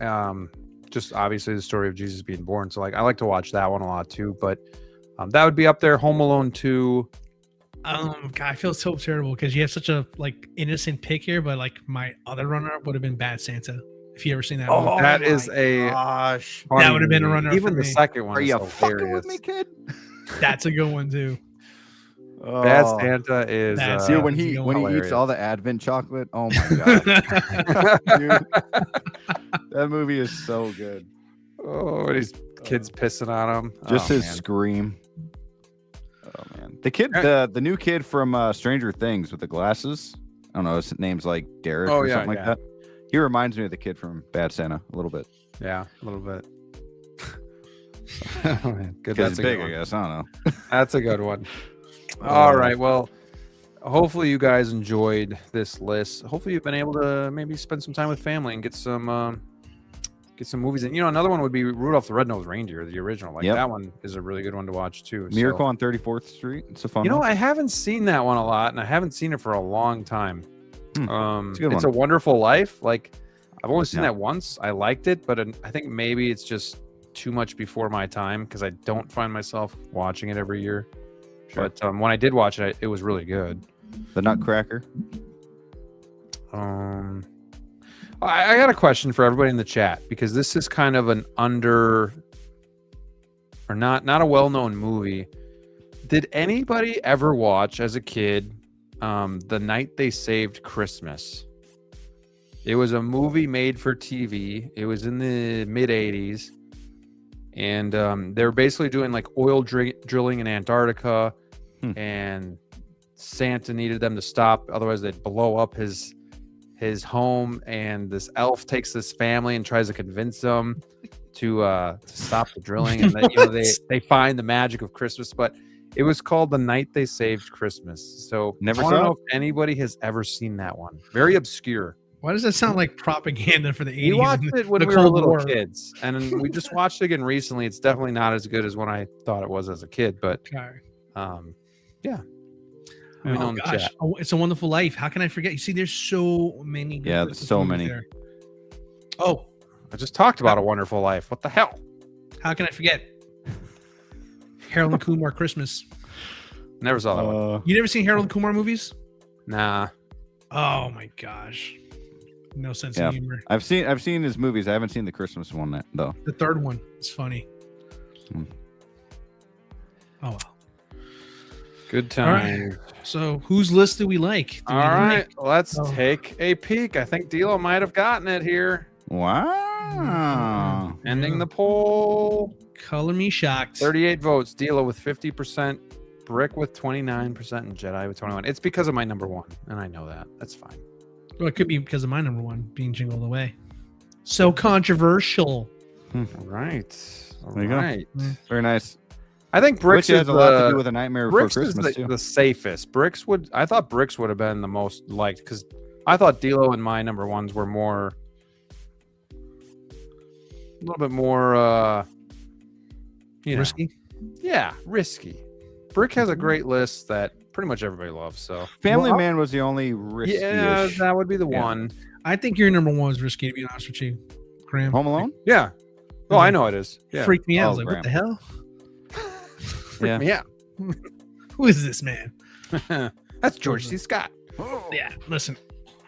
S2: Just obviously the story of Jesus being born. So like I like to watch that one a lot too, but that would be up there. Home Alone 2.
S4: God, I feel so terrible because you have such a innocent pick here, but like my other runner-up would have been Bad Santa. If you ever seen that movie.
S2: That is a
S3: Gosh.
S2: funny
S4: That would have been a
S2: movie.
S4: runner-up
S2: Even
S4: for
S2: the
S4: me.
S2: second one
S3: Are
S2: is
S3: you fucking
S2: hilarious.
S3: with me, kid?
S4: That's a good one too.
S2: Bad Santa is
S4: Bad
S3: Dude,
S4: Santa.
S3: when he
S2: hilarious.
S3: eats all the Advent chocolate, oh my god, dude, that movie is so good.
S2: oh, and these kids pissing on him.
S3: Just
S2: Oh,
S3: his
S2: man.
S3: scream. Oh man, the new kid from Stranger Things with the glasses. I don't know, his name's like Derek
S2: Oh,
S3: or
S2: yeah,
S3: something
S2: yeah.
S3: like that. He reminds me of the kid from Bad Santa a little bit.
S2: Yeah, a little bit. Oh, man. Good.
S3: Because
S2: That's a
S3: big,
S2: good
S3: I
S2: one.
S3: guess. I don't know.
S2: That's a good one. All right. Well, hopefully you guys enjoyed this list. Hopefully you've been able to maybe spend some time with family and get some movies. And another one would be Rudolph the Red-Nosed Reindeer, the original. Like
S3: Yep.
S2: that one is a really good one to watch too. So-
S3: Miracle on 34th Street. It's a fun one.
S2: I haven't seen that one a lot, and I haven't seen it for a long time.
S3: It's a good
S2: It's
S3: one.
S2: a Wonderful Life. Like I've only seen
S3: Yeah.
S2: that once. I liked it, but I think maybe it's just too much before my time because I don't find myself watching it every year.
S3: Sure.
S2: But when I did watch it, it was really good.
S3: The Nutcracker.
S2: I got a question for everybody in the chat because this is kind of an not a well-known movie. Did anybody ever watch as a kid The Night They Saved Christmas? It was a movie made for TV. It was in the mid 80s. And they were basically doing like oil drilling in Antarctica. And Santa needed them to stop. Otherwise, they'd blow up his home. And this elf takes this family and tries to convince them to stop the drilling. And they find the magic of Christmas. But it was called The Night They Saved Christmas. So
S3: Never
S2: I want to
S3: saw
S2: know
S3: it.
S2: if anybody has ever seen that one. Very obscure.
S4: Why does that sound like propaganda for the 80s?
S2: We watched
S4: and
S2: it when
S4: the
S2: we were
S4: Cold
S2: little
S4: War?
S2: kids, and we just watched it again recently. It's definitely not as good as when I thought it was as a kid, but
S4: Okay.
S2: yeah. Let me know in the chat.
S4: Oh, It's a Wonderful Life. How can I forget? You see, there's so many. good
S3: Yeah,
S4: Christmas
S3: there's so
S4: movies
S3: many.
S4: there. Oh,
S2: I just talked about A Wonderful Life. What the hell?
S4: how can I forget? Harold and Kumar Christmas.
S2: Never saw that one.
S4: You never seen Harold and Kumar movies?
S2: Nah.
S4: Oh my gosh, no sense
S3: Yeah.
S4: of humor.
S3: I've seen his movies. I haven't seen the Christmas one though.
S4: The third one is funny.
S3: Hmm.
S4: Oh well.
S2: Good
S4: All right.
S2: time.
S4: So whose list do we like?
S2: All right. Let's
S4: Oh.
S2: take a peek. I think D'Lo might have gotten it here.
S3: Wow.
S2: Ending the poll.
S4: Color me shocked.
S2: 38 votes. D'Lo with 50%. Brick with 29%. And Jedi with 21. It's because of my number one. And I know that. That's fine.
S4: Well, it could be because of my number one being Jingle All the Way. So controversial.
S2: All right. All
S3: There you go.
S2: right.
S3: Very nice.
S2: I think Bricks
S3: Which
S2: is
S3: has a lot to
S2: the-
S3: do with A Nightmare Before
S2: Bricks is
S3: Christmas too.
S2: the safest. I thought Bricks would have been the most liked because I thought D'Lo and my number ones were more, a little bit more,
S4: Risky.
S2: Yeah, risky. Brick has a great list that pretty much everybody loves. So
S3: Family Man was the only risky.
S2: yeah, that would be the
S3: Yeah.
S2: one.
S4: I think your number one is risky, to be honest with you, Graham.
S3: Home Alone.
S2: Yeah. Oh, I know it is. Yeah.
S4: Freaked me out. I was
S3: Oh,
S4: like, what the hell?
S3: Yeah.
S2: Yeah.
S4: Who is this man?
S2: That's George C. Scott.
S4: Yeah, listen.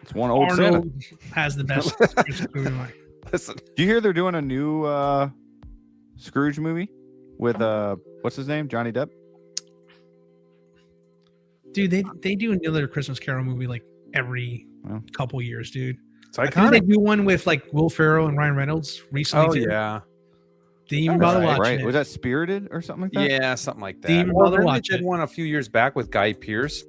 S3: It's one old Santa.
S4: Arnold has the best Christmas movie line.
S2: Listen.
S3: Do you hear they're doing a new Scrooge movie with what's his name? Johnny Depp?
S4: Dude, they do another Christmas Carol movie like every couple years, dude.
S2: It's
S4: I think they
S2: iconic.
S4: do one with like Will Ferrell and Ryan Reynolds recently.
S2: Oh
S4: too.
S2: yeah.
S4: Didn't even bother watching
S3: Right.
S4: it.
S3: Was that Spirited or something like that?
S2: Yeah, something like that.
S4: Didn't even
S2: Well,
S4: bother
S2: then they
S4: watch
S2: did
S4: it.
S2: one a few years back with Guy Pearce.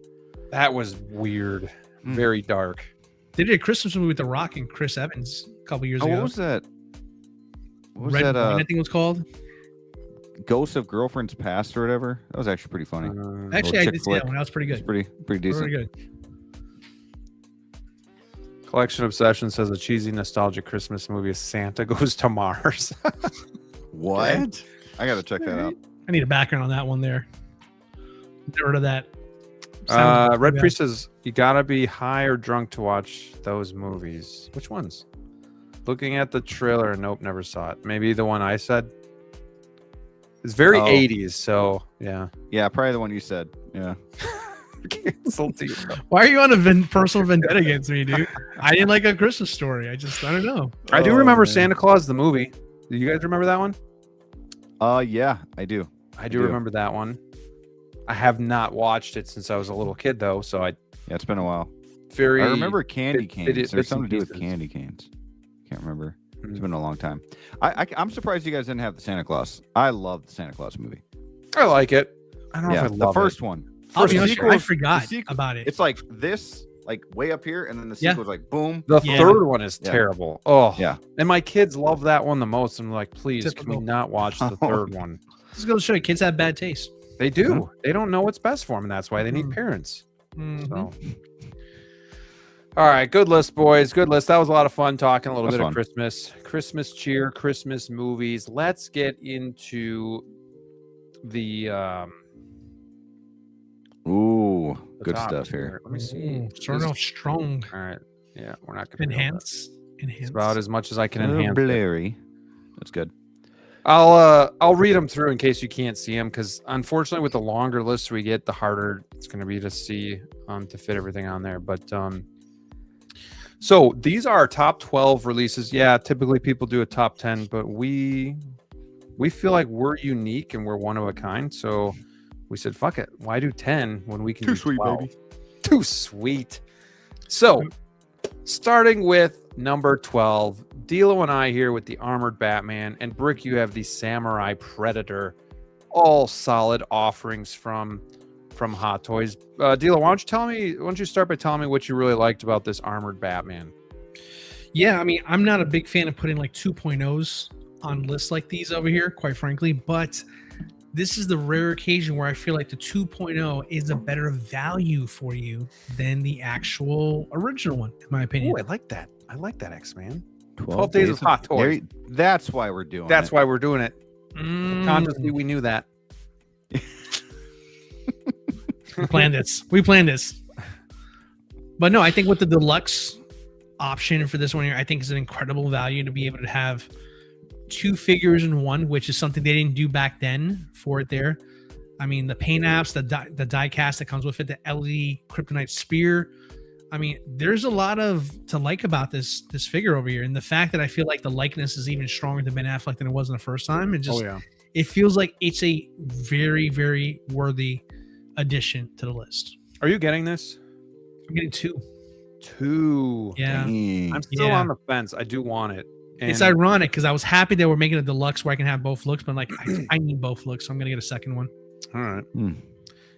S2: That was weird. Very dark.
S4: They did a Christmas movie with The Rock and Chris Evans a couple years
S3: Oh,
S4: ago.
S3: what was that? What was
S4: Red
S3: that?
S4: Wine, I think it was called.
S3: Ghosts of Girlfriend's Past or whatever. That was actually pretty funny.
S4: Actually, I
S3: chick
S4: did see
S3: flick.
S4: that one. That was pretty
S3: It's
S4: good.
S3: pretty decent.
S4: Pretty good.
S2: Collection Obsession says a cheesy nostalgic Christmas movie is Santa Goes to Mars.
S3: What? I gotta check that out.
S4: I need a background on that one there. Never heard of that.
S2: Red
S4: Yeah.
S2: Priest says you gotta be high or drunk to watch those movies. Which ones? Looking at the trailer, nope, never saw it. Maybe the one I said. It's very
S3: Oh.
S2: 80s, so yeah.
S3: Yeah, probably the one you said. Yeah.
S2: Canceled to you.
S4: Why are you on a personal vendetta against me, dude? I didn't like A Christmas Story. I don't know.
S2: I do
S3: Oh,
S2: remember
S3: man.
S2: Santa Claus the movie. Do you guys remember that one?
S3: Yeah, I do.
S2: I do remember that one. I have not watched it since I was a little kid though, so
S3: Yeah, it's been a while.
S2: very
S3: I remember candy canes.
S2: bits
S3: There's something
S2: and
S3: to do with
S2: pieces.
S3: candy canes. Can't remember. It's
S2: Mhm.
S3: been a long time. I'm surprised you guys didn't have the Santa Claus. I love the Santa Claus movie.
S2: I like it. I don't know
S3: Yeah,
S2: if I
S3: the
S2: love
S3: first
S2: it.
S3: one.
S4: I'll
S3: First
S4: be honest,
S3: sequel
S4: I
S3: is-
S4: forgot
S3: the sequel-
S4: about it.
S3: It's like this, like way up here, and then the
S4: Yeah.
S3: sequel's like boom.
S2: The
S4: Yeah.
S2: third one is
S3: Yeah.
S2: terrible. Oh,
S3: Yeah.
S2: And my kids love that one the most. I'm like, please, can
S4: Typical.
S2: we not watch the
S3: Oh.
S2: third one?
S4: This goes to show you kids have bad taste.
S2: They do.
S3: Mhm.
S2: They don't know what's best for them, and that's why they need
S4: Mhm.
S2: parents.
S4: Mhm.
S2: So, all right, good list, boys. Good list. That was a lot of fun talking a little
S3: That's
S2: bit
S3: fun.
S2: of Christmas cheer, Christmas movies. Let's get into the
S3: Ooh,
S2: the
S3: good
S2: top
S3: stuff
S2: tier.
S3: here.
S2: Let me see.
S4: Ooh, starting off strong.
S2: All right. Yeah, we're not going to
S4: Enhance.
S2: It's about as much as I can
S3: A little
S2: enhance. it.
S3: blurry. That's good.
S2: I'll read them through in case you can't see them, because unfortunately with the longer lists we get, the harder it's going to be to see to fit everything on there. But so these are our top 12 releases. Yeah, typically people do a top 10, but we feel like we're unique and we're one of a kind. So we said, fuck it, why do 10 when we can do 12? Too sweet. So starting with number 12, D'Lo and I here with the Armored Batman, and Brick, you have the Samurai Predator. All solid offerings from Hot Toys. D'Lo, why don't you start by telling me what you really liked about this Armored Batman?
S4: Yeah, I mean, I'm not a big fan of putting like 2.0s on lists like these over here, quite frankly, but this is the rare occasion where I feel like the 2.0 is a better value for you than the actual original one, in my opinion.
S2: Oh, I like that. I like that, X-Man.
S3: 12
S2: days of Hot Toys.
S3: That's why we're doing
S2: That's
S3: it.
S2: why we're doing it.
S4: Mm.
S2: Consciously, we knew that.
S4: We planned this. But no, I think with the deluxe option for this one here, I think is an incredible value to be able to have 2 figures in one, which is something they didn't do back then for it there. I mean, the paint apps, the die cast that comes with it, the LED Kryptonite Spear. I mean, there's a lot to like about this figure over here, and the fact that I feel like the likeness is even stronger than Ben Affleck than it was in the first time. It feels like it's a very, very worthy addition to the list.
S2: Are you getting this?
S4: I'm getting 2.
S2: 2.
S4: Yeah.
S2: I'm still on the fence. I do want it. And
S4: it's ironic because I was happy that we're making a deluxe where I can have both looks, but like I need both looks, so I'm gonna get a second one.
S2: All right.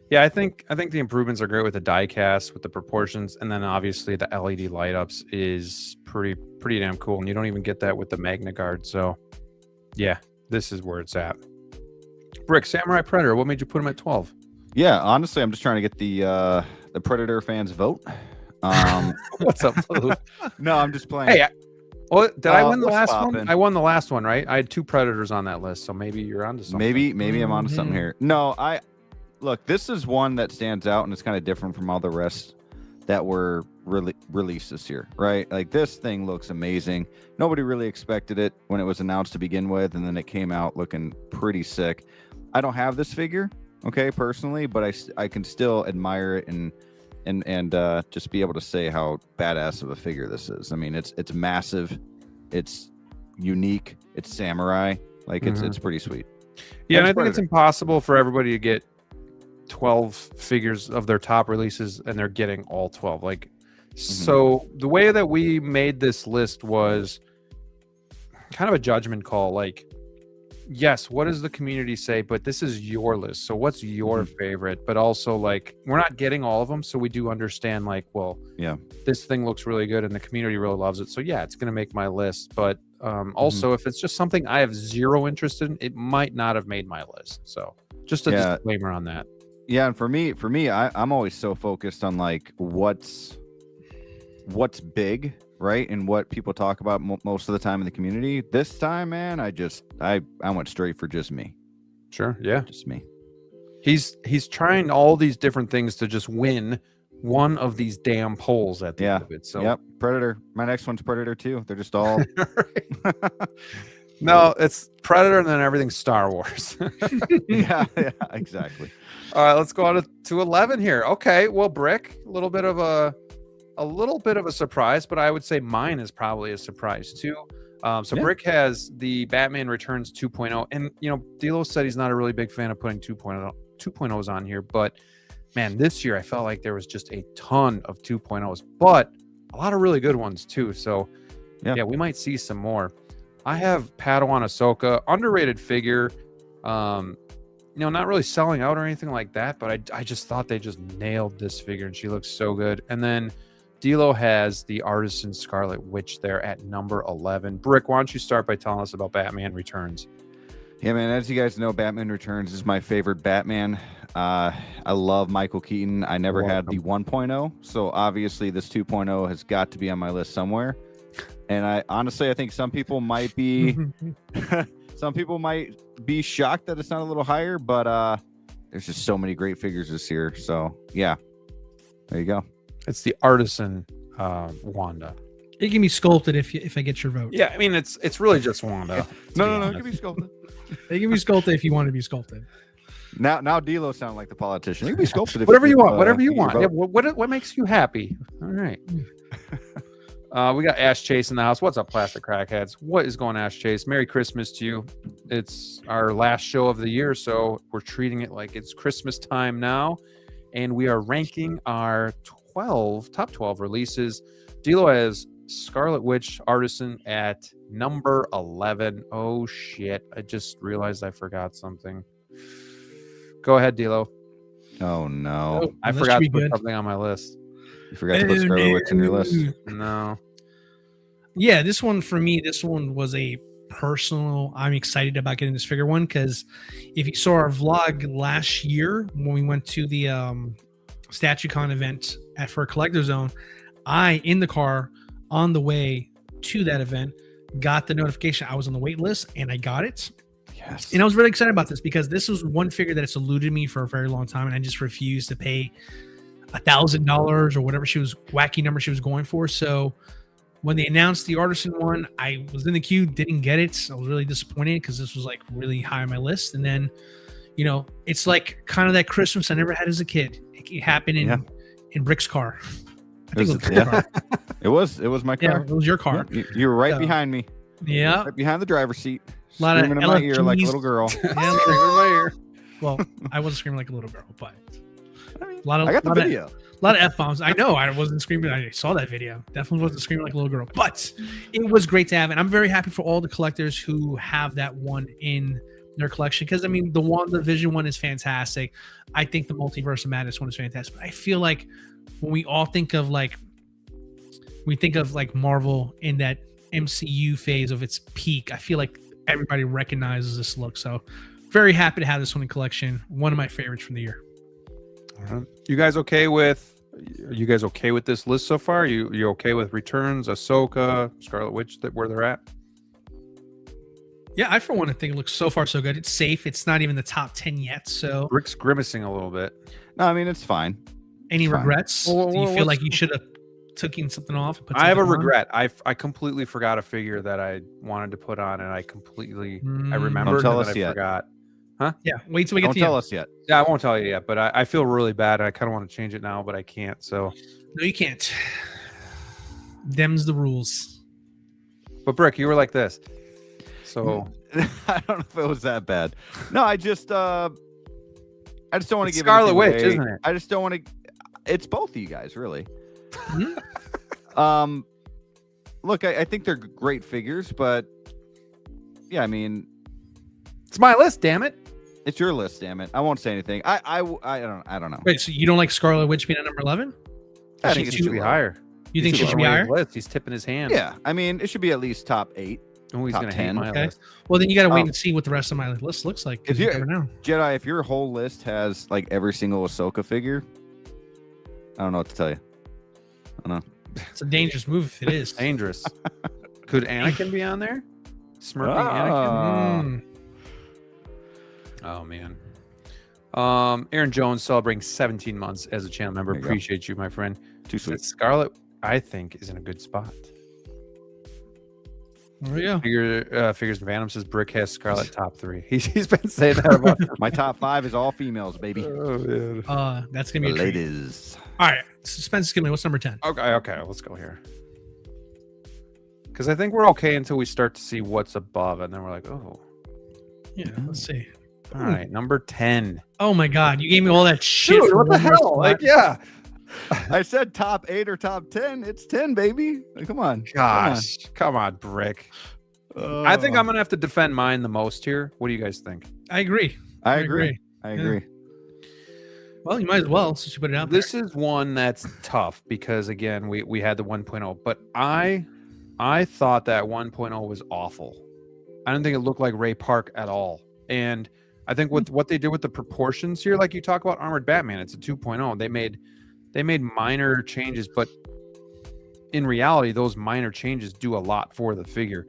S2: Yeah, I think the improvements are great with the die cast, with the proportions, and then obviously the LED light ups is pretty damn cool. And you don't even get that with the Magna guard. So yeah, this is where it's at. Brick, Samurai Predator, what made you put him at 12?
S3: Yeah, honestly, I'm just trying to get the Predator fans vote.
S2: What's up, Blue?
S3: No, I'm just playing.
S2: Hey, did I win the last
S3: poppin'?
S2: one? I won the last one, right? I had 2 Predators on that list, so maybe you're onto something.
S3: Maybe I'm onto something here. No, look, this is one that stands out, and it's kind of different from all the rest that were released this year, right? Like, this thing looks amazing. Nobody really expected it when it was announced to begin with, and then it came out looking pretty sick. I don't have this figure, okay, personally, but I can still admire it and just be able to say how badass of a figure this is. I mean, it's massive, it's unique, it's samurai, like it's pretty sweet.
S2: Yeah, and I think it's impossible for everybody to get 12 figures of their top releases, and they're getting all 12. Like, so the way that we made this list was kind of a judgment call. Like, yes, what does the community say? But this is your list. So what's your favorite? But also, like, we're not getting all of them. So we do understand, like, well, yeah, this thing looks really good and the community really loves it. So yeah, it's going to make my list. But also, if it's just something I have zero interest in, it might not have made my list. So just a disclaimer on that.
S3: Yeah. And for me, I'm always so focused on like what's big, right? And what people talk about most of the time in the community. This time, man, I went straight for just me.
S2: Sure. Yeah.
S3: Just me.
S2: He's trying all these different things to just win one of these damn polls at the end of it. So
S3: yep. Predator. My next one's Predator too. They're just all
S2: No, it's Predator and then everything's Star Wars.
S3: yeah, exactly.
S2: All right, let's go on to 11 here. Okay, well, Brick, a little bit of a surprise, but I would say mine is probably a surprise too. Brick has the Batman Returns 2.0, and DLO said he's not a really big fan of putting 2.0s on here, but man, this year I felt like there was just a ton of 2.0s, but a lot of really good ones too. So yeah, we might see some more. I have Padawan Ahsoka, underrated figure. Not really selling out or anything like that, but I just thought they just nailed this figure, and she looks so good. And then DLO has the Artisan Scarlet Witch there at number 11. Brick, why don't you start by telling us about Batman Returns?
S3: Yeah, man, as you guys know, Batman Returns is my favorite Batman. I love Michael Keaton. I never had the 1.0, so obviously this 2.0 has got to be on my list somewhere. And I think some people might be shocked that it's not a little higher, but there's just so many great figures this year. So yeah, there you go.
S2: It's the Artisan Wanda.
S4: It can be sculpted if I get your vote.
S2: Yeah, I mean it's really just Wanda.
S3: No, it can be sculpted.
S4: It can be sculpted if you want to be sculpted.
S3: Now DLO sounds like the politician. It can be sculpted if
S2: whatever you want. Whatever you want. Yeah, what makes you happy? All right. We got Ash Chase in the house. What's up, Plastic Crackheads? What is going on, Ash Chase? Merry Christmas to you. It's our last show of the year, so we're treating it like it's Christmas time now, and we are ranking our top 12 releases. DLO has Scarlet Witch Artisan at number 11. Oh, shit. I just realized I forgot something. Go ahead, DLO.
S3: Oh, no.
S2: I forgot to put something on my list.
S3: You forgot to put Scarlet Witch in your list?
S2: No.
S4: Yeah, this one was a personal. I'm excited about getting this figure one because if you saw our vlog last year when we went to the StatueCon event for a collector zone, I, in the car on the way to that event, got the notification I was on the wait list and I got it.
S3: Yes.
S4: And I was really excited about this because this was one figure that has eluded me for a very long time, and I just refused to pay $1,000 or whatever wacky number she was going for. So when they announced the Artisan one, I was in the queue, didn't get it. I was really disappointed because this was like really high on my list. And then, it's like kind of that Christmas I never had as a kid. It happened in Brick's car. I think it was Brick's car.
S3: It was my car.
S4: Yeah, it was your car.
S3: You were right behind me.
S4: Yeah.
S3: Right behind the driver's seat.
S4: A lot
S3: Screaming in my ear like a little girl.
S4: Yeah, screaming in my ear. Well, I wasn't screaming like a little girl, but
S3: I got the video.
S4: A lot of F-bombs. I know I wasn't screaming. I saw that video. Definitely wasn't screaming like a little girl, but it was great to have. And I'm very happy for all the collectors who have that one in their collection. Because, the Vision one is fantastic. I think the Multiverse of Madness one is fantastic. But I feel like when we all think of Marvel in that MCU phase of its peak, I feel like everybody recognizes this look. So very happy to have this one in collection. One of my favorites from the year.
S2: You guys okay with this list so far? You okay with Returns, Ahsoka, Scarlet Witch, where they're at?
S4: Yeah, I for one think it looks so far so good. It's safe. It's not even the top 10 yet. So
S2: Rick's grimacing a little bit.
S3: No, it's fine.
S4: Any regrets? Do you feel like you should have taken something off?
S2: I have a regret. I completely forgot a figure that I wanted to put on, and I remembered
S3: tell
S2: and
S3: us
S2: I
S3: yet.
S2: forgot. Huh?
S4: Yeah, wait till we get
S3: Don't
S4: to
S3: tell
S4: you.
S3: us yet.
S2: Yeah, I won't tell you yet, but I feel really bad. I kind of want to change it now, but I can't. So
S4: No, you can't. Them's the rules.
S2: But Brick, you were like this. So
S3: I don't know if it was that bad. No, I just don't want to give
S2: Scarlet
S3: anything
S2: Witch,
S3: away.
S2: isn't it?
S3: I just don't want to. It's both of you guys, really. Look, I think they're great figures, but yeah,
S2: it's my list, damn it.
S3: it's your list. Damn it, I won't say anything. I don't know.
S4: Wait, so you don't like Scarlet Witch being at number 11?
S3: I think
S2: It
S3: it
S2: should be higher.
S4: You think she should be higher?
S2: List. He's tipping his hand.
S3: Yeah, it should be at least top 8.
S2: Oh, he's
S3: top
S2: gonna hate
S3: 10.
S2: my
S4: Okay.
S2: list.
S4: Well, then you got to wait and see what the rest of my list looks like. 'Cause
S3: If
S4: you
S3: you-
S4: never know.
S3: Jedi, if your whole list has like every single Ahsoka figure, I don't know what to tell you. I don't know.
S4: It's a dangerous move if it is.
S2: Dangerous. Could Anakin be on there? Smirking
S3: Ah.
S2: Anakin. Oh man. Aaron Jones celebrating 17 months as a channel member.
S3: There you go.
S2: Appreciate you, my friend.
S3: Too sweet.
S2: Scarlet, I think, is in a good spot.
S4: There we go.
S2: Figures and Phantom says Brick has Scarlet top 3. He's been saying that about
S3: My top 5 is all females, baby.
S2: Oh man.
S4: That's gonna be a treat.
S3: Ladies.
S4: All right, suspense. Give me what's number 10.
S2: Okay, let's go here. Because I think we're okay until we start to see what's above, and then we're like, oh,
S4: Yeah, let's see.
S2: all right, number 10.
S4: Oh my God, you gave me all that shit.
S2: Dude,
S4: for
S2: what the
S4: one more
S2: hell?
S4: spot.
S2: Like, yeah.
S3: I said top 8 or top 10. It's 10, baby. Like, come on.
S2: Gosh, come on, Brick. I think I'm gonna have to defend mine the most here. What do you guys think?
S4: I agree.
S3: I agree. I agree.
S4: Well, you might as well since you put it out
S2: This is one that's tough because again, we had the 1.0, but I thought that 1.0 was awful. I didn't think it looked like Ray Park at all. And I think with what they did with the proportions here, like you talk about Armored Batman, it's a 2.0. They made minor changes, but in reality, those minor changes do a lot for the figure.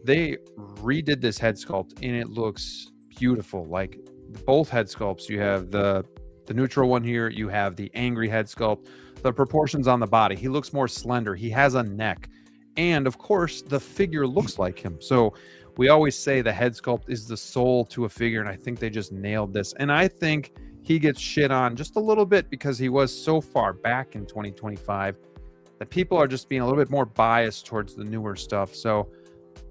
S2: They redid this head sculpt and it looks beautiful. Like both head sculpts, you have the neutral one here, you have the angry head sculpt, the proportions on the body. He looks more slender. He has a neck. And of course, the figure looks like him. So we always say the head sculpt is the soul to a figure, and I think they just nailed this. And I think he gets shit on just a little bit because he was so far back in 2025 that people are just being a little bit more biased towards the newer stuff. So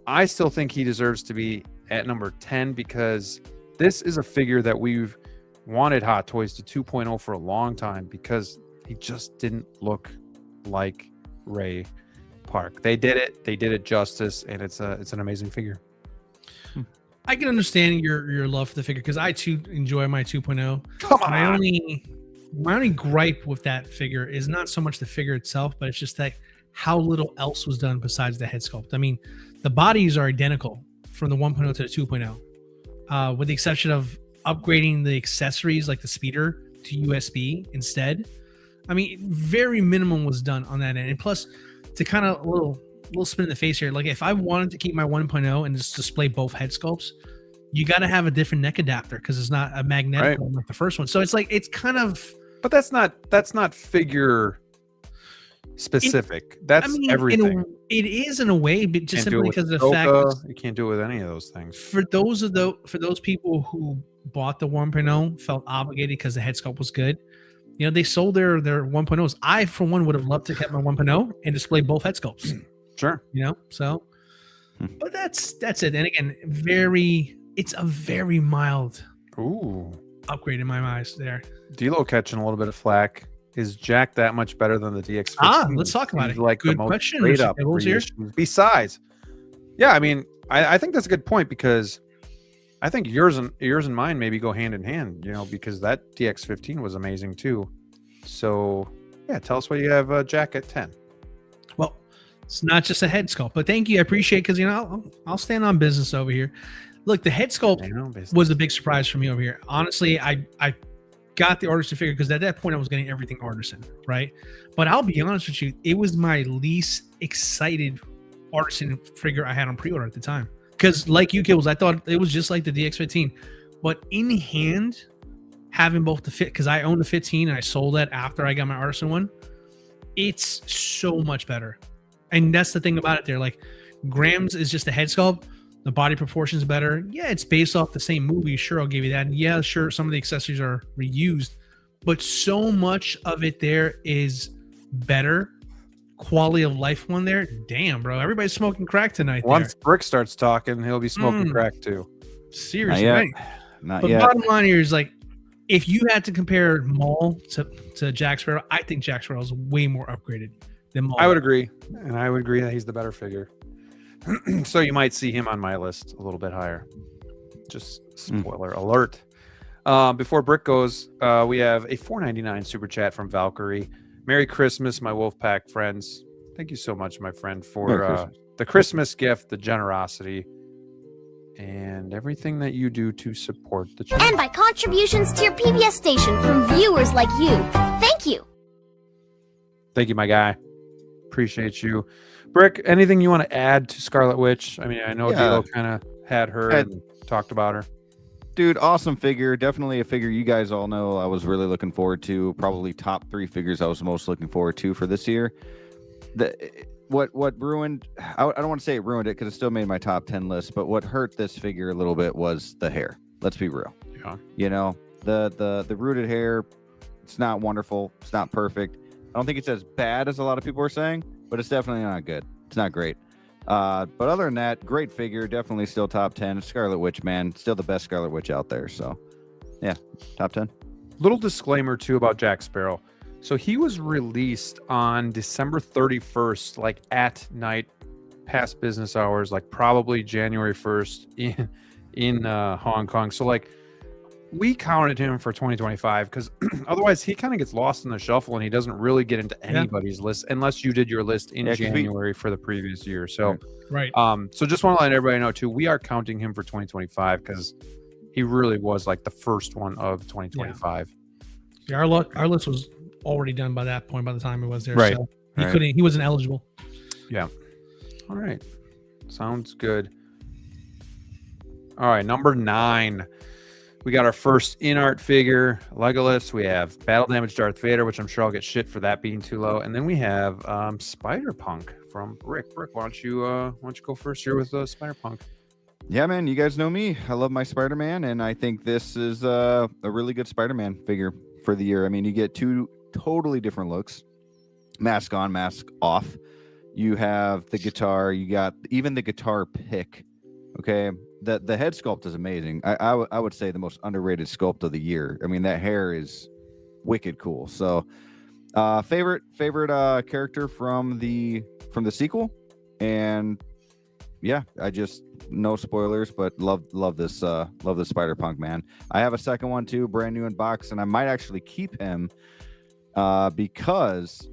S2: I still think he deserves to be at number 10 because this is a figure that we've wanted Hot Toys to 2.0 for a long time because he just didn't look like Ray Park. They did it justice, and it's an amazing figure.
S4: I can understand your love for the figure because I too enjoy my 2.0.
S2: Come on.
S4: My only gripe with that figure is not so much the figure itself, but it's just that how little else was done besides the head sculpt. I mean, the bodies are identical from the 1.0 to the 2.0, with the exception of upgrading the accessories like the speeder to USB instead. I mean, very minimum was done on that end. And plus, to kind of a little spin in the face here, like if I wanted to keep my 1.0 and just display both head sculpts, you got to have a different neck adapter because it's not a magnetic one like the first one. So it's like it's kind of.
S2: But that's not figure specific. That's everything.
S4: It is in a way, but just simply because of the fact
S2: you can't do it with any of those things.
S4: For those people who bought the 1.0 felt obligated because the head sculpt was good. You know, they sold their 1.0s. I, for one, would have loved to keep my 1.0 and display both head sculpts.
S2: Sure.
S4: You know, so. But that's it. And again, it's a very mild upgrade in my eyes there.
S2: DLO catching a little bit of flack. Is Jack that much better than the DX15?
S4: Let's talk about it.
S2: Like
S4: good
S2: the most
S4: question.
S2: straight up besides, yeah, I mean, I think that's a good point because I think yours and mine maybe go hand in hand. You know, because that DX15 was amazing too. So yeah, tell us why you have Jack at 10. Well,
S4: it's not just a head sculpt, but thank you. I appreciate it because, you know, I'll stand on business over here. Look, the head sculpt was a big surprise for me over here. Honestly, I got the artisan figure because at that point I was getting everything artisan, right? But I'll be honest with you, it was my least excited artisan figure I had on pre-order at the time. Because like you, Kibbles, I thought it was just like the DX15. But in hand, having both the fit, because I own the 15 and I sold that after I got my artisan one, it's so much better. And that's the thing about it there. Like, Grams is just a head sculpt. The body proportions better. Yeah, it's based off the same movie. Sure, I'll give you that. And yeah, sure, some of the accessories are reused, but so much of it there is better. Quality of life one there. Damn, bro. Everybody's smoking crack tonight.
S2: Once Brick starts talking, he'll be smoking crack too.
S4: Seriously, right?
S3: Not
S4: but
S3: yet.
S4: Bottom line here is, like, if you had to compare Maul to Jack Sparrow, I think Jack Sparrow is way more upgraded than Maul.
S2: I would agree. And I would agree that he's the better figure. So you might see him on my list a little bit higher. Just spoiler alert. Before Brick goes, we have a $4.99 super chat from Valkyrie. Merry Christmas, my Wolfpack friends. Thank you so much, my friend, for the Christmas gift, the generosity, and everything that you do to support the channel.
S7: And by contributions to your PBS station from viewers like you. Thank you.
S2: Thank you, my guy. Appreciate you. Brick, anything you want to add to Scarlet Witch? I mean, I know DLO kind of had her and talked about her.
S3: Dude, awesome figure. Definitely a figure you guys all know I was really looking forward to. Probably top 3 figures I was most looking forward to for this year. What ruined, I don't want to say it ruined it because it still made my top 10 list, but what hurt this figure a little bit was the hair. Let's be real.
S2: Yeah.
S3: You know, the rooted hair, it's not wonderful. It's not perfect. I don't think it's as bad as a lot of people are saying, but it's definitely not good. It's not great. But other than that, great figure. Definitely still top 10. Scarlet Witch, man. Still the best Scarlet Witch out there. So, yeah, top 10.
S2: Little disclaimer, too, about Jack Sparrow. So he was released on December 31st, like at night, past business hours, like probably January 1st in Hong Kong. So, like, we counted him for 2025 because otherwise he kind of gets lost in the shuffle and he doesn't really get into anybody's list unless you did your list in January for the previous year. So,
S4: right.
S2: So just want to let everybody know too, we are counting him for 2025 because he really was like the first one of 2025.
S4: Yeah, our list was already done by that point by the time it was there.
S2: Right.
S4: So he wasn't eligible.
S2: Yeah. All right. Sounds good. All right. Number 9. We got our first in-art figure, Legolas. We have Battle Damage Darth Vader, which I'm sure I'll get shit for that being too low. And then we have Spider-Punk from Brick. Brick, why don't you go first here with Spider-Punk?
S3: Yeah, man, you guys know me. I love my Spider-Man, and I think this is a really good Spider-Man figure for the year. I mead, you get 2 totally different looks. Mask on, mask off. You have the guitar. You got even the guitar pick. Okay. The head sculpt is amazing. I would say the most underrated sculpt of the year. I mean, that hair is wicked cool. So, favorite character from the sequel, and yeah, I just no spoilers, but love this Spider-Punk, man. I have a second one too, brand new in box, and I might actually keep him because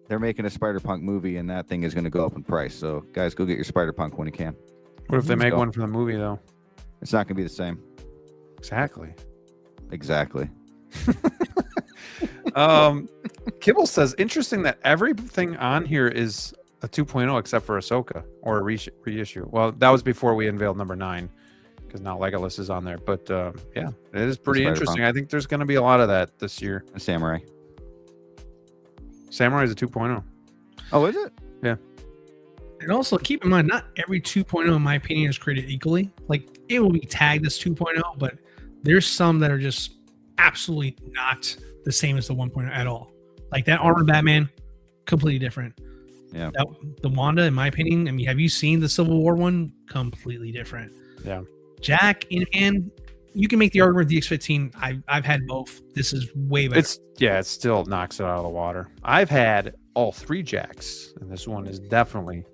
S3: they're making a Spider-Punk movie, and that thing is going to go up in price. So, guys, go get your Spider-Punk when you can.
S2: What if they make one for the movie, though?
S3: It's not going to be the same.
S2: Exactly.
S3: Um,
S2: Kibble says, interesting that everything on here is a 2.0 except for Ahsoka or a reissue. Well, that was before we unveiled number 9 because now Legolas is on there. But yeah, it is pretty interesting. I think there's going to be a lot of that this year.
S3: A Samurai.
S2: Samurai is a 2.0.
S3: Oh, is it?
S2: Yeah.
S4: And also keep in mind, not every 2.0, in my opinion, is created equally. Like it will be tagged as 2.0, but there's some that are just absolutely not the same as the 1.0 at all. Like that Armored Batman, completely different.
S3: Yeah.
S4: The Wanda, in my opinion, I mean, have you seen the Civil War one? Completely different.
S2: Yeah.
S4: Jack in hand, you can make the argument with the X-15. I've had both. This is way better.
S2: It still knocks it out of the water. I've had all 3 Jacks, and this one is definitely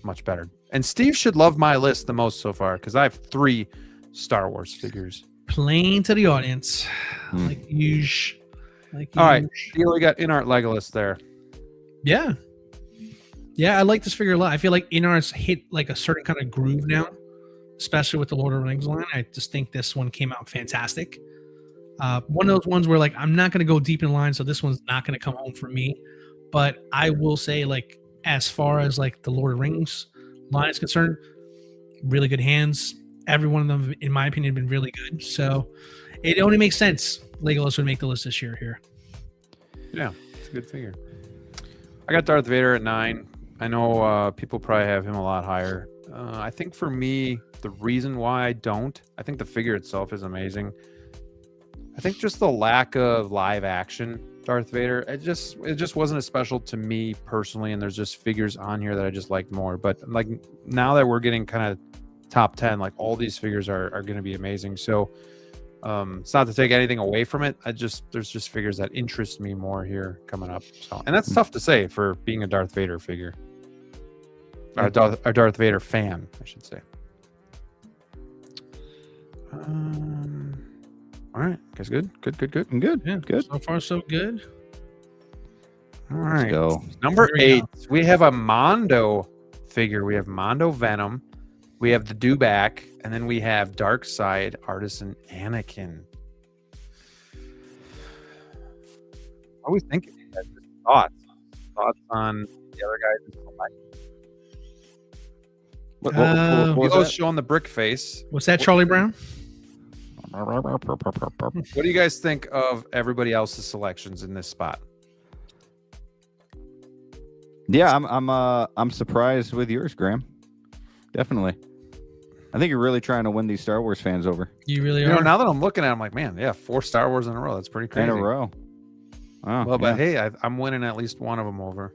S2: much better. And Steve should love my list the most so far because I have 3 Star Wars figures.
S4: Playing to the audience, like usual.
S2: All right, we got InArt Legolas there.
S4: Yeah, I like this figure a lot. I feel like InArt's hit like a certain kind of groove now, especially with the Lord of the Rings line. I just think this one came out fantastic. One of those ones where like I'm not going to go deep in line, so this one's not going to come home for me. But I will say, like, as far as like the Lord of the Rings line is concerned, really good hands. Every one of them, in my opinion, have been really good. So it only makes sense Legolas would make the list this year here.
S2: Yeah, it's a good figure. I got Darth Vader at 9. I know people probably have him a lot higher. I think for me, the reason why I don't, I think the figure itself is amazing. I think just the lack of live action Darth Vader, it just wasn't as special to me personally, and there's just figures on here that I just liked more. But like now that we're getting kind of top 10, like all these figures are going to be amazing. So it's not to take anything away from it. There's just figures that interest me more here coming up. So, and that's tough to say for being a Darth Vader figure. Or a Darth Vader fan, I should say. All right, guys, good.
S4: Yeah, good. So far, so good.
S2: All right,
S3: Let's go.
S2: Number 8, we have a Mondo figure. We have Mondo Venom. We have the Dewback, and then we have Darkseid Artisan Anakin. What are we thinking? Thoughts on the other guys? What was showing the brick face?
S4: What's that, Charlie Brown?
S2: What do you guys think of everybody else's selections in this spot?
S3: Yeah, I'm surprised with yours, Graham. Definitely. I think you're really trying to win these Star Wars fans over.
S4: You really
S2: You
S4: are.
S2: know, now that I'm looking at it, I'm like, man, yeah, 4 Star Wars in a row. That's pretty crazy.
S3: In a row. Oh,
S2: Well, but hey, I'm winning at least one of them over.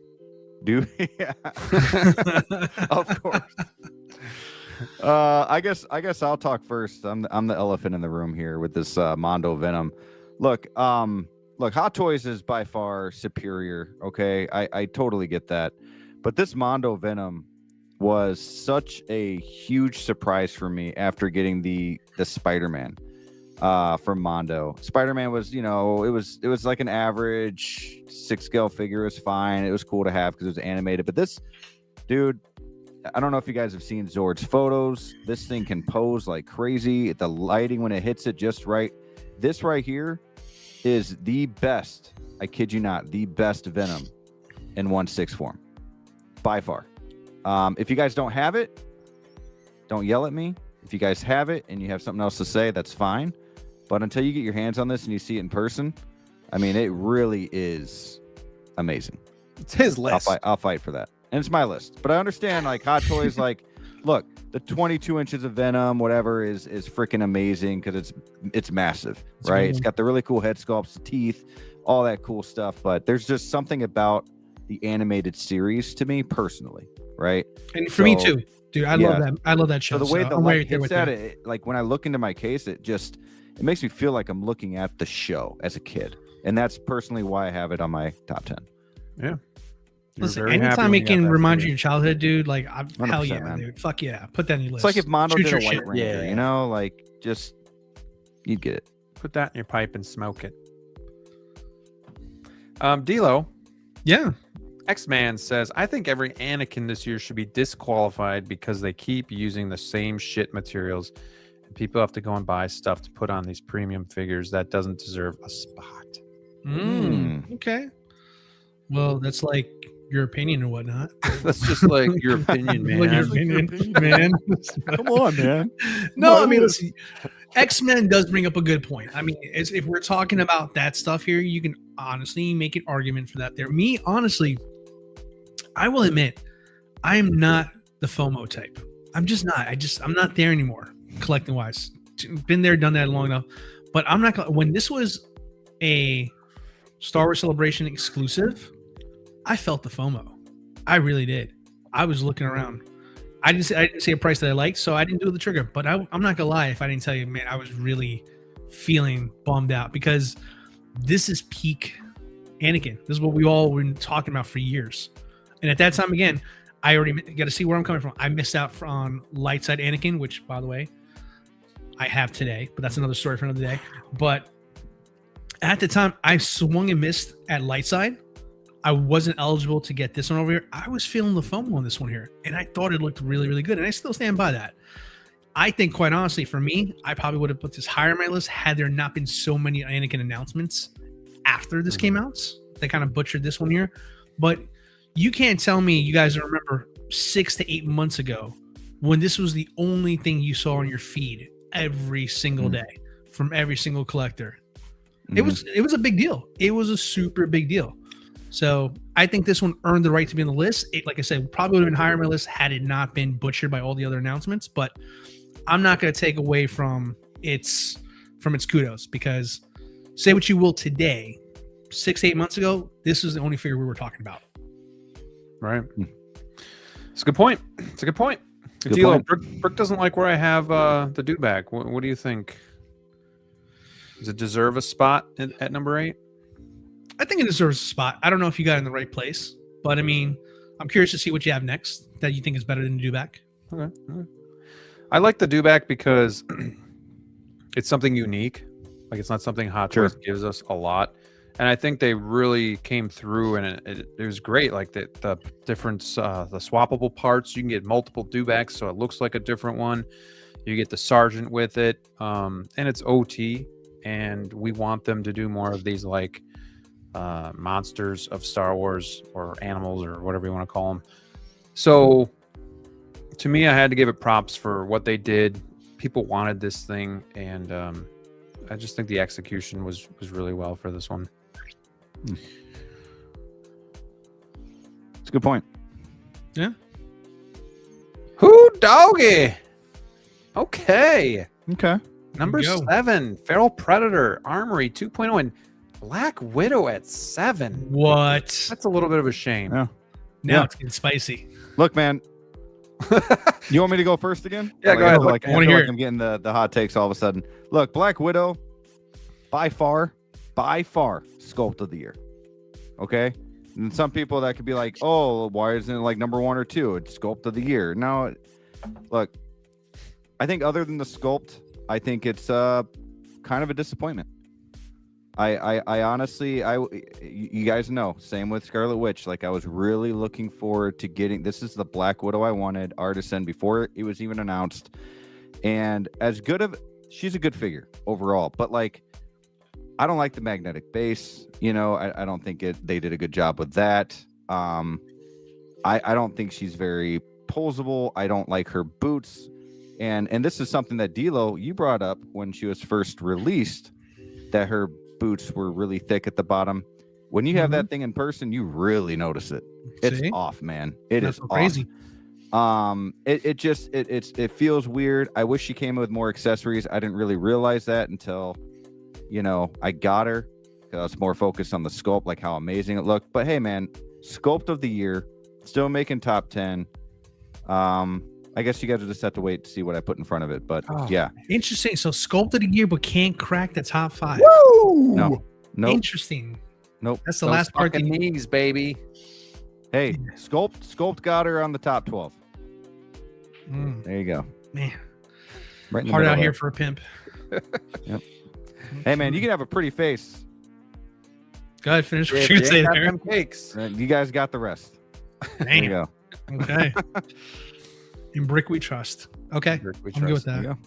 S3: Yeah. Of course. I guess I'll talk first. I'm the elephant in the room here with this Mondo Venom. Look, Hot Toys is by far superior. Okay, I totally get that, but this Mondo Venom was such a huge surprise for me after getting the Spider-Man from Mondo. Spider-Man was, it was like an average 6-scale figure. It was fine. It was cool to have because it was animated. But this dude, I don't know if you guys have seen Zord's photos. This thing can pose like crazy. The lighting when it hits it just right. This right here is the best, I kid you not, the best Venom in 1/6 form by far. If you guys don't have it, don't yell at me. If you guys have it and you have something else to say, that's fine. But until you get your hands on this and you see it in person, I mean, it really is amazing.
S2: It's his list.
S3: I'll fight for that. And it's my list. But I understand, like, Hot Toys, like, look, the 22 inches of Venom, whatever, is freaking amazing because it's massive, right? It's got the really cool head sculpts, the teeth, all that cool stuff. But there's just something about the animated series to me personally, right?
S4: And for me too, dude. I love that. I love that show.
S3: So the way the light hits at it, like when I look into my case, it makes me feel like I'm looking at the show as a kid, and that's personally why I have it on my top 10.
S2: Yeah.
S4: Listen, anytime it can remind you of your childhood, dude, like, hell yeah, man. Dude. Fuck yeah. Put that in your list.
S3: It's like if Mondo did a White Ranger,
S2: yeah.
S3: Like, just, you'd get it.
S2: Put that in your pipe and smoke it. DLO.
S4: Yeah.
S2: X-Man says, I think every Anakin this year should be disqualified because they keep using the same shit materials and people have to go and buy stuff to put on these premium figures that doesn't deserve a spot.
S4: Okay. Well, that's like your opinion or whatnot.
S2: That's just like your opinion, man.
S4: Like your opinion, man.
S3: Come on, man.
S4: No, I mean, listen, X-Men does bring up a good point. I mean, if we're talking about that stuff here, you can honestly make an argument for that there. Me, honestly, I will admit, I am not the FOMO type. I'm just not. I'm not there anymore, collecting wise. Been there, done that long enough. But I'm not gonna, when this was a Star Wars Celebration exclusive, I felt the FOMO. I really did. I was looking around. I didn't see a price that I liked, so I didn't do the trigger. But I'm not gonna lie if I didn't tell you, man, I was really feeling bummed out because this is peak Anakin. This is what we all been talking about for years. And at that time, again, I already got to see where I'm coming from. I missed out on light side Anakin, which, by the way, I have today, but that's another story for another day. But at the time, I swung and missed at light side. I wasn't eligible to get this one over here. I was feeling the FOMO on this one here, and I thought it looked really, really good, and I still stand by that. I think, quite honestly, for me, I probably would have put this higher on my list had there not been so many Anakin announcements after this came out. They kind of butchered this one here. But you can't tell me you guys remember 6 to 8 months ago when this was the only thing you saw on your feed every single day from every single collector. It was a big deal. It was a super big deal. So I think this one earned the right to be on the list. It, like I said, probably would have been higher on my list had it not been butchered by all the other announcements. But I'm not going to take away from its kudos, because say what you will today, 6 to 8 months ago, this was the only figure we were talking about.
S2: Right. It's a good point. It's a good point.
S3: Good
S2: DLO,
S3: point.
S2: Brooke doesn't like where I have the dude back. What do you think? Does it deserve a spot at number 8?
S4: I think it deserves a spot. I don't know if you got it in the right place, but I mean, I'm curious to see what you have next that you think is better than the Dewback.
S2: Okay. I like the Dewback because it's something unique. Like, it's not something Hot Toys gives us a lot. And I think they really came through, and it was great. Like the difference, the swappable parts, you can get multiple Dewbacks, so it looks like a different one. You get the Sergeant with it, and it's OT, and we want them to do more of these, like, monsters of Star Wars, or animals, or whatever you want to call them. So to me, I had to give it props for what they did. People wanted this thing, and I just think the execution was really well for this one.
S3: It's a good point.
S4: Yeah.
S2: Who doggy? Okay.
S3: Okay.
S2: Number 7, Feral Predator, Armory 2.0, and Black Widow at 7.
S4: What?
S2: That's a little bit of a shame.
S3: Yeah.
S4: Now it's getting spicy.
S3: Look, man. You want me to go first again?
S2: Yeah, go ahead.
S3: I
S4: wanna
S3: feel
S4: hear
S3: like I'm getting the hot takes all of a sudden. Look, Black Widow, by far, sculpt of the year. Okay? And some people that could be like, oh, why isn't it like number 1 or 2? It's sculpt of the year. No, look, I think other than the sculpt, I think it's kind of a disappointment. I honestly, you guys know, same with Scarlet Witch. Like, I was really looking forward to getting, this is the Black Widow I wanted, Artisan, before it was even announced. And as good of, she's a good figure overall, but like, I don't like the magnetic base. You know, I don't think they did a good job with that. I don't think she's very posable. I don't like her boots. And this is something that DLO, you brought up when she was first released, that her boots were really thick at the bottom. When you have that thing in person, you really notice it. It's off, man. That's
S4: crazy.
S3: It feels weird. I wish she came with more accessories. I didn't really realize that until, you know, I got her, because I was more focused on the sculpt, like how amazing it looked. But hey, man, sculpt of the year, still making top 10. I guess you guys will just have to wait to see what I put in front of it. But yeah,
S4: interesting. So sculpt of the year, but can't crack the top 5.
S2: Woo!
S3: No.
S4: Interesting.
S3: Nope.
S4: That's the last part.
S2: Knees, baby.
S3: Hey, sculpt got her on the top 12. There you go.
S4: Man,
S3: Right in the
S4: hard
S3: middle
S4: out
S3: there.
S4: here for a pimp.
S3: Yep. Hey, man, you can have a pretty face.
S4: Go ahead, finish what you're gonna say there.
S2: Them cakes.
S3: You guys got the rest. There you go.
S4: Okay. In Brick we trust. Okay.
S2: Brick we
S4: I'm good with
S2: trust.
S4: that.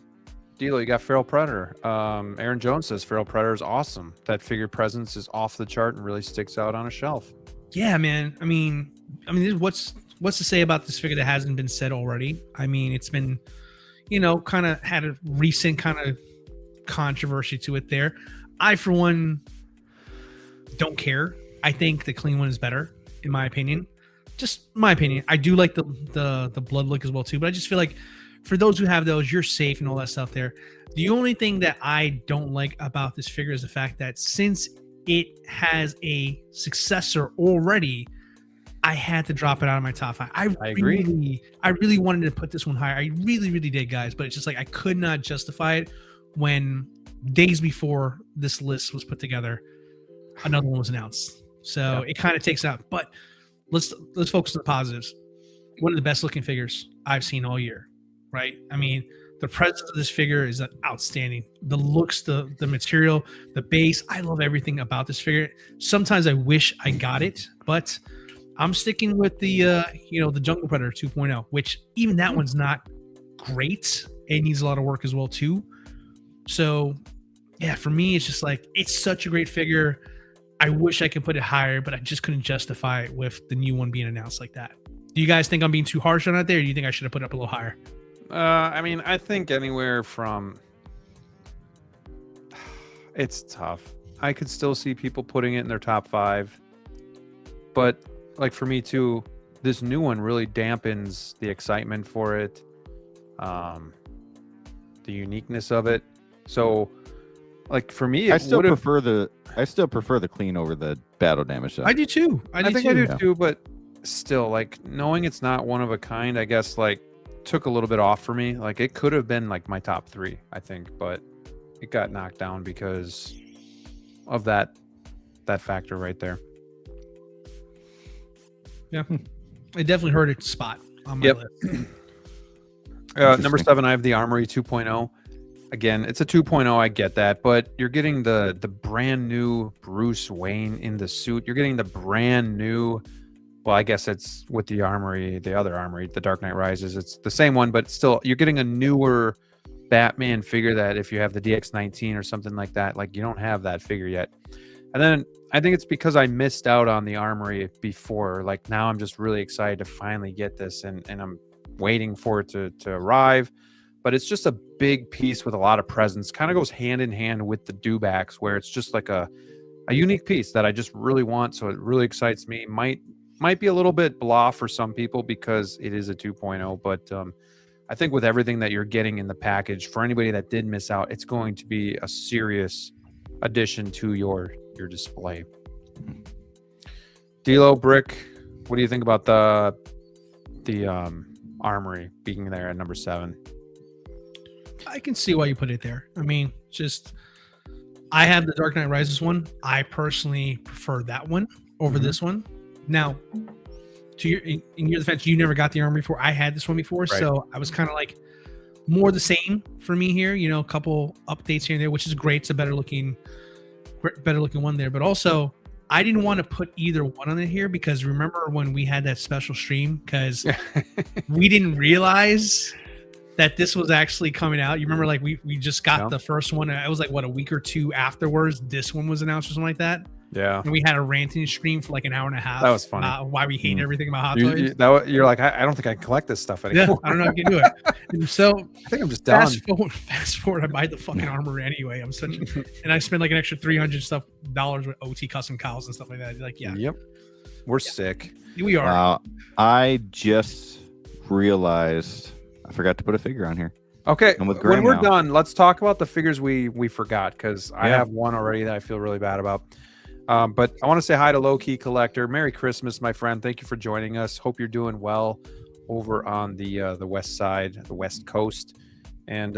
S2: DLO, you got Feral Predator. Aaron Jones says Feral Predator is awesome. That figure presence is off the chart and really sticks out on a shelf.
S4: Yeah, man. I mean, I mean, what's to say about this figure that hasn't been said already? I mean, it's been, kind of had a recent kind of controversy to it there. I, for one, don't care. I think the clean one is better, in my opinion. Just my opinion. I do like the blood look as well too, but I just feel like for those who have those, you're safe and all that stuff there. The only thing that I don't like about this figure is the fact that since it has a successor already, I had to drop it out of my top 5. I agree. I really wanted to put this one higher. I really, really did, guys. But it's just like I could not justify it when days before this list was put together, another one was announced. So it kind of takes out. But let's focus on the positives. One of the best looking figures I've seen all year, right? I mean, the presence of this figure is outstanding. The looks, the material, the base. I love everything about this figure. Sometimes I wish I got it, but I'm sticking with the the Jungle Predator 2.0, which even that one's not great. It needs a lot of work as well too. So yeah, for me, it's just like, it's such a great figure. I wish I could put it higher, but I just couldn't justify it with the new one being announced like that. Do you guys think I'm being too harsh on it there? Or do you think I should have put it up a little higher?
S2: I mean, I think anywhere from... It's tough. I could still see people putting it in their top 5. But, like, for me, too, this new one really dampens the excitement for it. The uniqueness of it. So, like, for me,
S3: I still prefer the clean over the battle damage. Though.
S4: I do, too.
S2: I do, too, but still, like, knowing it's not one of a kind, I guess, like, took a little bit off for me. Like, it could have been like my top 3, I think, but it got knocked down because of that factor right there.
S4: Yeah, it definitely hurt its spot on my list.
S2: Number 7, I have the Armory 2.0. Again, it's a 2.0. I get that, but you're getting the brand new Bruce Wayne in the suit. You're getting the brand new. Well, I guess it's with the Armory, the other Armory, the Dark Knight Rises. It's the same one, but still, you're getting a newer Batman figure that if you have the DX19 or something like that, like you don't have that figure yet. And then I think it's because I missed out on the Armory before. Like now I'm just really excited to finally get this and I'm waiting for it to arrive. But it's just a big piece with a lot of presence. Kind of goes hand in hand with the Dewbacks, where it's just like a unique piece that I just really want. So it really excites me. Might be a little bit blah for some people because it is a 2.0, but I think with everything that you're getting in the package, for anybody that did miss out, it's going to be a serious addition to your display. DLO Brick, what do you think about the Armory being there at number 7?
S4: I can see why you put it there. I mean, I have the Dark Knight Rises one. I personally prefer that one over this one. Now, in your defense, you never got the Armory before. I had this one before, right. So I was kind of like more the same for me here. A couple updates here and there, which is great. It's a better looking one there. But also, I didn't want to put either one on it here because remember when we had that special stream? Because we didn't realize that this was actually coming out. You remember, like we just got the first one. It was like a week or two afterwards. This one was announced or something like that. Yeah, and we had a ranting stream for like an hour and a half. That was funny. Why we hate everything about Hot Toys.
S2: You're like, I don't think I can collect this stuff anymore.
S4: Yeah, I don't know if I can do it. And so
S2: I think I'm just done.
S4: Fast forward, I buy the fucking Armory anyway. And I spend like an extra $300 with OT custom cows and stuff like that. Like, yeah.
S2: Yep. We're sick.
S4: We are.
S3: I just realized I forgot to put a figure on here.
S2: Okay, when we're done, let's talk about the figures we forgot because I have one already that I feel really bad about. But I want to say hi to Low Key Collector. Merry Christmas, my friend. Thank you for joining us. Hope you're doing well over on the west side, the West Coast. And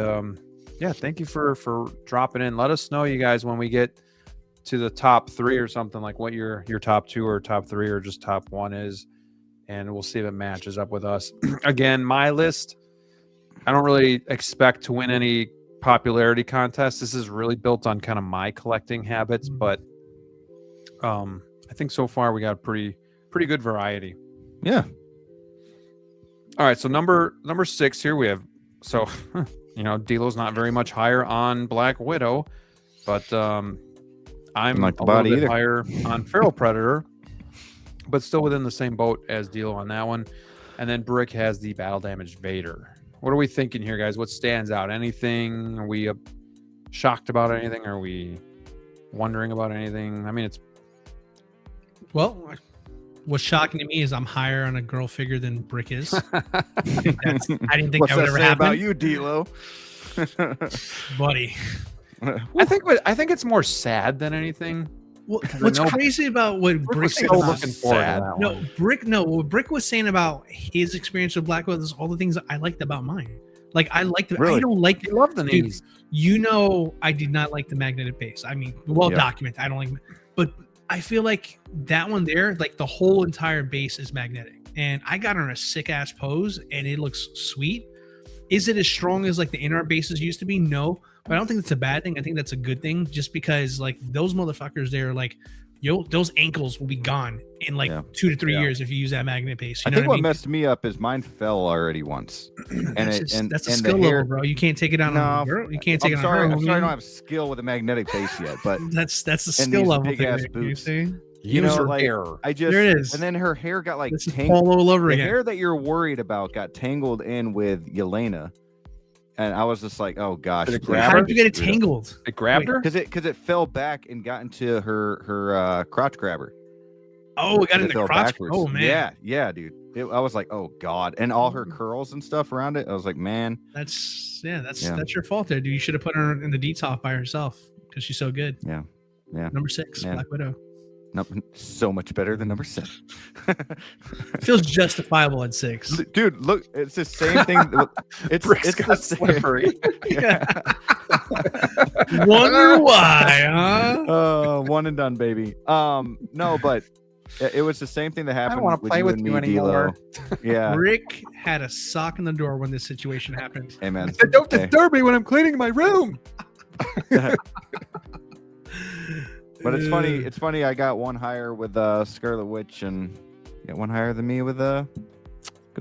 S2: thank you for dropping in. Let us know, you guys, when we get to the top 3 or something, like what your top 2 or top 3 or just top 1 is, and we'll see if it matches up with us. Again, my list, I don't really expect to win any popularity contest. This is really built on kind of my collecting habits, but I think so far we got a pretty good variety.
S3: Yeah.
S2: All right, so number 6 here we have. So, Delo's not very much higher on Black Widow, but I'm
S3: like the
S2: a
S3: body
S2: little bit
S3: either.
S2: higher on Feral Predator. but still within the same boat as DLO on that one. And then Brick has the battle damaged Vader. What are we thinking here, guys? What stands out? Anything? Are we shocked about anything? Are we wondering about anything? I mean, it's...
S4: Well, what's shocking to me is I'm higher on a girl figure than Brick is. I didn't think
S3: What's
S4: that would
S3: that
S4: ever
S3: say
S4: happen.
S3: about you, DLO?
S4: Buddy.
S2: I think it's more sad than anything.
S4: What's crazy about what Brick
S2: was
S4: said
S2: so
S4: about
S2: looking forward to that one.
S4: What Brick was saying about his experience with Black Widow is all the things that I liked about mine. Like I liked it.
S3: Really?
S4: I don't like
S2: You love the
S4: Dude,
S2: knees.
S4: you know, I did not like the magnetic base. I mean, well documented. I don't like, but I feel like that one there, like the whole entire base is magnetic, and I got her in a sick ass pose, and it looks sweet. Is it as strong as like the inner bases used to be? No, but I don't think that's a bad thing. I think that's a good thing, just because like those motherfuckers there, like those ankles will be gone in like 2 to 3 years if you use that magnet base. You know
S3: I think
S4: what
S3: what messed me up is mine fell already once, and
S4: that's a
S3: and
S4: skill
S3: the hair,
S4: level, bro. You can't take it on a girl. You can't take it on her.
S3: I'm sorry, I don't have skill with a magnetic base yet, but
S4: that's a
S3: and
S4: skill
S3: these
S4: level.
S3: big-ass
S4: Thing,
S3: boobs.
S4: you
S3: You know, like
S2: hair.
S3: I just
S4: There it is.
S3: and then her hair got like
S4: This is
S3: tangled.
S4: all over
S3: The
S4: again.
S3: hair that you're worried about got tangled in with Yelena, and I was just like, oh gosh,
S2: Did it
S3: please
S2: grab
S4: How
S2: her?
S4: did you get it tangled?
S2: It grabbed her?
S3: because it fell back and got into her crotch grabber.
S4: Oh, it got in
S3: It
S4: the
S3: fell
S4: crotch.
S3: backwards.
S4: Oh man,
S3: yeah, dude. I was like, oh god, and all her curls and stuff around it. I was like, man,
S4: that's your fault there, dude. You should have put her in the detox by herself because she's so good.
S3: yeah.
S4: Number 6,
S3: Man.
S4: Black Widow.
S3: No, so much better than number 7.
S4: Feels justifiable at 6.
S3: Dude, look, it's the same thing. It's
S2: Brick's
S3: the
S2: got
S3: same.
S2: slippery.
S4: Wonder why, huh?
S3: One and done, baby. No, but it was the same thing that happened.
S2: wanna
S3: with
S2: play
S3: you
S2: with
S3: and
S2: you
S3: me,
S2: anymore.
S3: D-Lo. Yeah.
S4: Rick had a sock in the door when this situation happened.
S3: Hey, man.
S2: Don't
S3: Hey.
S2: disturb me when I'm cleaning my room.
S3: But it's funny. It's funny. I got one higher with Scarlet Witch, and you got one higher than me with good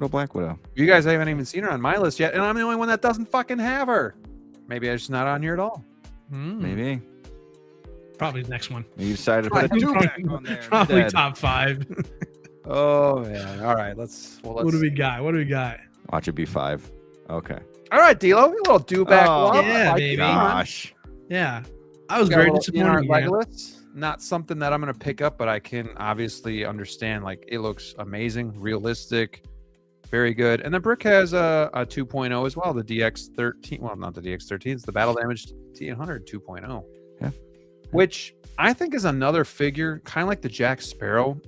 S3: old Black Widow.
S2: You guys haven't even seen her on my list yet, and I'm the only one that doesn't fucking have her. Maybe I'm just not on here at all.
S3: Maybe
S4: Probably the next one.
S3: you decided to put a
S4: Probably-
S3: two-pack on there.
S4: Probably
S3: instead.
S4: top 5.
S2: Oh man! All right, let's.
S4: What do we got?
S3: Watch it be 5. Okay.
S2: All right, DLO, a little do back.
S3: Oh,
S2: love.
S4: yeah,
S2: Like
S4: baby.
S2: it.
S3: Gosh.
S4: Yeah, I was
S2: Got a
S4: very
S2: little
S4: disappointed.
S2: Leonard
S4: in you.
S2: Legolas. Not something that I'm gonna pick up, but I can obviously understand. Like it looks amazing, realistic, very good. And the Brick has a 2.0 as well, the DX13. Well, not the DX13, it's the Battle Damaged T800 2.0.
S3: Yeah.
S2: Which I think is another figure, kind of like the Jack Sparrow,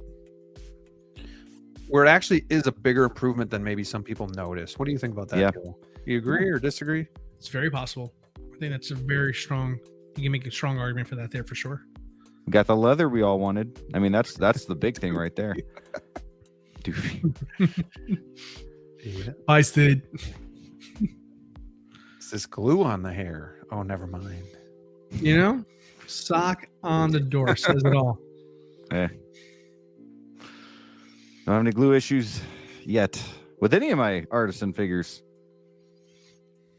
S2: where it actually is a bigger improvement than maybe some people notice. What do you think about that?
S3: Yeah.
S2: Joel? You agree or disagree?
S4: It's very possible. I think that's a very strong. You can make a strong argument for that there for sure.
S3: We got the leather we all wanted. I mean, that's the big thing right there. Doofy.
S2: Yeah.
S4: I stood.
S2: Is this glue on the hair? Oh, never mind.
S4: You know, sock on the door says it all.
S3: Eh. Don't have any glue issues yet with any of my artisan figures.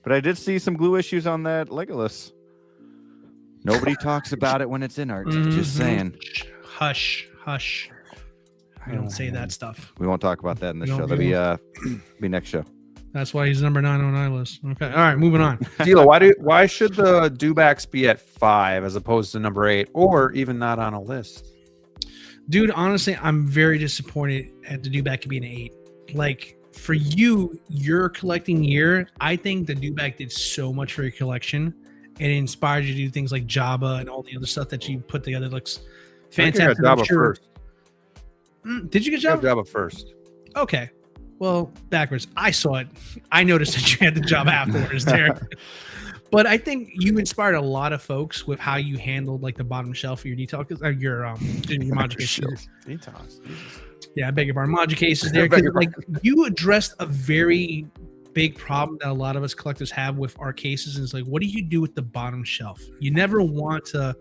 S3: But I did see some glue issues on that Legolas. Nobody talks about it when it's in art. Just saying.
S4: Hush, hush. We don't say that stuff.
S3: We won't talk about that in the
S4: We
S3: show.
S4: don't-
S3: That'll be next show.
S4: That's why he's number 9 on my list. Okay. All right, moving on.
S2: Dilo, why should the dewbacks be at 5 as opposed to number 8, or even not on a list?
S4: Dude, honestly, I'm very disappointed at the dewback to be an 8. Like, for you, your collecting year, I think the dewback did so much for your collection. And it inspired you to do things like Jabba and all the other stuff that you put together. It looks fantastic.
S2: I
S4: I'm
S2: think I got Jabba
S4: sure-
S2: first.
S4: Did you get
S2: I got
S4: Jabba?
S2: Jabba first.
S4: Okay. Well, backwards. I saw it. I noticed that you had the job afterwards there. But I think you inspired a lot of folks with how you handled like the bottom shelf of your detail, your module cases.
S2: Detox.
S4: Yeah, I beg your pardon. Module cases there. 'Cause, like you addressed a very big problem that a lot of us collectors have with our cases. And it's like, what do you do with the bottom shelf? You never want to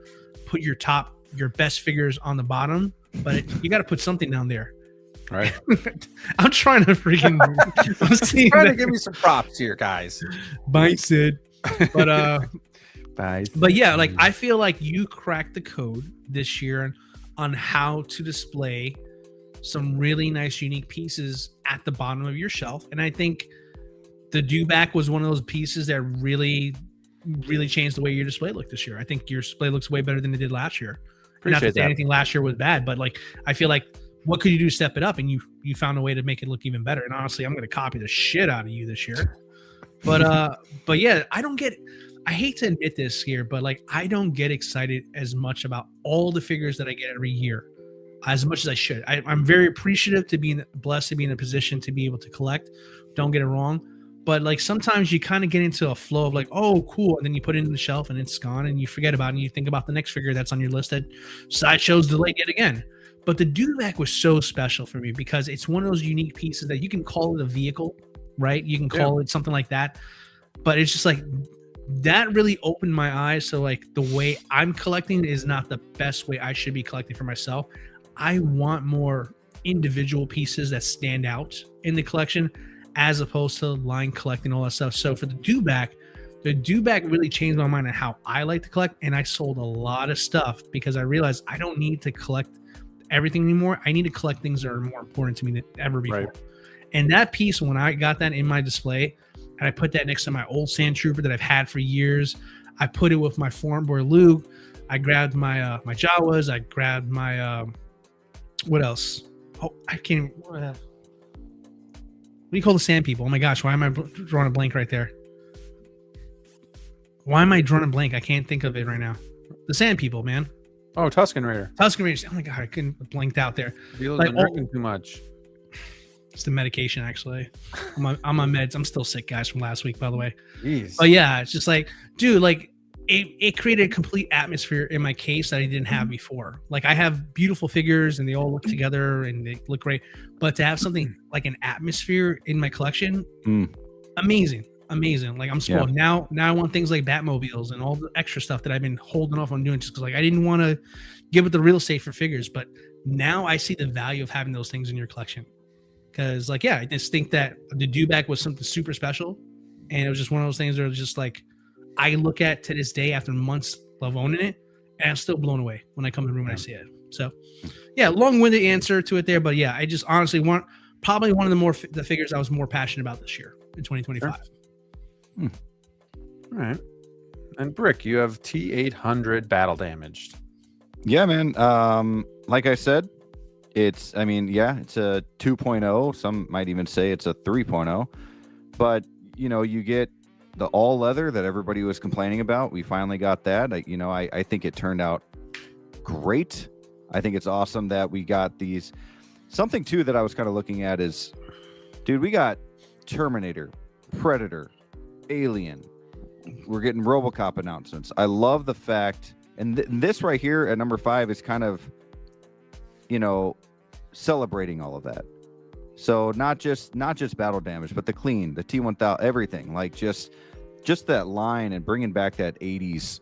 S4: put your best figures on the bottom, but you got to put something down there.
S2: Right.
S4: I'm trying to freaking. I'm seeing
S2: Trying to
S4: that.
S2: give me some props here, guys.
S4: Bite Sid. But
S2: Bye.
S4: but yeah, like I feel like you cracked the code this year on how to display some really nice, unique pieces at the bottom of your shelf. And I think the dewback was one of those pieces that really changed the way your display looked this year. I think your display looks way better than it did last year. Not to say anything last year was bad, but like I feel like what could you do to step it up? And you found a way to make it look even better. And honestly, I'm going to copy the shit out of you this year. But yeah, I hate to admit this here, but like I don't get excited as much about all the figures that I get every year as much as I should. I'm very appreciative to being blessed to be in a position to be able to collect. Don't get it wrong. But like sometimes you kind of get into a flow of like, oh, cool. And then you put it in the shelf and it's gone and you forget about it and you think about the next figure that's on your list that Sideshow's delayed yet again. But the dewback was so special for me because it's one of those unique pieces that you can call it a vehicle, right? You can call it something like that. But it's just like that really opened my eyes. So like the way I'm collecting is not the best way I should be collecting for myself. I want more individual pieces that stand out in the collection as opposed to line collecting all that stuff. So for the dewback really changed my mind on how I like to collect. And I sold a lot of stuff because I realized I don't need to collect everything anymore. I need to collect things that are more important to me than ever before. Right. And that piece, when I got that in my display and I put that next to my old Sand Trooper that I've had for years, I put it with my Foreign Boy Luke. I grabbed my my Jawas. I grabbed my what else? Oh, I can't. What do you call the sand people? Oh my gosh, why am I drawing a blank right there? Why am I drawing a blank? I can't think of it right now. The sand people, man.
S2: Oh, Tusken Raider.
S4: Tusken Raiders. Oh my god, I couldn't blanked out there.
S2: You've been drinking too much.
S4: It's the medication, actually. I'm on meds. I'm still sick, guys, from last week, by the way.
S2: Jeez.
S4: But yeah, it's just like, dude, like it created a complete atmosphere in my case that I didn't have before. Like I have beautiful figures and they all look together and they look great. But to have something like an atmosphere in my collection, amazing. Like I'm spoiled. Now I want things like Batmobiles and all the extra stuff that I've been holding off on doing just because like I didn't want to give it the real estate for figures. But now I see the value of having those things in your collection. Because like, yeah, I just think that the dewback was something super special. And it was just one of those things that was just like, I look at to this day after months of owning it, and I'm still blown away when I come in the room and I see it. So, yeah, long-winded answer to it there, but yeah, I just honestly want probably one of the figures I was more passionate about this year in 2025.
S2: Sure. All right, and Brick, you have T800 battle damaged.
S3: Yeah, man. Like I said, it's a 2.0. Some might even say it's a 3.0. But you get the all leather that everybody was complaining about. We finally got that. I think it turned out great. I think it's awesome that we got these. Something too that I was kind of looking at is, dude, we got Terminator, Predator, Alien. We're getting RoboCop announcements. I love the fact, and this right here at number 5 is kind of, celebrating all of that. So not just battle damage, but the clean, the T1000, everything, like just that line and bringing back that 80s.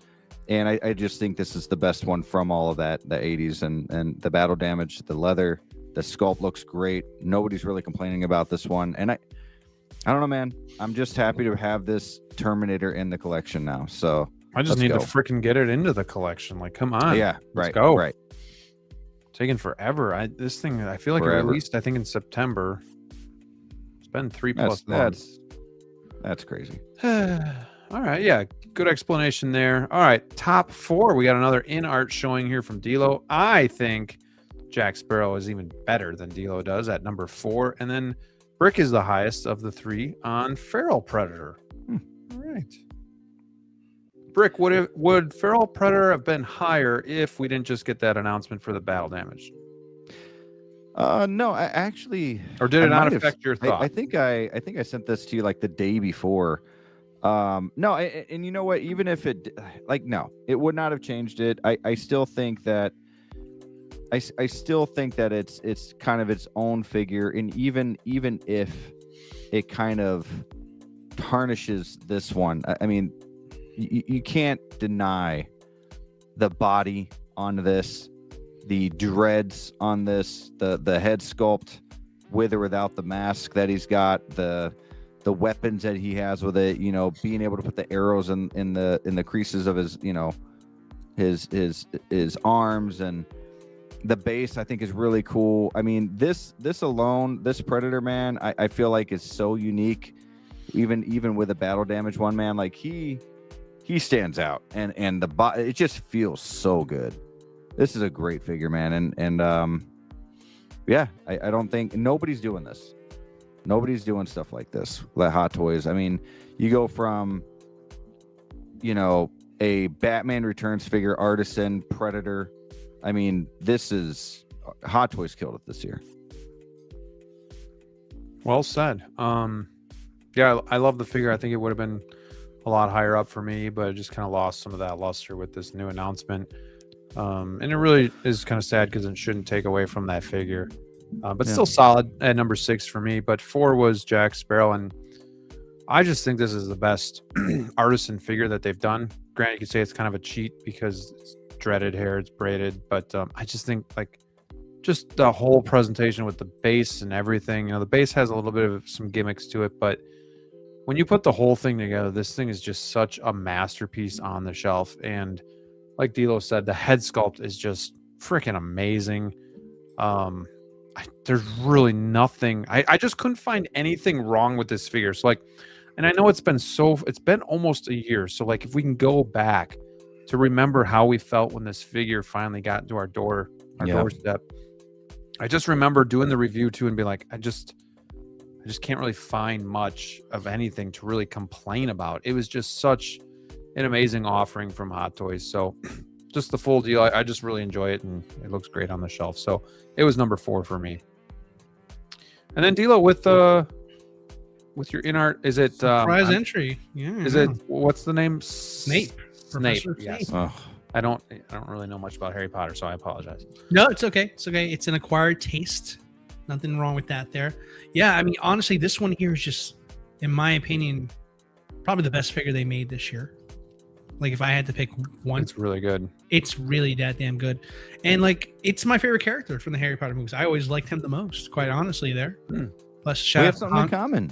S3: And I just think this is the best one from all of that, the 80s and the battle damage, the leather, the sculpt looks great. Nobody's really complaining about this one. And I don't know, man, I'm just happy to have this Terminator in the collection now. So
S2: I just need to freaking get it into the collection. Like, come on.
S3: Yeah.
S2: Let's go.
S3: Right.
S2: Taking forever. This thing, I feel like it released, I think, in September. It's been 3+ months.
S3: That's crazy.
S2: All right, yeah, good explanation there. All right, top 4. We got another in art showing here from DLO. I think Jack Sparrow is even better than DLO does at number 4, and then Brick is the highest of the 3 on Feral Predator. All right. Brick, would Feral Predator have been higher if we didn't just get that announcement for the battle damage?
S3: No, I actually.
S2: Or did it not affect your thought?
S3: I think I sent this to you like the day before. No, and you know what? Even if it, no, it would not have changed it. I still think that. I still think that it's kind of its own figure, and even if it kind of tarnishes this one, I mean. You can't deny the body on this, the dreads on this, the head sculpt with or without the mask that he's got, the weapons that he has with it, being able to put the arrows in the creases of his, his arms, and The base I think is really cool. I mean, this alone, this Predator, man, I feel like is so unique. Even with a battle damage one, man, like he stands out, and it just feels so good. This is a great figure, man, and yeah, I don't think nobody's doing this. Nobody's doing stuff like this. Like Hot Toys. I mean, you go from, you know, a Batman Returns figure, Artisan, Predator. I mean, this is Hot Toys killed it this year.
S2: Well said. Yeah, I love the figure. I think it would have been a lot higher up for me, but it just kind of lost some of that luster with this new announcement. And it really is kind of sad because it shouldn't take away from that figure. But still solid at number 6 for me. But 4 was Jack Sparrow, and I just think this is the best Artisan figure that they've done. Granted, you could say it's kind of a cheat because it's dreaded hair, it's braided, but I just think like just the whole presentation with the base and everything, you know, the base has a little bit of some gimmicks to it, but when you put the whole thing together, this thing is just such a masterpiece on the shelf. And like DLO said, the head sculpt is just freaking amazing. There's really nothing. I just couldn't find anything wrong with this figure. So like, and I know it's been almost a year. So like, if we can go back to remember how we felt when this figure finally got into our doorstep. I just remember doing the review too and be like, I just can't really find much of anything to really complain about. It was just such an amazing offering from Hot Toys. So just the full deal. I just really enjoy it, and it looks great on the shelf. So it was number 4 for me. And then DLO with your in-art, is it
S4: surprise entry? Yeah.
S2: Is it, what's the name?
S4: Snape.
S2: Snape. Yes.
S4: Snape.
S3: Oh.
S2: I don't really know much about Harry Potter, so I apologize.
S4: No, it's okay. It's okay. It's an acquired taste. Nothing wrong with that there. Yeah, I mean, honestly, this one here is just, in my opinion, probably the best figure they made this year. Like, if I had to pick one,
S2: It's really good.
S4: it's really that damn good. And like, it's my favorite character from the Harry Potter movies. I always liked him the most, quite honestly there. Plus,
S3: We
S4: shout
S3: have
S4: out
S3: something in common.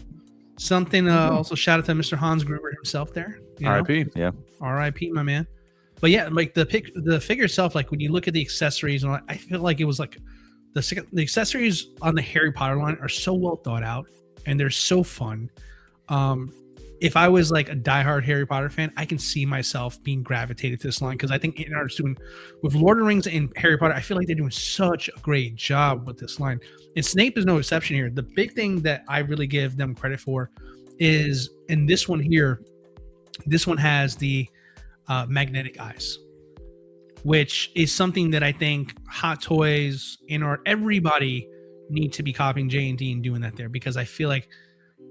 S4: also shout out to Mr. Hans Gruber himself there. you know?
S2: R.I.P.
S3: Yeah.
S4: R.I.P. my man. But yeah, like the figure itself, like when you look at the accessories, and all that, I feel like it was like the accessories on the Harry Potter line are so well thought out, and they're so fun. If I was like a diehard Harry Potter fan, I can see myself being gravitated to this line, because I think in our doing with Lord of the Rings and Harry Potter, I feel like they're doing such a great job with this line. And Snape is no exception here. The big thing that I really give them credit for is, in this one here, this one has the magnetic eyes, which is something that I think Hot Toys, InArt, everybody need to be copying J&D and doing that there, because I feel like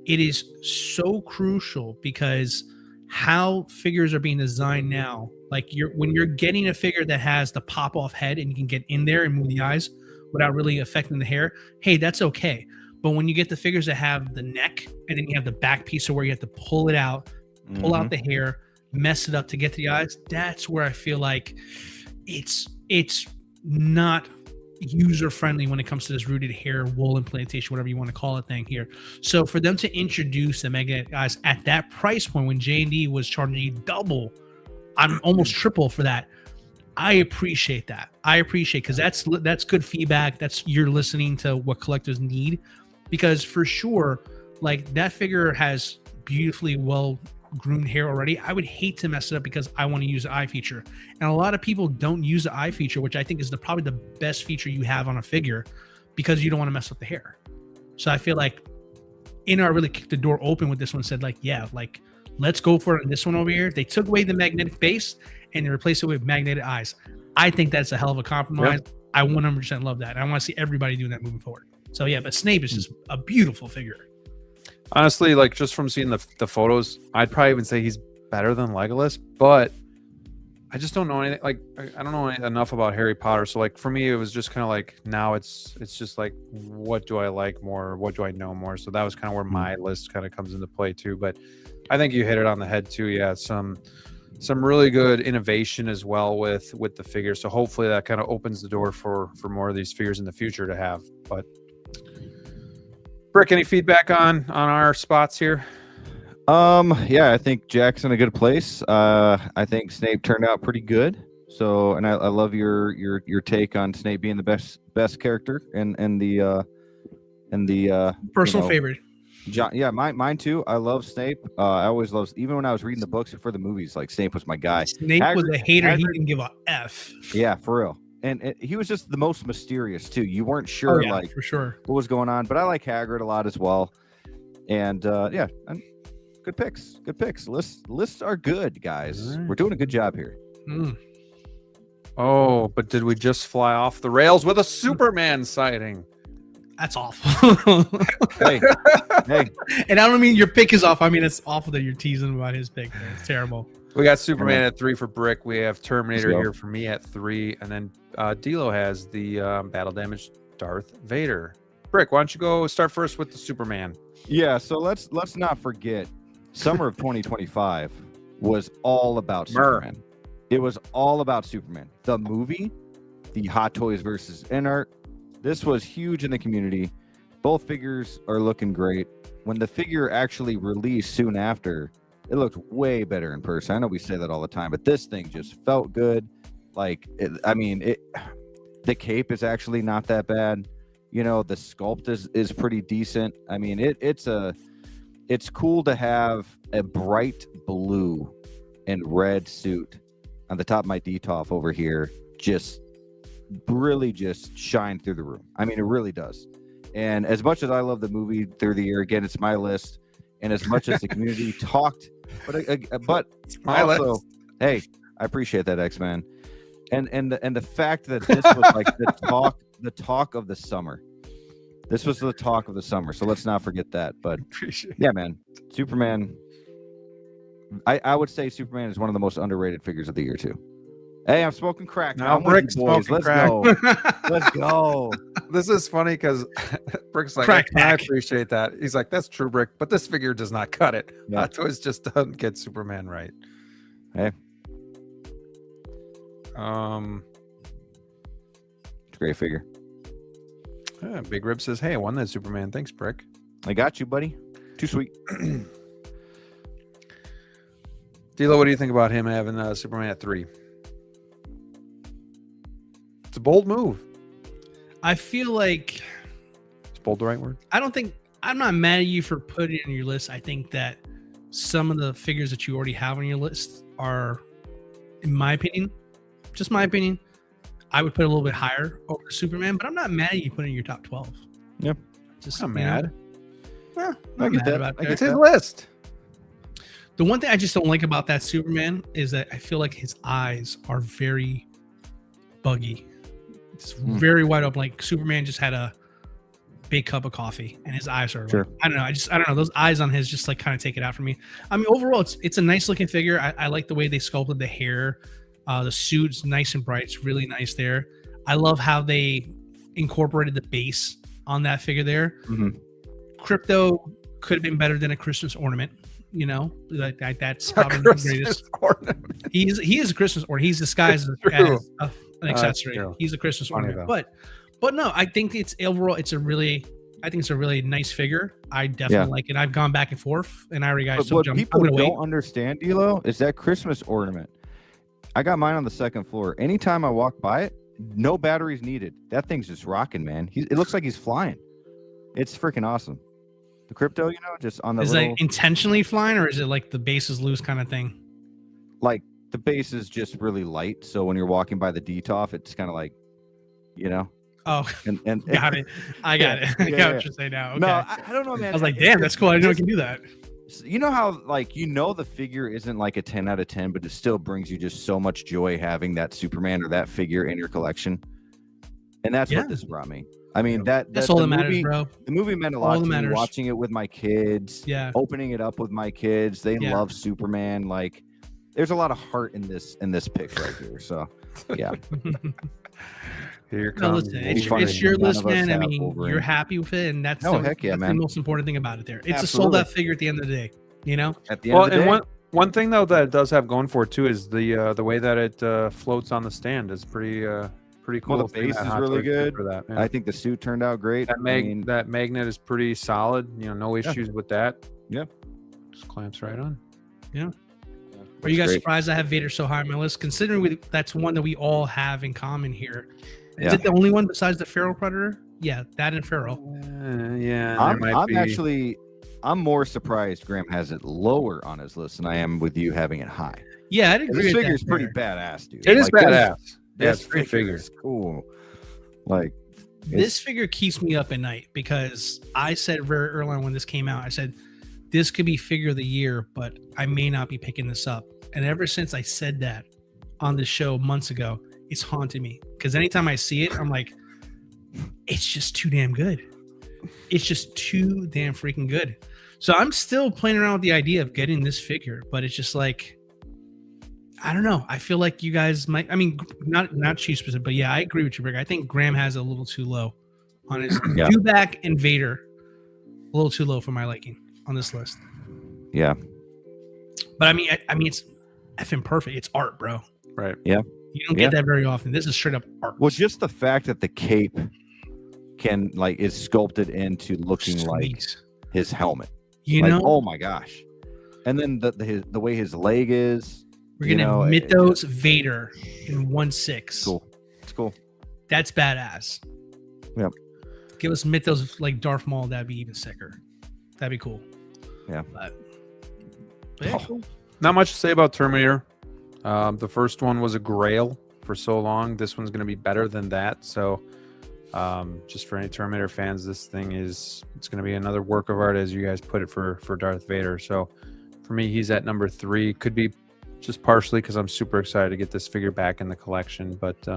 S4: it is so crucial, because how figures are being designed now, like when you're getting a figure that has the pop off head and you can get in there and move the eyes without really affecting the hair, hey, that's okay. But when you get the figures that have the neck and then you have the back piece where you have to pull it out, pull out the hair, mess it up to get to the eyes, that's where I feel like it's not user friendly when it comes to this rooted hair wool implantation, whatever you want to call it thing here. So for them to introduce the magnetic eyes at that price point, when J&D was charging you double, I'm almost triple for that, I appreciate that. Because that's good feedback. That's, you're listening to what collectors need, because for sure, like, that figure has beautifully well groomed hair already. I would hate to mess it up because I want to use the eye feature, and a lot of people don't use the eye feature, which I think is probably the best feature you have on a figure, because you don't want to mess up the hair. So I feel like InArt really kicked the door open with this one, said like, yeah, like, let's go for it on this one over here. They took away the magnetic base and they replaced it with magnetic eyes. I think that's a hell of a compromise. Yep. I 100% love that. I want to see everybody doing that moving forward. So yeah, but Snape is just a beautiful figure.
S2: Honestly, like, just from seeing the photos, I'd probably even say he's better than Legolas, but I just don't know anything. Like, I don't know enough about Harry Potter. So like, for me, it was just kind of like, now it's just like, what do I like more? What do I know more? So that was kind of where my list kind of comes into play too. But I think you hit it on the head too. Yeah. Some really good innovation as well with the figure. So hopefully that kind of opens the door for more of these figures in the future to have. But Brick, any feedback on our spots here?
S3: Yeah, I think Jack's in a good place. I think Snape turned out pretty good. So, and I love your take on Snape being the best character and the
S4: Personal favorite.
S3: John, yeah, mine too. I love Snape. I always loved, even when I was reading the books for the movies, like Snape was my guy.
S4: Snape was a hater. He didn't give a F.
S3: Yeah, for real. And he was just the most mysterious too. You weren't sure, like,
S4: for sure,
S3: what was going on. But I like Hagrid a lot as well. And and good picks. Good picks. Lists are good, guys.
S2: Right.
S3: We're doing a good job here.
S2: Oh, but did we just fly off the rails with a Superman sighting?
S4: That's awful.
S3: hey,
S4: and I don't mean your pick is off. I mean it's awful that you're teasing about his pick. It's terrible.
S2: We got Superman at 3 for Brick. We have Terminator
S3: Let's go.
S2: here for me at 3, and then DLO has the battle damage Darth Vader. Brick, why don't you go start first with the Superman?
S3: Yeah, so let's not forget, summer of 2025 was all about Superman. It was all about Superman. The movie, the Hot Toys versus NART. This was huge in the community. Both figures are looking great. When the figure actually released soon after, it looked way better in person. I know we say that all the time, but this thing just felt good. Like, the cape is actually not that bad. You know, the sculpt is pretty decent. I mean, it's cool to have a bright blue and red suit on the top of my DTOF over here. Just really just shine through the room. I mean, it really does. And as much as I love the movie through the year, again, it's my list. And as much as the community talked, but
S2: my
S3: also,
S2: list.
S3: Hey, I appreciate that, X-Man. And the fact that this was like the talk of the summer. This was the talk of the summer. So let's not forget that. But yeah, man, Superman. I would say Superman is one of the most underrated figures of the year too. Hey, I'm smoking crack.
S2: Now Brick's smoking
S3: Let's
S2: crack.
S3: go. Let's go.
S2: This is funny because Brick's like,
S4: Crack
S2: I
S4: pack.
S2: appreciate that. He's like, that's true, Brick, but this figure does not cut it.
S3: Yeah.
S2: Hot Toys just doesn't get Superman right.
S3: Hey. It's a great figure.
S2: Big Rib says, hey, I won that Superman. Thanks, Brick.
S3: I got you, buddy. Too sweet.
S2: D'Lo, what do you think about him having Superman at 3? It's a bold move.
S4: I feel like
S2: Is bold the right word?
S4: I'm not mad at you for putting it on your list. I think that some of the figures that you already have on your list are, in my opinion, just my opinion, I would put a little bit higher over Superman, but I'm not mad at you putting your top 12.
S3: Yep.
S4: Just
S2: I'm mad.
S4: I'm
S3: I get
S4: mad
S3: that.
S4: about
S3: I
S4: that.
S3: get
S2: It's his
S3: that.
S2: list.
S4: The one thing I just don't like about that Superman is that I feel like his eyes are very buggy. It's very wide open. Like Superman just had a big cup of coffee and his eyes are
S3: Sure.
S4: like, I don't know. Those eyes on his just like kind of take it out for me. I mean, overall, it's a nice looking figure. I like the way they sculpted the hair. The suit's nice and bright. It's really nice there. I love how they incorporated the base on that figure there.
S3: Mhm.
S4: Crypto could have been better than a Christmas ornament. You know, that's
S2: A
S4: probably the
S2: Christmas
S4: greatest.
S2: ornament.
S4: He is a Christmas ornament. He's disguised
S2: True.
S4: as an accessory.
S2: true.
S4: He's a Christmas
S2: Funny,
S4: ornament. But no, I think it's overall it's a really nice figure. I definitely like it. I've gone back and forth, and I already got
S3: But
S4: some
S3: what
S4: jump.
S3: people
S4: I'm gonna
S3: don't
S4: wait.
S3: understand, D'Lo, is that Christmas ornament. I got mine on the second floor. Anytime I walk by it, no batteries needed. That thing's just rocking, man. It looks like he's flying. It's freaking awesome. The crypto, just on the
S4: Is
S3: little,
S4: that intentionally flying, or is it like the base is loose kind of thing?
S3: like the base is just really light. So when you're walking by the DTOF, it's kind of like,
S4: Oh,
S3: and
S4: got it. I got it. I got what you're saying now. Okay.
S3: No, I don't know, man.
S4: I was like, damn, that's cool. I didn't know I can do that.
S3: You know how the figure isn't like a 10 out of 10, but it still brings you just so much joy having that Superman or that figure in your collection. And that's what this brought me. I mean,
S4: That's all
S3: the
S4: that matters,
S3: movie,
S4: bro.
S3: The movie meant a
S4: All
S3: lot
S4: that
S3: to me.
S4: matters.
S3: Watching it with my kids,
S4: Yeah.
S3: opening it up with my kids. They
S4: Yeah.
S3: love Superman. Like, there's a lot of heart in this pick right here. So, yeah.
S2: Here
S4: No,
S2: comes.
S4: listen,
S3: Wolverine.
S4: it's your
S3: None
S4: list,
S3: of us
S4: man. I
S3: have
S4: mean,
S3: Wolverine.
S4: you're happy with it, and that's
S3: Oh, heck yeah,
S4: that's
S3: man.
S4: the most important thing about it. There, it's a
S3: Absolutely.
S4: sold out figure at the end of the day. You know,
S3: At the end of the day,
S2: One thing though that it does have going for it too is the way that it floats on the stand is pretty cool.
S3: well, the base is really good.
S2: For that. Yeah.
S3: I think the suit turned out great.
S2: That
S3: I mean,
S2: that magnet is pretty solid. No issues with that.
S3: Yeah.
S2: Just clamps right on.
S4: Are you guys
S3: great.
S4: surprised I have Vader so high on my list? Considering that's one that we all have in common here. Is
S3: Yeah.
S4: it the only one besides the Feral Predator? Yeah, that and Feral.
S2: Yeah,
S3: I'm more surprised Graham has it lower on his list than I am with you having it high.
S4: Yeah, I'd agree.
S3: This
S4: with
S3: figure is
S4: that
S3: pretty
S4: there.
S3: badass, dude.
S2: It is badass. Yeah,
S3: This
S2: it's a great figure.
S3: is cool. Like
S4: This figure keeps me up at night because I said very early on when this came out, I said this could be figure of the year, but I may not be picking this up. And ever since I said that on the show months ago, it's haunted me because anytime I see it, I'm like, it's just too damn good. It's just too damn freaking good. So I'm still playing around with the idea of getting this figure, but it's just like, I don't know. I feel like you guys might. I mean, not Chief specific, but yeah, I agree with you, Brick. I think Graham has a little too low on his Dewback and Vader. A little too low for my liking on this list.
S3: Yeah,
S4: but I mean, it's effing perfect. It's art, bro.
S2: Right.
S3: Yeah.
S4: You don't get that very often. This is straight up art.
S3: Well, just the fact that the cape is sculpted into looking like his helmet.
S4: You know?
S3: Oh my gosh! And then the way his leg is.
S4: We're gonna Mythos Vader in 1/6.
S3: Cool. It's cool.
S4: That's badass.
S3: Yep.
S4: Give us Mythos like Darth Maul. That'd be even sicker. That'd be cool.
S3: Yeah.
S4: But yeah, cool.
S2: Not much to say about Terminator. The first one was a grail for so long. This one's going to be better than that. So just for any Terminator fans, it's going to be another work of art, as you guys put it, for Darth Vader. So for me, he's at number 3. Could be just partially because I'm super excited to get this figure back in the collection. But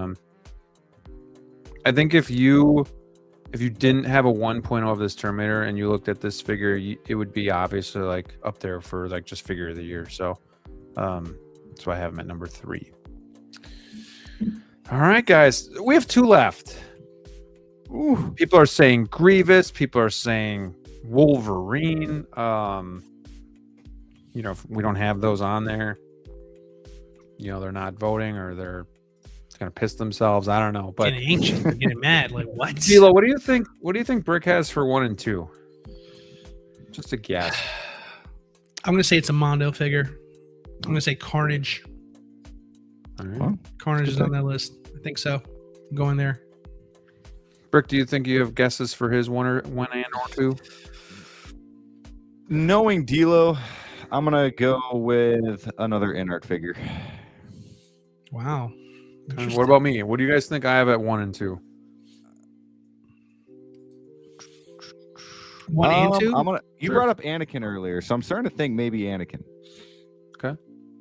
S2: I think if you didn't have a 1.0 of this Terminator and you looked at this figure, it would be obviously like up there for like just figure of the year. So that's why I have him at number 3. All right, guys, we have 2 left. Ooh, people are saying Grievous. People are saying Wolverine. If we don't have those on there, they're not voting or they're gonna piss themselves. I don't know, but
S4: getting ancient, getting mad. Like what?
S2: DLO, what do you think? What do you think Brick has for 1 and 2? Just a guess.
S4: I'm gonna say it's a Mondo figure. I'm gonna say Carnage.
S2: All right.
S3: Well,
S4: Carnage is on that list. I think so. I'm going there.
S2: Brick, do you think you have guesses for his 1 and or 2?
S3: Knowing DLO, I'm gonna go with another in-art figure.
S4: Wow.
S2: What about me? What do you guys think I have at 1 and 2?
S4: 1 and 2?
S3: You brought up Anakin earlier, so I'm starting to think maybe Anakin.
S2: Okay.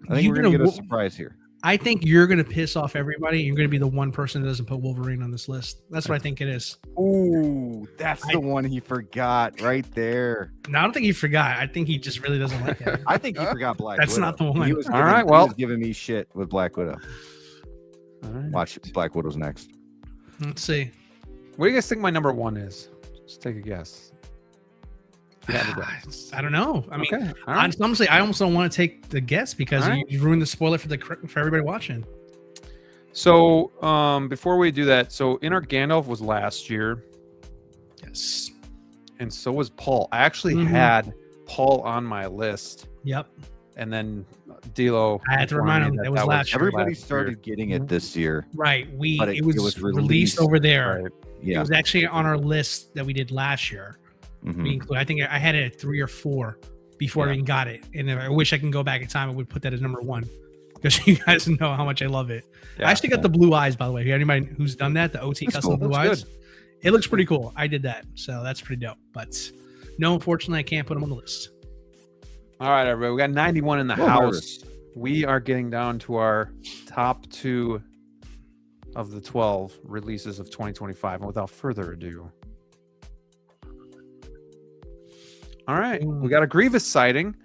S3: I think we're gonna get a surprise here.
S4: I think you're gonna piss off everybody. You're gonna be the one person that doesn't put Wolverine on this list. That's what I think it is.
S3: Ooh, that's the one he forgot right there.
S4: No, I don't think he forgot. I think he just really doesn't like it.
S3: I think he forgot Black
S4: That's
S3: Widow.
S4: not the one.
S3: He was
S2: All right,
S3: he
S2: well,
S3: was giving me shit with Black Widow.
S2: All right.
S3: Watch Black Widow's next.
S4: Let's see.
S2: What do you guys think my number 1 is? Just take a guess.
S4: I don't know. I mean,
S2: Okay. All right.
S4: honestly, I almost don't want to take the guess because
S2: All right.
S4: you ruined the spoiler for everybody watching.
S2: So before we do that, so In-Art Gandalf was last year,
S4: Yes.
S2: and so was Paul. I actually had Paul on my list,
S4: Yep.
S2: and then DLO.
S4: I had to remind him that was last year.
S3: Everybody started getting it this year.
S4: Right.
S3: But
S4: It was released over there.
S2: Right.
S4: It
S3: Yeah.
S4: was actually on our list that we did last year.
S3: Mhm.
S4: We include, I think I had it at 3 or 4 before I even got it. And if I wish I can go back in time, I would put that as number 1 because you guys know how much I love it.
S2: Yeah.
S4: I actually got the blue eyes, by the way. Anybody who's done that, the OT
S3: That's
S4: custom
S3: cool.
S4: blue
S2: That's
S4: eyes, it looks pretty cool. I did that. So that's pretty dope. But no, unfortunately, I can't put them on the list.
S2: All right, everybody. We got 91 in the
S3: Well,
S2: house. We are getting down to our top 2 of the 12 releases of 2025. And without further ado, all right, we got a Grievous sighting.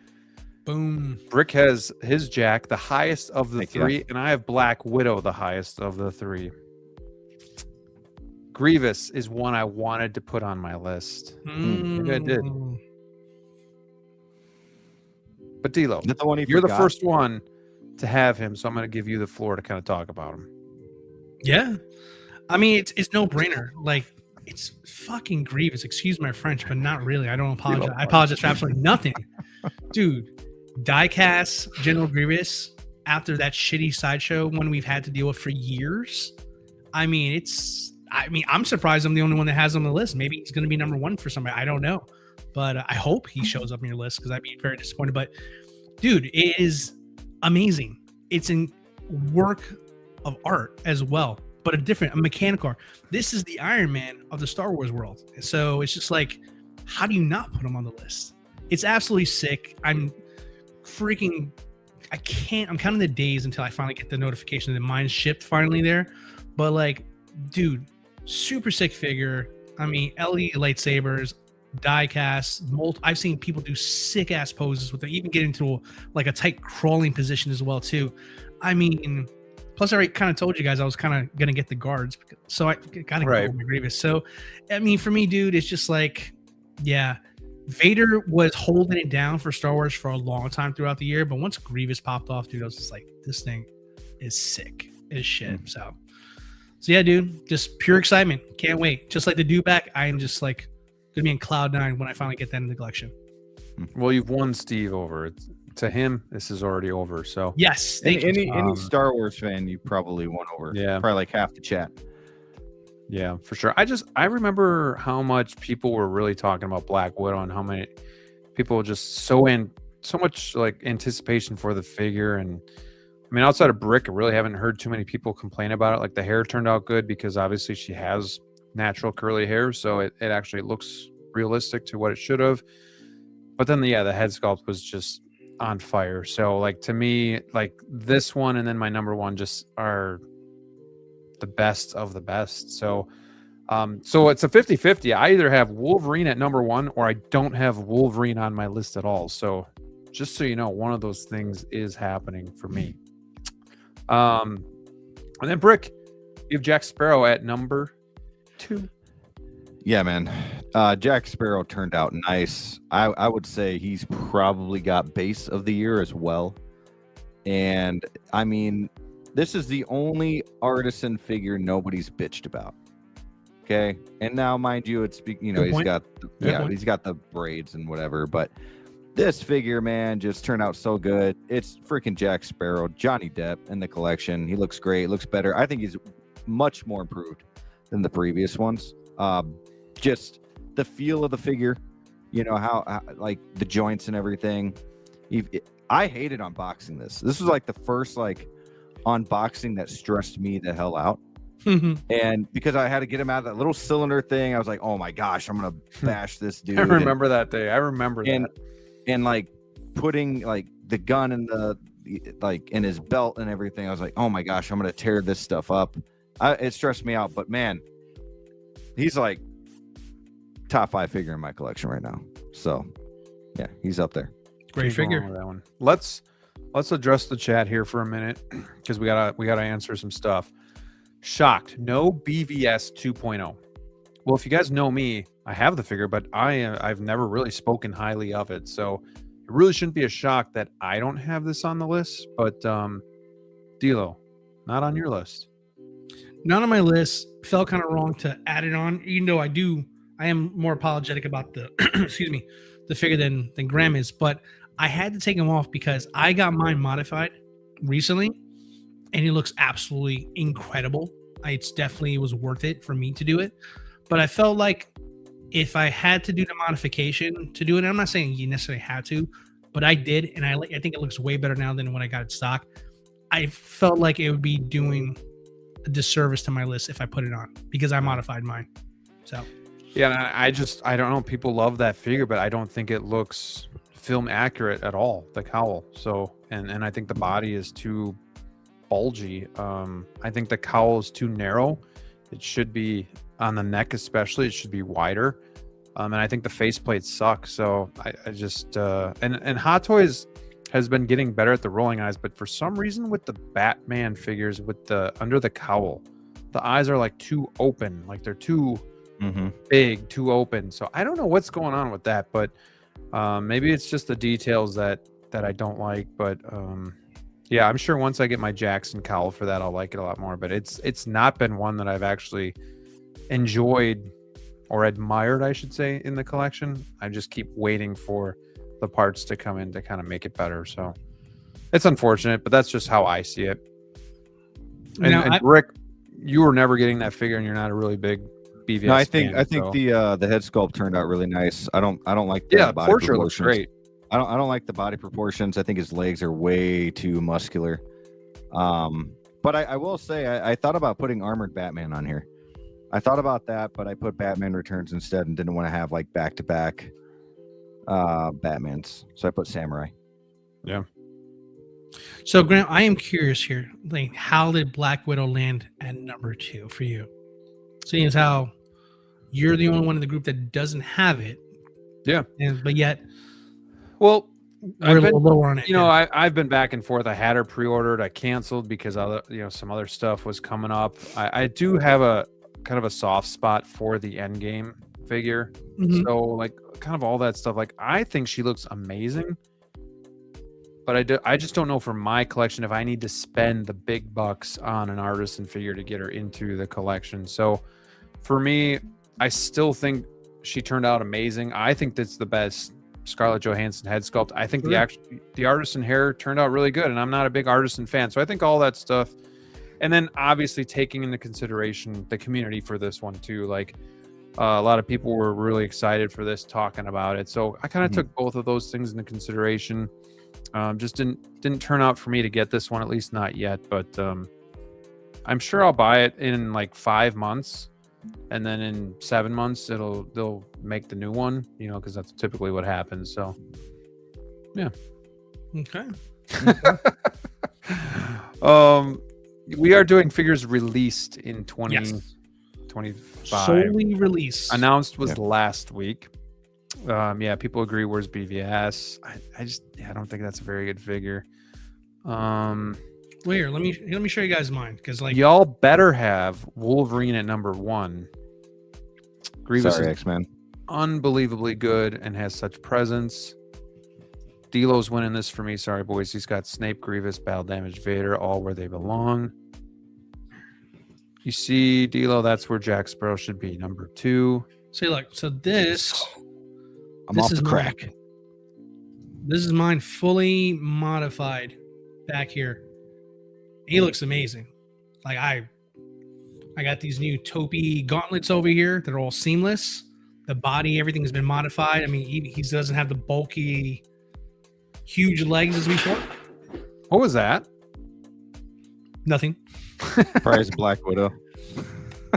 S4: Boom.
S2: Brick has his Jack, the highest of the
S3: Thank you.
S2: 3, and I have Black Widow, the highest of the 3. Grievous is one I wanted to put on my list. Maybe I did. But DLO,
S3: Is that the one he
S2: you're the
S3: forgot?
S2: first one to have him, so I'm going to give you the floor to kind of talk about him.
S4: Yeah. I mean, it's no brainer. Like, it's fucking Grievous. Excuse my French, but not really. I don't apologize. I apologize for absolutely nothing. Dude, diecast General Grievous after that shitty sideshow one we've had to deal with for years. I mean, I'm surprised I'm the only one that has him on the list. Maybe he's going to be number one for somebody. I don't know, but I hope he shows up on your list because I'd be very disappointed. But dude, it is amazing. It's a work of art as well, but a mechanical art. This is the Iron Man of the Star Wars world. So it's just like, how do you not put him on the list? It's absolutely sick. I'm counting the days until I finally get the notification that mine's shipped finally there. But like, dude, super sick figure. I mean, LED lightsabers, die cast, I've seen people do sick ass poses with it, even get into a tight crawling position as well too. I mean, plus I already kind of told you guys I was kind of gonna get the guards, so I gotta go with my Grievous. So I mean, for me, dude, it's just like, yeah, Vader was holding it down for Star Wars for a long time throughout the year, but once Grievous popped off, dude, I was just like, this thing is sick as shit. So yeah, dude, just pure excitement. Can't wait. Just like the Dewback, I am just like gonna be in cloud nine when I finally get that in the collection.
S2: Well, you've won Steve over. To him, this is already over. So
S4: yes,
S3: any Star Wars fan, you probably won over.
S2: Yeah,
S3: probably like half the chat.
S2: Yeah, for sure. I remember how much people were really talking about Black Widow and how many people just so much like anticipation for the figure. And I mean, outside of Brick, I really haven't heard too many people complain about it. Like the hair turned out good because obviously she has natural curly hair, so it actually looks realistic to what it should have. But then the head sculpt was just on fire. So like to me, like this one and then my number one just are the best of the best. So so it's a 50-50. I either have Wolverine at number one or I don't have Wolverine on my list at all. So just so you know, one of those things is happening for me. And then Brick, you have Jack Sparrow at number 2.
S3: Yeah, man. Jack Sparrow turned out nice. I would say he's probably got base of the year as well. And I mean, this is the only artisan figure nobody's bitched about. Okay, and now, mind you, he's got the braids and whatever, but this figure, man, just turned out so good. It's freaking Jack Sparrow, Johnny Depp in the collection. He looks great, looks better. I think he's much more improved than the previous ones. Just the feel of the figure, how like the joints and everything. I hated unboxing this. This was like the first unboxing that stressed me the hell out. And because I had to get him out of that little cylinder thing, I was like, oh my gosh, I'm gonna bash this dude.
S2: I remember that day. I remember that.
S3: And like putting like the gun in in his belt and everything, I was like, oh my gosh, I'm gonna tear this stuff up. It stressed me out, but man, he's like top 5 figure in my collection right now. So yeah, he's up there.
S4: Great figure.
S2: That one. Let's address the chat here for a minute because we gotta answer some stuff. Shocked, no BVS 2.0. Well, if you guys know me, I have the figure, but I've never really spoken highly of it, so it really shouldn't be a shock that I don't have this on the list. But DLO, not on your list.
S4: Not on my list. Felt kind of wrong to add it on, even though I am more apologetic about the the figure than Graham is, but I had to take him off because I got mine modified recently and it looks absolutely incredible. It's definitely was worth it for me to do it, but I felt like if I had to do the modification to do it, and I'm not saying you necessarily had to, but I did, and I think it looks way better now than when I got it stock. I felt like it would be doing a disservice to my list if I put it on because I modified mine. So
S2: yeah, I don't know. People love that figure, but I don't think it looks film accurate at all. The cowl. So and I think the body is too bulgy. I think the cowl is too narrow. It should be on the neck, especially. It should be wider. And I think the faceplate sucks. So I just and Hot Toys has been getting better at the rolling eyes, but for some reason with the Batman figures with the under the cowl, the eyes are like too open, like they're too big, too open. So I don't know what's going on with that, but maybe it's just the details that I don't like. But yeah, I'm sure once I get my Jackson cowl for that, I'll like it a lot more. But it's not been one that I've actually enjoyed or admired, I should say, in the collection. I just keep waiting for the parts to come in to kind of make it better. So it's unfortunate, but that's just how I see it. And Rick, you were never getting that figure, and you're not a really big BVS.
S3: No, I think
S2: so.
S3: the head sculpt turned out really nice. I don't like the body
S2: portrait looks
S3: proportions.
S2: great.
S3: I don't like the body proportions. I think his legs are way too muscular. But I will say I thought about putting armored Batman on here. I thought about that, but I put Batman Returns instead and didn't want to have like back-to-back Batmans. So I put Samurai.
S2: Yeah.
S4: So Grant, I am curious here. Like, how did Black Widow land at number 2 for you? Seeing as how you're the only one in the group that doesn't have it.
S2: Yeah.
S4: But yet,
S2: well,
S4: we're a little lower on it.
S2: You know, I've been back and forth. I had her pre-ordered. I canceled because some other stuff was coming up. I do have a kind of a soft spot for the Endgame figure. Mm-hmm. So like kind of all that stuff. Like I think she looks amazing. But I just don't know for my collection if I need to spend the big bucks on an artisan figure to get her into the collection. So for me, I still think she turned out amazing. I think that's the best Scarlett Johansson head sculpt. I think the artisan hair turned out really good, and I'm not a big artisan fan. So I think all that stuff, and then obviously taking into consideration the community for this one too. Like a lot of people were really excited for this, talking about it. So I kind of took both of those things into consideration. Just didn't turn out for me to get this one, at least not yet. But I'm sure I'll buy it in like 5 months, and then in 7 months they'll make the new one, you know, because that's typically what happens. So yeah.
S4: Okay.
S2: We are doing figures released in 2025.
S4: Solely released.
S2: Announced was last week. Yeah, people agree. Where's BVS? I don't think that's a very good figure.
S4: Wait, let me show you guys mine, because like
S2: y'all better have Wolverine at number 1. Grievous is
S3: X-Men.
S2: Unbelievably good and has such presence. Delo's winning this for me. Sorry, boys. He's got Snape, Grievous, Battle Damage, Vader, all where they belong. You see, Delo, that's where Jack Sparrow should be, number 2.
S4: See, look, so this.
S3: I'm off the crack.
S4: This is mine fully modified back here. He looks amazing. Like I got these new taupey gauntlets over here. They're all seamless. The body, everything has been modified. I mean, he doesn't have the bulky, huge legs as before.
S2: What was that?
S4: Nothing.
S3: Probably his Black Widow.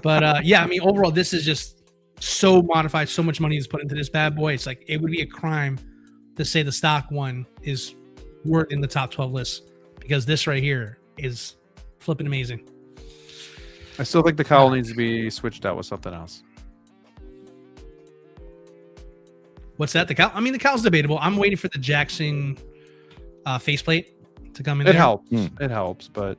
S4: But yeah, I mean, overall, this is just so modified. So much money is put into this bad boy. It's like it would be a crime to say the stock one is worth in the top 12 list, because this right here is flipping amazing.
S2: I still think the cowl needs to be switched out with something else.
S4: What's that? The cowl? I mean, the cowl's debatable. I'm waiting for the Jackson faceplate to come in.
S2: It helps. It helps, but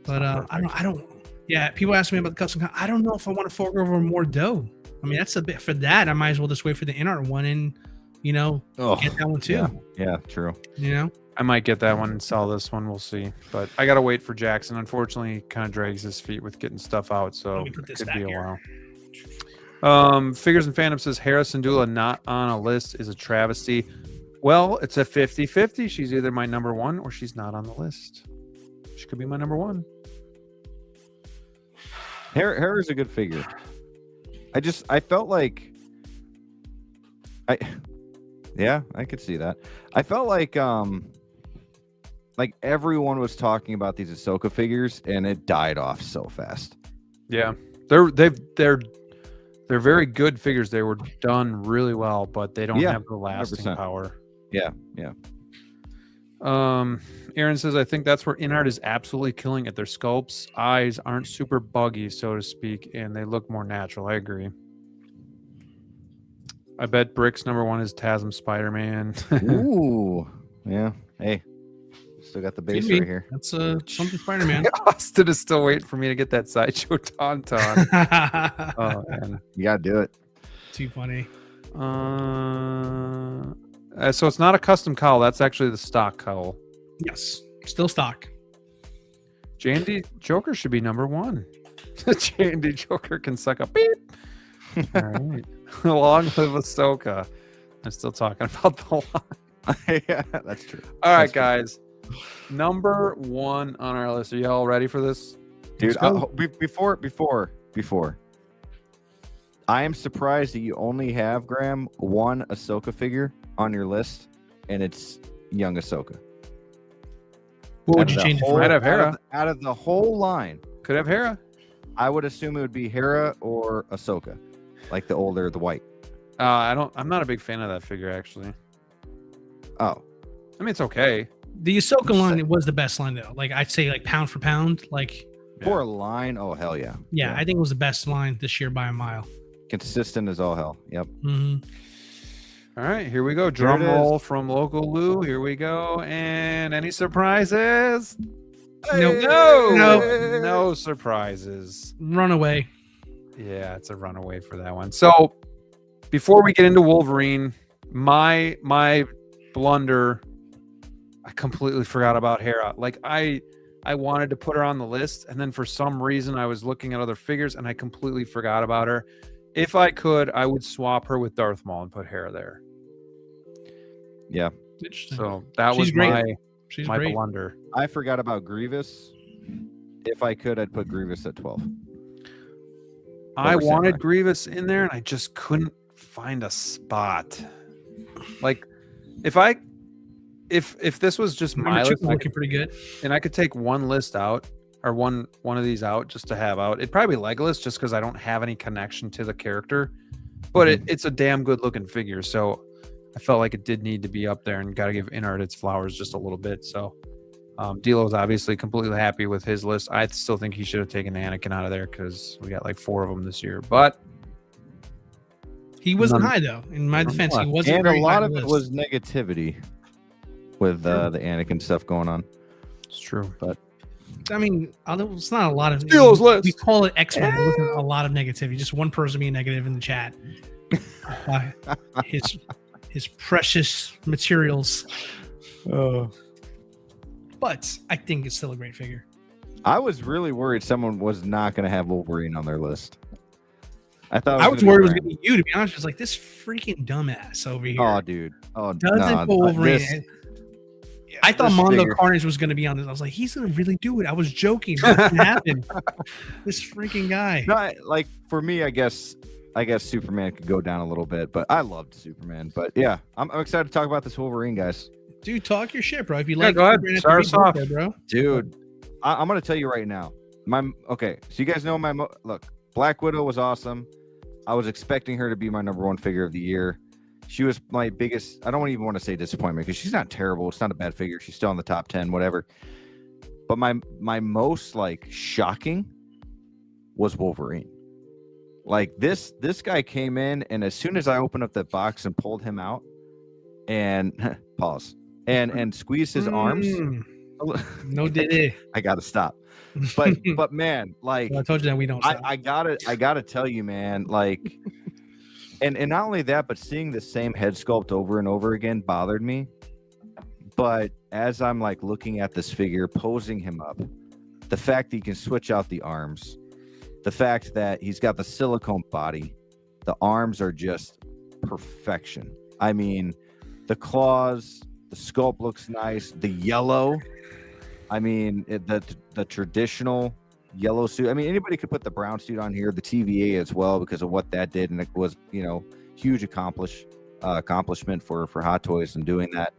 S4: I don't. Yeah, people ask me about the custom cowl. I don't know if I want to fork over more dough. I mean, that's a bit for that. I might as well just wait for the in-art one and, you know, get that one too.
S3: Yeah, true.
S4: You know,
S2: I might get that one and sell this one. We'll see. But I gotta wait for Jackson. Unfortunately, he kind of drags his feet with getting stuff out, so it could be a while. Figures and Phantom says Harrison Dula not on a list is a travesty. Well, it's a 50-50. She's either my number 1 or she's not on the list. She could be my number 1.
S3: Hair is a good figure. I felt like I could see that. I felt like everyone was talking about these Ahsoka figures and it died off so fast.
S2: Yeah. They're very good figures. They were done really well, but they don't have the lasting
S3: 100%.
S2: power.
S3: Yeah.
S2: Aaron says, I think that's where InArt is absolutely killing it. Their sculpts, eyes aren't super buggy, so to speak, and they look more natural. I agree. I bet Brick's number 1 is TASM Spider-Man.
S3: Ooh. Yeah. Hey. Still got the base right here.
S4: That's something Spider-Man.
S2: Austin is still waiting for me to get that Sideshow Tauntaun. Oh, man.
S3: You gotta do it.
S4: Too funny.
S2: So it's not a custom cowl. That's actually the stock cowl.
S4: Yes. Still stock.
S2: Jandy Joker should be number 1. Jandy Joker can suck a beep. All right. Long live Ahsoka. I'm still talking about the line.
S3: Yeah, that's true.
S2: All right,
S3: That's true.
S2: guys. Number 1 on our list. Are y'all ready for this?
S3: Dude, before. I am surprised that you only have, Graham, one Ahsoka figure on your list, and it's young Ahsoka.
S4: What would you change it for?
S2: Might have Hera.
S3: Out of the whole line,
S2: Could have Hera.
S3: I would assume it would be Hera or Ahsoka, like the older, the white.
S2: I'm not a big fan of that figure, actually.
S3: Oh,
S2: I mean, it's okay.
S4: The Ahsoka line was the best line though. Like I'd say, like pound for pound, like
S3: for a line, oh hell yeah.
S4: yeah, I think it was the best line this year by a mile.
S3: Consistent as all hell. Yep.
S2: All right, here we go. Drum roll from Local Lou. Here we go. And any surprises?
S4: Nope.
S2: No surprises.
S4: Runaway.
S2: Yeah, it's a runaway for that one. So before we get into Wolverine, my blunder, I completely forgot about Hera. Like I wanted to put her on the list, and then for some reason I was looking at other figures and I completely forgot about her. If I could, I would swap her with Darth Maul and put Hera there.
S3: Yeah.
S4: Interesting.
S2: So that
S4: She's
S2: was
S4: great.
S2: my blunder.
S3: I forgot about Grievous. If I could, I'd put Grievous at 12.
S2: I wanted Grievous in there and I just couldn't find a spot. Like if this was just my list,
S4: looking pretty good.
S2: And I could take one list out or one of these out just to have out. It'd probably be Legolas just because I don't have any connection to the character. But it's a damn good looking figure. So I felt like it did need to be up there and got to give Inart its flowers just a little bit. So DLO is obviously completely happy with his list. I still think he should have taken Anakin out of there because we got like 4 of them this year. But
S4: he wasn't high though. In my defense, he wasn't.
S3: And
S4: very
S3: a lot
S4: high
S3: of it was negativity with the Anakin stuff going on.
S2: It's true.
S3: But
S4: I mean, it's not a lot of
S2: DLO's list.
S4: We call it X-Men. It wasn't a lot of negativity. Just one person being negative in the chat. His precious materials. But I think it's still a great figure.
S3: I was really worried someone was not going to have Wolverine on their list.
S4: I was worried it was going to be you, to be honest. Just like this freaking dumbass over here.
S3: Oh, dude. Oh,
S4: doesn't put Wolverine. I thought Mondo Carnage was going to be on this. I was like, he's going to really do it. I was joking. Nothing happened. This freaking guy.
S3: No, like for me, I guess Superman could go down a little bit, but I loved Superman. But yeah, I'm excited to talk about this Wolverine, guys.
S4: Dude, talk your shit, bro. If you like,
S2: go ahead. Start us off,
S4: bro.
S3: Dude, I'm going to tell you right now. So you guys know look, Black Widow was awesome. I was expecting her to be my number 1 figure of the year. She was my biggest, I don't even want to say disappointment because she's not terrible. It's not a bad figure. She's still in the top 10, whatever. But my most like shocking was Wolverine. Like this guy came in, and as soon as I opened up that box and pulled him out and pause and squeezed his arms.
S4: No did
S3: I gotta stop. But man, like
S4: well, I told you that we don't stop.
S3: I gotta tell you, man, like and not only that, but seeing the same head sculpt over and over again bothered me. But as I'm like looking at this figure, posing him up, the fact that he can switch out the arms, the fact that he's got the silicone body, the arms are just perfection. I mean, the claws, the sculpt looks nice, the yellow. I mean, the traditional yellow suit. I mean, anybody could put the brown suit on here, the TVA as well, because of what that did, and it was, huge accomplishment for Hot Toys and doing that.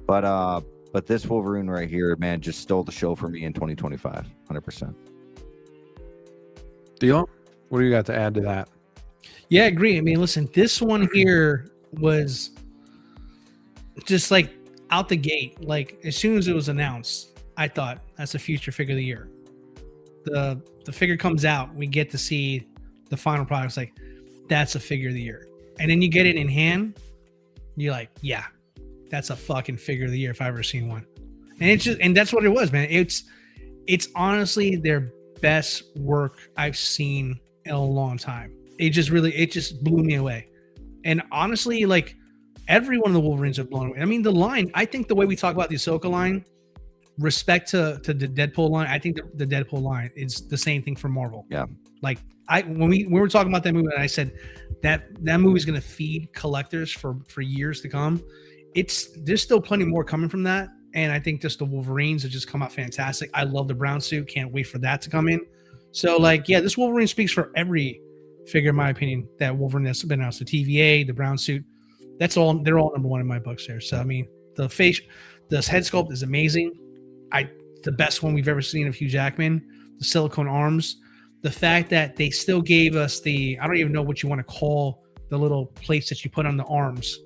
S3: But this Wolverine right here, man, just stole the show for me in 2025, 100%.
S2: DLO, what do you got to add to that?
S4: Yeah, I agree. I mean, listen, this one here was just like out the gate. Like as soon as it was announced, I thought that's a future figure of the year. The figure comes out, we get to see the final product. It's like, that's a figure of the year. And then you get it in hand, you're like, yeah, that's a fucking figure of the year if I've ever seen one. And that's what it was, man. It's honestly their best work I've seen in a long time. It just blew me away. And honestly, like every one of the Wolverines have blown away. I mean, the line, I think the way we talk about the Ahsoka line respect to the Deadpool line. I think the Deadpool line is the same thing for Marvel.
S3: Yeah.
S4: Like when we were talking about that movie, and I said that movie is going to feed collectors for years to come. There's still plenty more coming from that, and I think just the Wolverines have just come out fantastic. I love the brown suit. Can't wait for that to come in. So like, yeah, this Wolverine speaks for every figure, in my opinion. That Wolverine that's been announced, the TVA, the brown suit. They're all number one in my books here. So I mean, the head sculpt is amazing. The best one we've ever seen of Hugh Jackman. The silicone arms. The fact that they still gave us I don't even know what you want to call the little plates that you put on the arms.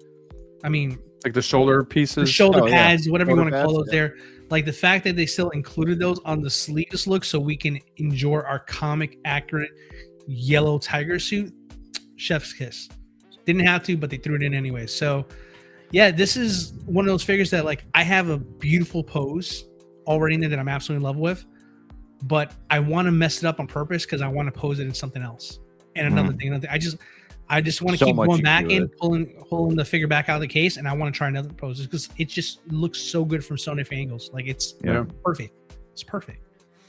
S4: I mean,
S2: like the shoulder pieces,
S4: the shoulder pads, whatever
S3: shoulder
S4: you want to call
S3: pads,
S4: those there. Like the fact that they still included those on the sleeveless look so we can enjoy our comic accurate yellow tiger suit. Chef's kiss. Didn't have to, but they threw it in anyway. So yeah, this is one of those figures that like I have a beautiful pose already in there that I'm absolutely in love with, but I want to mess it up on purpose because I want to pose it in something else. And another thing. I just want to keep going back in, pulling the figure back out of the case, and I want to try another pose because it just looks so good from so many angles. Like it's perfect. It's perfect.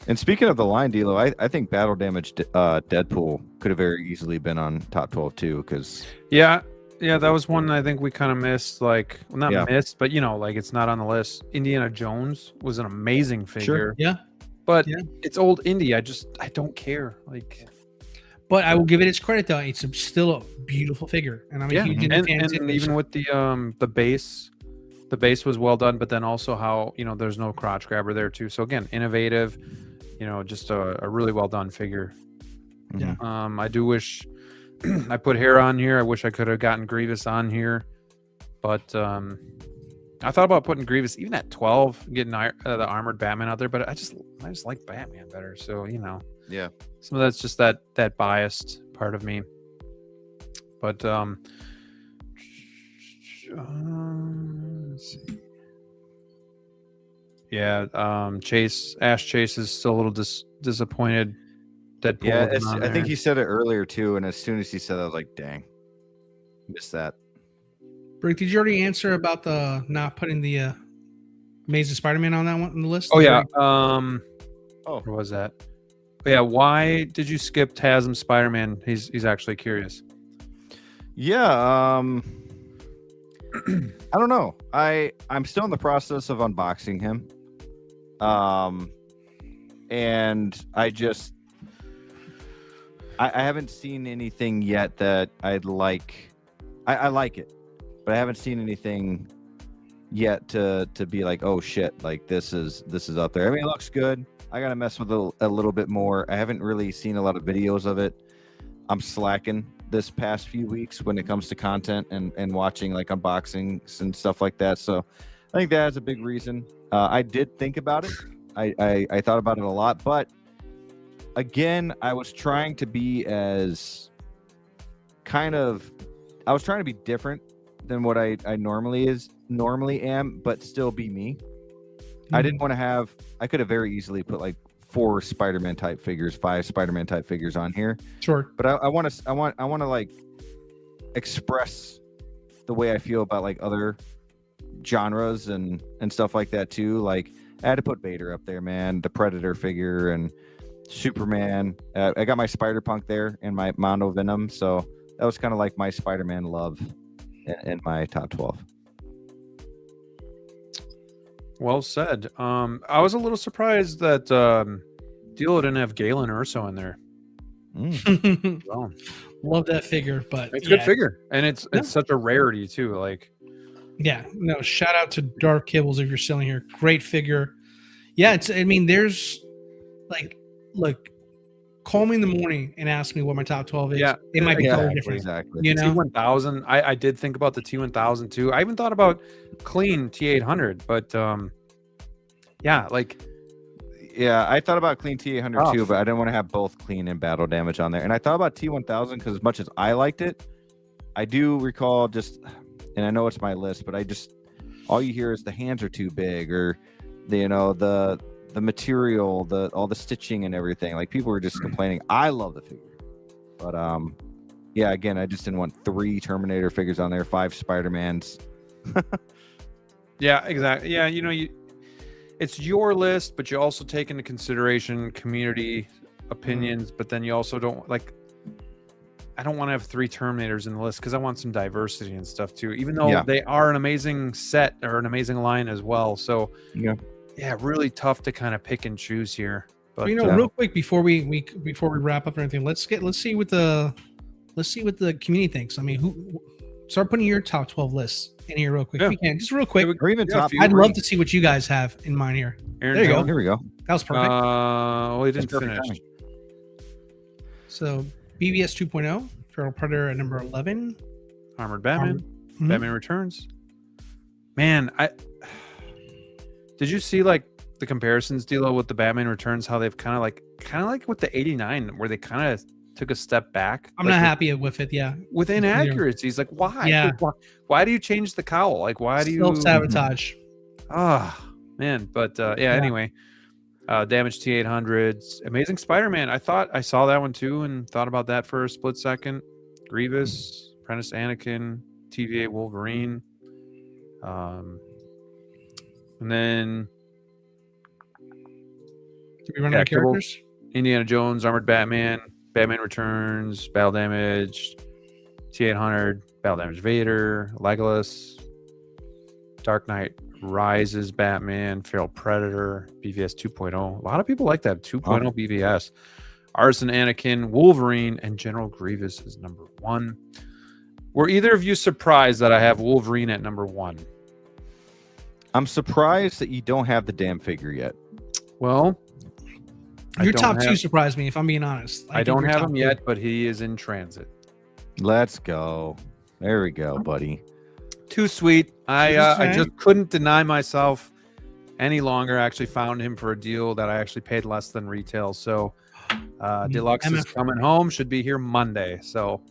S3: And speaking of the line, DLO, I think Battle Damage Deadpool could have very easily been on top 12 too. Because
S2: yeah, that was one I think we kind of missed. Like, well, not missed, but like it's not on the list. Indiana Jones was an amazing figure.
S3: Sure.
S4: Yeah,
S2: but it's old indie. I don't care. Like.
S4: But I will give it its credit though; it's still a beautiful figure, and I'm a huge fan.
S2: And even with the base was well done. But then also how there's no crotch grabber there too. So again, innovative. Just a really well done figure.
S4: Yeah.
S2: I do wish I put hair on here. I wish I could have gotten Grievous on here, but I thought about putting Grievous even at 12, getting the armored Batman out there. But I just like Batman better. So
S3: yeah.
S2: Some of that's just that biased part of me. But let's see. Yeah, Ash Chase is still a little disappointed. Deadpool.
S3: Yeah, I think he said it earlier too, and as soon as he said it, I was like, dang. Missed that.
S4: Brick, did you already answer about the not putting the Amazing Spider-Man on that one on the list?
S2: Oh yeah. Where was that? Yeah, why did you skip TASM Spider-Man? He's actually curious.
S3: Yeah, I don't know. I'm still in the process of unboxing him. And I haven't seen anything yet that I'd like. I like it, but I haven't seen anything yet to be like, oh shit, like this is up there. I mean, it looks good. I gotta mess with it a little bit more. I haven't really seen a lot of videos of it. I'm slacking this past few weeks when it comes to content and watching like unboxings and stuff like that. So I think that's a big reason. I did think about it. I thought about it a lot, but again, I was trying to be different than what I normally am, but still be me. I didn't want to I could have very easily put like 4 Spider-Man type figures, 5 Spider-Man type figures on here.
S4: Sure.
S3: But I want to like express the way I feel about like other genres and stuff like that too. Like I had to put Vader up there, man, the Predator figure and Superman. I got my Spider-Punk there and my Mondo Venom. So that was kind of like my Spider-Man love in my top 12.
S2: Well said. I was a little surprised that DLO didn't have Galen Urso in there.
S4: Well, love that figure, but
S2: it's a good figure, and it's such a rarity too. Like,
S4: no, shout out to Dark Kibbles if you're still in here. Great figure. Yeah, there's like, look, call me in the morning and ask me what my top 12 is.
S2: Yeah,
S4: it might be totally different.
S3: Exactly.
S2: T1000. I did think about the T1000 too. I even thought about clean T800, but
S3: I thought about clean T800 too, but I didn't want to have both clean and battle damage on there. And I thought about T1000 because as much as I liked it, I do recall and I know it's my list, but all you hear is the hands are too big, or the material, all the stitching and everything. Like people were just complaining. I love the figure, but again, I just didn't want 3 Terminator figures on there, 5 Spider-Mans.
S2: Yeah, exactly. Yeah, it's your list, but you also take into consideration community opinions. But then you also don't like. I don't want to have 3 Terminators in the list because I want some diversity and stuff too. Even though they are an amazing set or an amazing line as well. So yeah, really tough to kind of pick and choose here. But
S4: real quick before we wrap up and everything, let's see what the community thinks. I mean, start putting your top 12 lists in here real quick if you can, just real quick.
S3: Or even top.
S4: I'd love to see what you guys have in mind here.
S2: Aaron
S4: there you go.
S3: Here we go.
S4: That was perfect.
S2: Well, he didn't finish.
S4: So BVS 2.0, Feral Predator at number 11,
S2: Armored Batman, Batman Returns. Man, did you see like the comparisons, DLO, with the Batman Returns? How they've kind of like with the 89, where they kind of took a step back.
S4: I'm not happy with it. Yeah,
S2: with inaccuracies. Like why?
S4: Yeah.
S2: Why do you change the cowl? Like why do you
S4: self-sabotage?
S2: Man. But anyway. Damage T800s, Amazing Spider-Man. I thought I saw that one too and thought about that for a split second. Grievous, Apprentice Anakin, TVA Wolverine. And then
S4: Did we run out of characters?
S2: Indiana Jones, Armored Batman, Batman Returns, Battle Damage, T800, Battle Damage Vader, Legolas, Dark Knight Rises Batman, Feral Predator, BVS 2.0. A lot of people like that 2.0 BVS. Arson Anakin, Wolverine, and General Grievous is number 1. Were either of you surprised that I have Wolverine at number 1?
S3: I'm surprised that you don't have the damn figure yet.
S2: Well,
S4: your top 2 surprised me, if I'm being honest.
S2: I don't have him yet, but he is in transit.
S3: Let's go. There we go, buddy.
S2: Too sweet. I just couldn't deny myself any longer. I actually found him for a deal that I actually paid less than retail. So Deluxe is coming home. Should be here Monday. So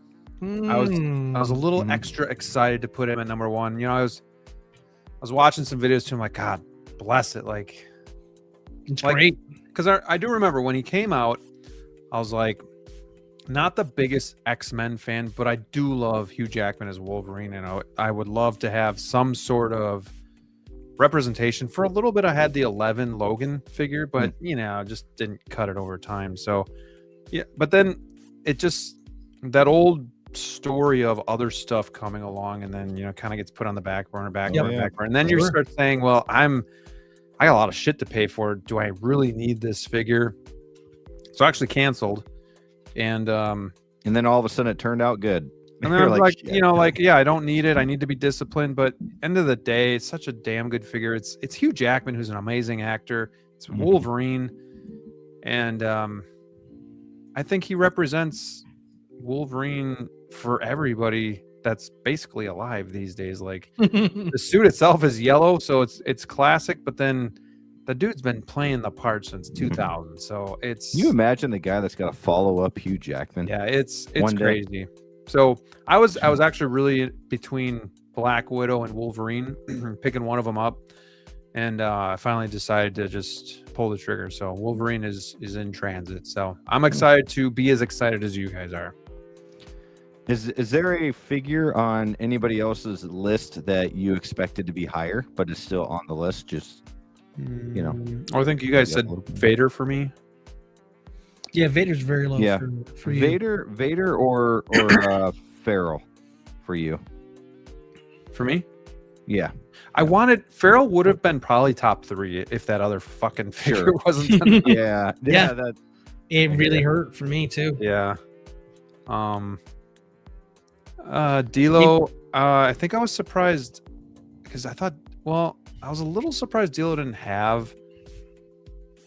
S2: I was a little extra excited to put him at number 1. You know, I was watching some videos too. I'm like, God bless it. Like,
S4: it's great.
S2: Because I do remember when he came out, I was like, not the biggest X-Men fan, but I do love Hugh Jackman as Wolverine, and I would love to have some sort of representation. For a little bit, I had the 11 Logan figure, but you know, just didn't cut it over time. So yeah, but then it just, that old story of other stuff coming along, and then, you know, kind of gets put on the back burner, and then you start saying, well, I got a lot of shit to pay for. Do I really need this figure? So I actually canceled. And
S3: then all of a sudden it turned out good.
S2: And then I was like, you know, like, yeah, I don't need it. I need to be disciplined. But end of the day, it's such a damn good figure. It's Hugh Jackman, who's an amazing actor. It's Wolverine. And I think he represents Wolverine for everybody that's basically alive these days. Like the suit itself is yellow, so it's classic, but then the dude's been playing the part since 2000, so it's.
S3: Can you imagine the guy that's got to follow up Hugh Jackman?
S2: Yeah, it's crazy. So I was actually really between Black Widow and Wolverine, picking one of them up, and I finally decided to just pull the trigger. So Wolverine is in transit. So I'm excited to be as excited as you guys are.
S3: Is there a figure on anybody else's list that you expected to be higher, but is still on the list? Just, you know,
S2: I think you guys said Vader for me.
S4: Yeah, Vader's very low.
S3: Yeah,
S4: for you.
S3: Vader or Feral for you.
S2: For me,
S3: yeah.
S2: I wanted Feral would have been probably top 3 if that other fucking figure wasn't.
S3: Yeah.
S4: That it really hurt for me too.
S2: Yeah. DLO, I think I was surprised because I was a little surprised DLO didn't have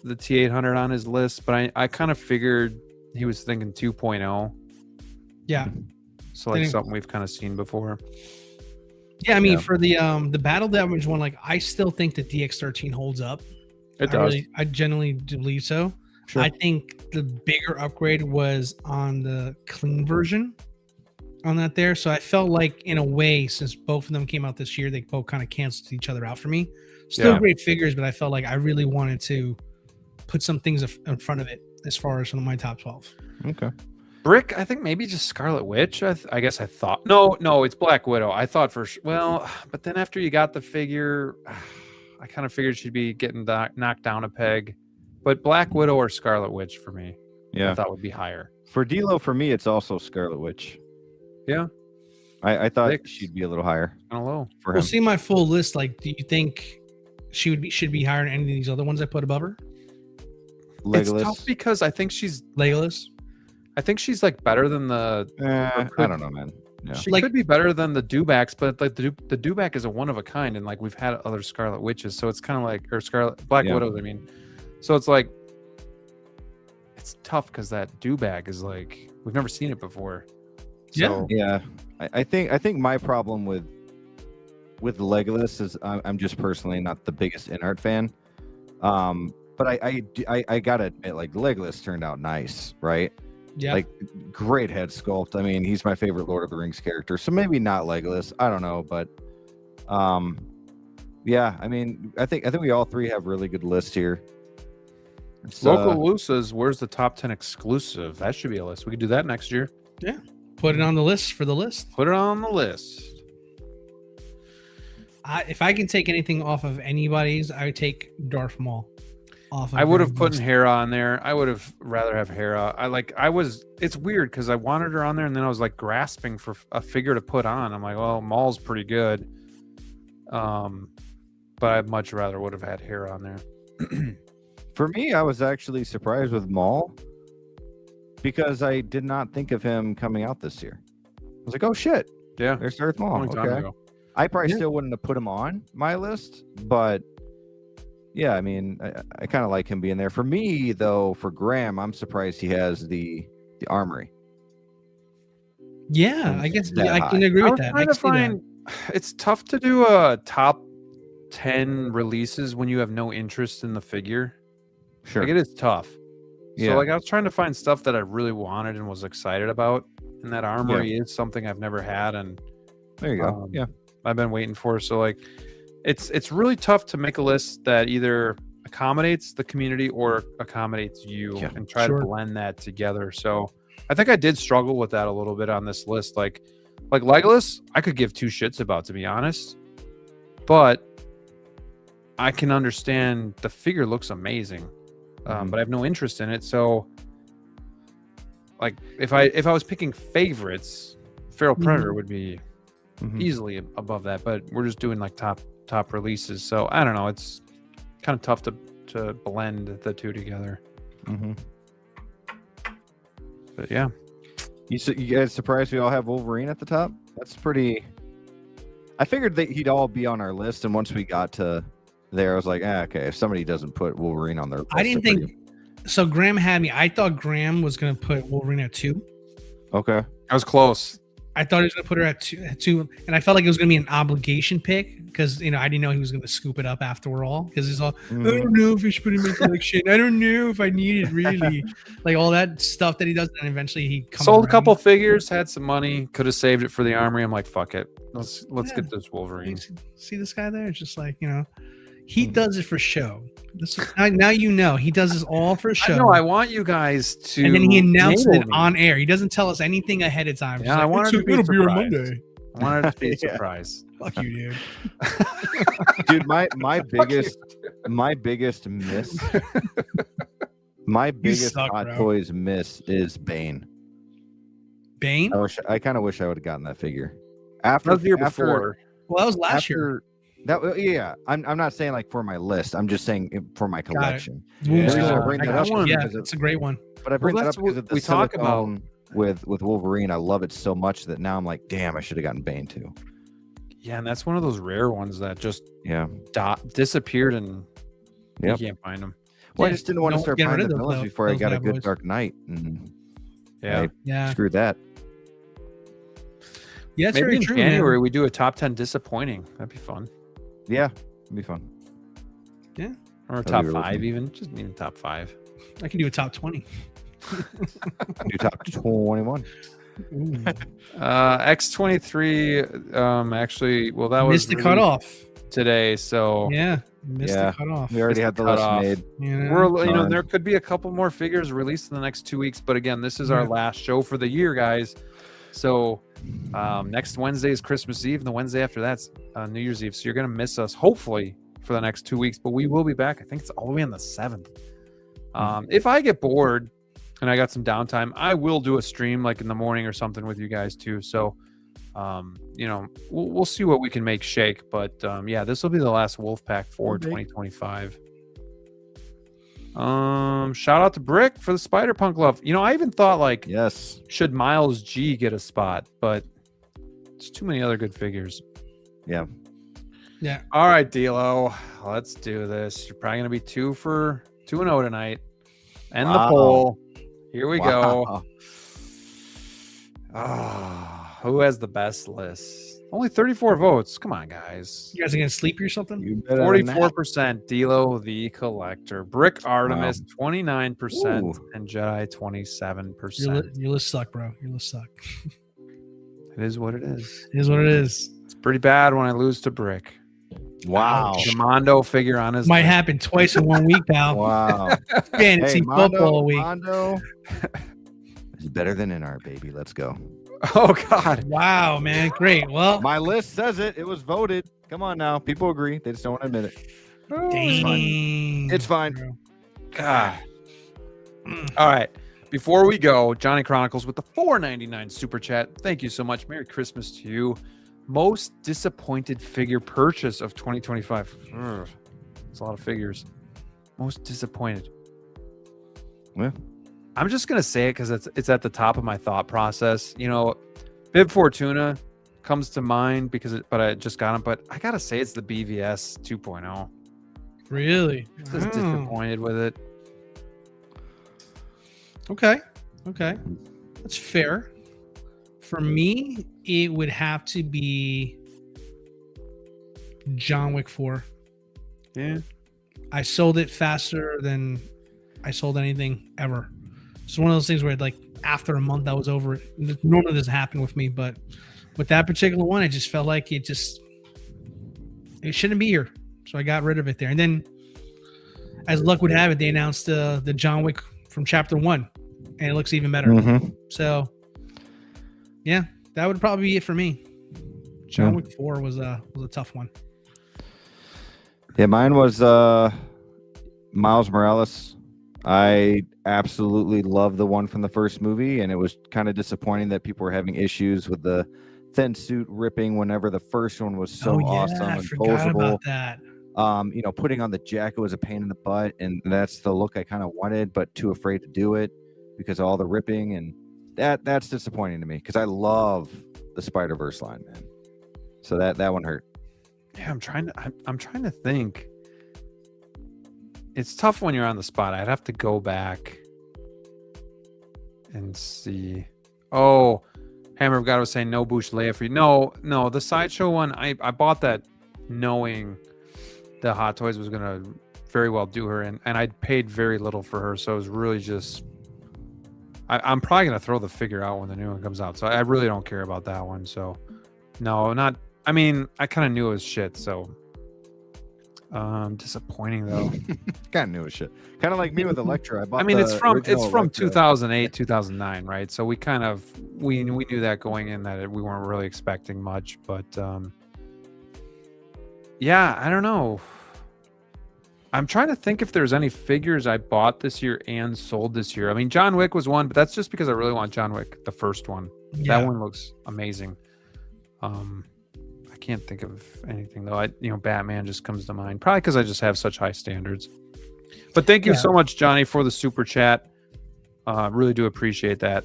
S2: the T800 on his list, but I kind of figured he was thinking 2.0.
S4: Yeah.
S2: So like something we've kind of seen before.
S4: Yeah, I mean, for the battle damage one, like I still think that DX13 holds up.
S2: It does.
S4: I genuinely believe so. Sure. I think the bigger upgrade was on the clean version on that there. So I felt like, in a way, since both of them came out this year, they both kind of canceled each other out for me. Still great figures, but I felt like I really wanted to put some things in front of it as far as one of my top 12.
S3: Okay.
S2: Brick, I think maybe just Scarlet Witch. I guess I thought no, it's Black Widow. I thought for sure. Well, but then after you got the figure, I kind of figured she'd be getting knocked down a peg. But Black Widow or Scarlet Witch for me, I thought would be higher.
S3: For DLO, for me, it's also Scarlet Witch.
S2: Yeah.
S3: I thought she'd be a little higher.
S2: Kind of low.
S3: For him.
S4: We'll see my full list. Like, do you think should be higher than any of these other ones I put above her?
S3: Legolas.
S2: It's tough because I think she's
S4: Legolas.
S2: I think she's like better than the.
S3: I don't know, man. Yeah.
S2: She could be better than the Dewbacks, but like the Dewback is a one of a kind, and like we've had other Scarlet Witches, so it's kind of like Black Widows. I mean, so it's like it's tough because that Dewback is like we've never seen it before. So,
S3: yeah. I think my problem with Legolas is I'm just personally not the biggest in-art fan. But I gotta admit, like Legolas turned out nice, right?
S4: Yeah.
S3: Like great head sculpt. I mean, he's my favorite Lord of the Rings character. So maybe not Legolas. I don't know, but yeah. I mean, I think we all three have really good lists here.
S2: Local Lusa's where's the top 10 exclusive? That should be a list. We could do that next year.
S4: Yeah. Put it on the list for the list.
S2: Put it on the list.
S4: If I can take anything off of anybody's, I would take Darth Maul off.
S2: I would have put Hera on there. I would have rather have Hera. It's weird because I wanted her on there and then I was like grasping for a figure to put on. I'm like, well, Maul's pretty good. But I much rather would have had Hera on there.
S3: For me, I was actually surprised with Maul because I did not think of him coming out this year. I was like, oh shit.
S2: Yeah.
S3: There's Darth Maul.
S2: Long time
S3: Okay.
S2: ago.
S3: I probably still wouldn't have put him on my list, but yeah, I mean, I kind of like him being there. For me, though, for Graham, I'm surprised he has the armory.
S4: Yeah, I guess I can agree with that. I can see that.
S2: It's tough to do a top 10 releases when you have no interest in the figure.
S3: Sure.
S2: Like it is tough.
S3: Yeah.
S2: So like I was trying to find stuff that I really wanted and was excited about, and that armory is something I've never had, and
S3: there you go. Yeah.
S2: I've been waiting for. So like it's really tough to make a list that either accommodates the community or accommodates you and try to blend that together. So I think I did struggle with that a little bit on this list. Like Legolas, I could give two shits about, to be honest, but I can understand the figure looks amazing, but I have no interest in it. So like if I was picking favorites, Feral Predator would be easily above that, but we're just doing like top releases, so I don't know, it's kind of tough to blend the two together. But yeah,
S3: you guys surprised we all have Wolverine at the top? That's pretty. I figured that he'd all be on our list, and once we got to there, I was like, okay, if somebody doesn't put Wolverine on their list,
S4: I didn't think so. Graham had me. I thought Graham was going to put Wolverine at 2.
S3: Okay,
S2: I was close.
S4: I thought he was going to put her at two, and I felt like it was going to be an obligation pick because I didn't know he was going to scoop it up after all. Because he's all, I don't know if I should put him in collection. I don't know if I need it really, like all that stuff that he does. And eventually he
S2: sold a couple figures, had some money, could have saved it for the armory. I'm like, fuck it, let's get this Wolverine.
S4: See this guy there? It's just like, he does it for show. Now he does this all for show.
S2: I know. I want you guys to.
S4: And then he announces it on air. He doesn't tell us anything ahead of time.
S2: Yeah, I wanted to be a
S4: Monday.
S2: I wanted it to be a surprise.
S4: Fuck you, dude.
S3: Dude, my biggest miss, my biggest Hot Toys miss is Bane.
S4: Bane?
S3: I kind of wish I would have gotten that figure
S2: after the year before.
S4: Well, that was last year.
S3: I'm not saying like for my list. I'm just saying for my collection.
S4: Yeah,
S3: I bring that up
S4: it's a great one.
S3: But I bring that up because of the we talk about with Wolverine. I love it so much that now I'm like, damn, I should have gotten Bane too.
S2: Yeah, and that's one of those rare ones that just disappeared and you can't find them.
S3: Well, I just didn't want to start buying the villains before I got a good Dark Knight, and screwed that.
S4: Yeah,
S2: maybe in January we do a top 10 disappointing. That'd be fun.
S3: Yeah, it'd be fun.
S4: Yeah,
S2: or a top 5 even. Just even top 5.
S4: I can do a top 20.
S3: Do top 21.
S2: X23 actually, well, that
S4: missed
S2: was
S4: the cutoff
S2: today, so
S4: missed the cutoff.
S3: We already had the list made.
S2: We're there could be a couple more figures released in the next 2 weeks, but again, this is our last show for the year, guys. So next Wednesday is Christmas Eve, and the Wednesday after that's New Year's Eve, so you're gonna miss us hopefully for the next 2 weeks, but we will be back. I think it's all the way on the 7th. If I get bored and I got some downtime, I will do a stream like in the morning or something with you guys too. So, we'll see what we can make shake. But yeah, this will be the last Wolfpack for 2025. Shout out to Brick for the Spider-Punk love. I even thought like,
S3: yes,
S2: should Miles G get a spot? But there's too many other good figures.
S3: Yeah.
S2: All right, DLO, let's do this. You're probably gonna be 2-0 tonight. End the poll. Here we go. Who has the best list? Only 34 votes. Come on, guys.
S4: You guys are gonna sleep or something?
S2: 44% DLO The Collector. Brick Artemis 29% and Jedi 27%.
S4: Your list suck, bro. Your list suck.
S2: It is what it is.
S4: It is what it is.
S2: It's pretty bad when I lose to Brick.
S3: Wow.
S2: Mondo figure on his
S4: might
S2: list.
S4: happen twice in 1 week, pal.
S3: Wow.
S4: Fantasy football week.
S3: Mondo is better than NR, baby. Let's go.
S2: Oh God.
S4: Wow, man. Great. Well,
S3: my list says it. It was voted. Come on now. People agree. They just don't want to admit it.
S4: Dang.
S3: It's fine.
S2: God. All right. Before we go, Johnny Chronicles with the $4.99 super chat. Thank you so much. Merry Christmas to you. Most disappointed figure purchase of 2025. It's a lot of figures. Most disappointed.
S3: Yeah.
S2: I'm just gonna say it because it's at the top of my thought process. Bib Fortuna comes to mind but I just got him. But I gotta say it's the BVS 2.0.
S4: Really?
S2: Just disappointed with it.
S4: Okay. That's fair. For me, it would have to be John Wick 4.
S2: Yeah.
S4: I sold it faster than I sold anything ever. It's one of those things where like after a month I was over it. Normally doesn't happen with me, but with that particular one, I just felt like it shouldn't be here. So I got rid of it there. And then as luck would have it, they announced the John Wick from chapter 1 and it looks even better.
S3: Mm-hmm.
S4: So yeah, that would probably be it for me. John Wick 4 was a tough one.
S3: Yeah, mine was Miles Morales. I absolutely love the one from the first movie, and it was kind of disappointing that people were having issues with the thin suit ripping whenever the first one was so awesome and
S4: forgot about that.
S3: Putting on the jacket was a pain in the butt, and that's the look I kind of wanted, but too afraid to do it because of all the ripping, and that's disappointing to me because I love the Spider-Verse line, man. So that one hurt.
S2: Yeah, I'm trying to think. It's tough when you're on the spot. I'd have to go back and see. Oh, Hammer of God was saying no Bush Leia for you. No, the Sideshow one, I bought that knowing the Hot Toys was going to very well do her, and I paid very little for her, so it was really just... I'm probably going to throw the figure out when the new one comes out, so I really don't care about that one. So, no, not... I mean, I kind of knew it was shit, so... disappointing though.
S3: Kind of knew it shit. Kind of like me with Electra.
S2: It's from 2008, 2009, right? So we kind of we knew that going in that we weren't really expecting much, but yeah, I don't know. I'm trying to think if there's any figures I bought this year and sold this year. I mean, John Wick was one, but that's just because I really want John Wick, the first one. Yeah. That one looks amazing. I can't think of anything though. Batman just comes to mind, probably because I just have such high standards. But thank you so much, Johnny, for the super chat. Really do appreciate that.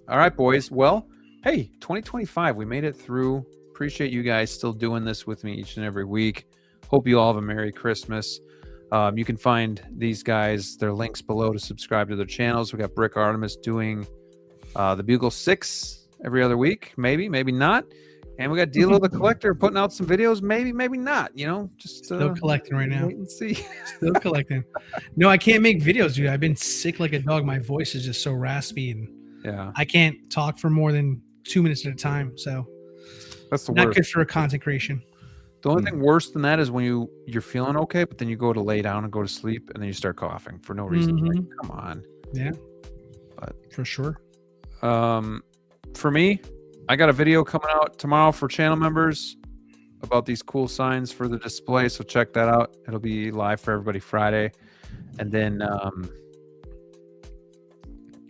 S2: All right, boys. Well, hey, 2025, we made it through. Appreciate you guys still doing this with me each and every week. Hope you all have a Merry Christmas. You can find these guys, their links below to subscribe to their channels. We got Brick Artemis doing the Bugle 6 every other week, maybe not. And we got DLO The Collector putting out some videos, maybe not. Just
S4: still collecting right now.
S2: Wait and see.
S4: Still collecting. No, I can't make videos, dude. I've been sick like a dog. My voice is just so raspy, and I can't talk for more than 2 minutes at a time. So
S2: that's the
S4: not
S2: worst.
S4: Good for a content creation.
S2: The only thing worse than that is when you're feeling okay, but then you go to lay down and go to sleep, and then you start coughing for no reason. Like, come on.
S4: Yeah.
S2: But
S4: for sure.
S2: For me, I got a video coming out tomorrow for channel members. about these cool signs for the display, so check that out. It'll be live for everybody Friday. And then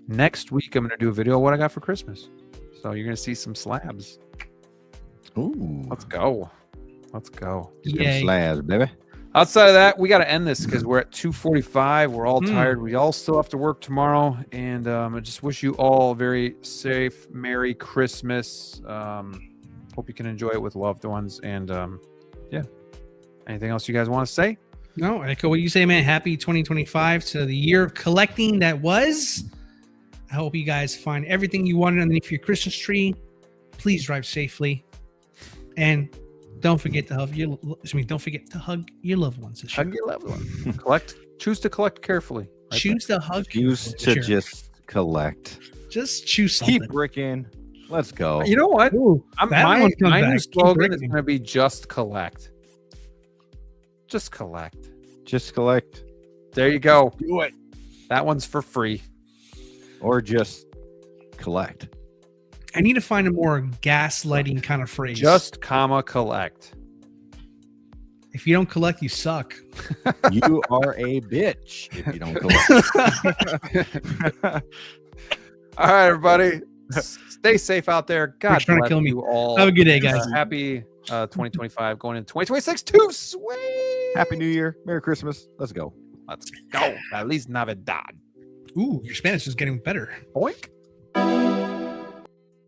S2: next week, I'm going to do a video of what I got for Christmas. So you're going to see some slabs.
S3: Ooh.
S2: Let's go. Let's go.
S4: Yay.
S3: Slabs, baby.
S2: Outside of that, we got to end this because we're at 2:45. We're all tired. We all still have to work tomorrow. And I just wish you all a very safe, Merry Christmas. Hope you can enjoy it with loved ones. And yeah. Anything else you guys want to say?
S4: No, I echo what you say, man. Happy 2025 to the year of collecting that was. I hope you guys find everything you wanted underneath your Christmas tree. Please drive safely. And don't forget to hug your loved ones this year.
S2: Hug your loved ones. Choose to collect carefully. Right?
S4: Choose to hug.
S3: Choose to just collect.
S4: Just choose something.
S3: Keep bricking. Let's go.
S2: You know what?
S4: Ooh,
S2: My new slogan is going to be just collect. Just collect.
S3: Just collect.
S2: There you go.
S3: Do it.
S2: That one's for free.
S3: Or just collect.
S4: I need to find a more gaslighting kind of phrase.
S2: Just collect.
S4: If you don't collect, you suck.
S3: You are a bitch if you don't collect.
S2: All right, everybody. Stay safe out there. God
S4: trying to
S2: bless
S4: kill me.
S2: you all.
S4: Have a good day, guys.
S2: Happy 2025 going into 2026 too. Sweet.
S3: Happy New Year. Merry Christmas. Let's go.
S2: Let's go. At least Navidad.
S4: Ooh, your Spanish is getting better.
S2: Boink.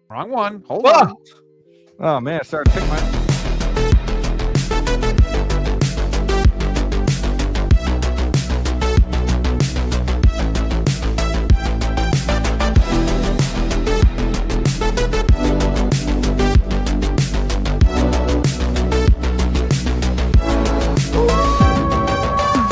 S2: Wrong one. Hold on.
S3: Oh, man. I started to pick my...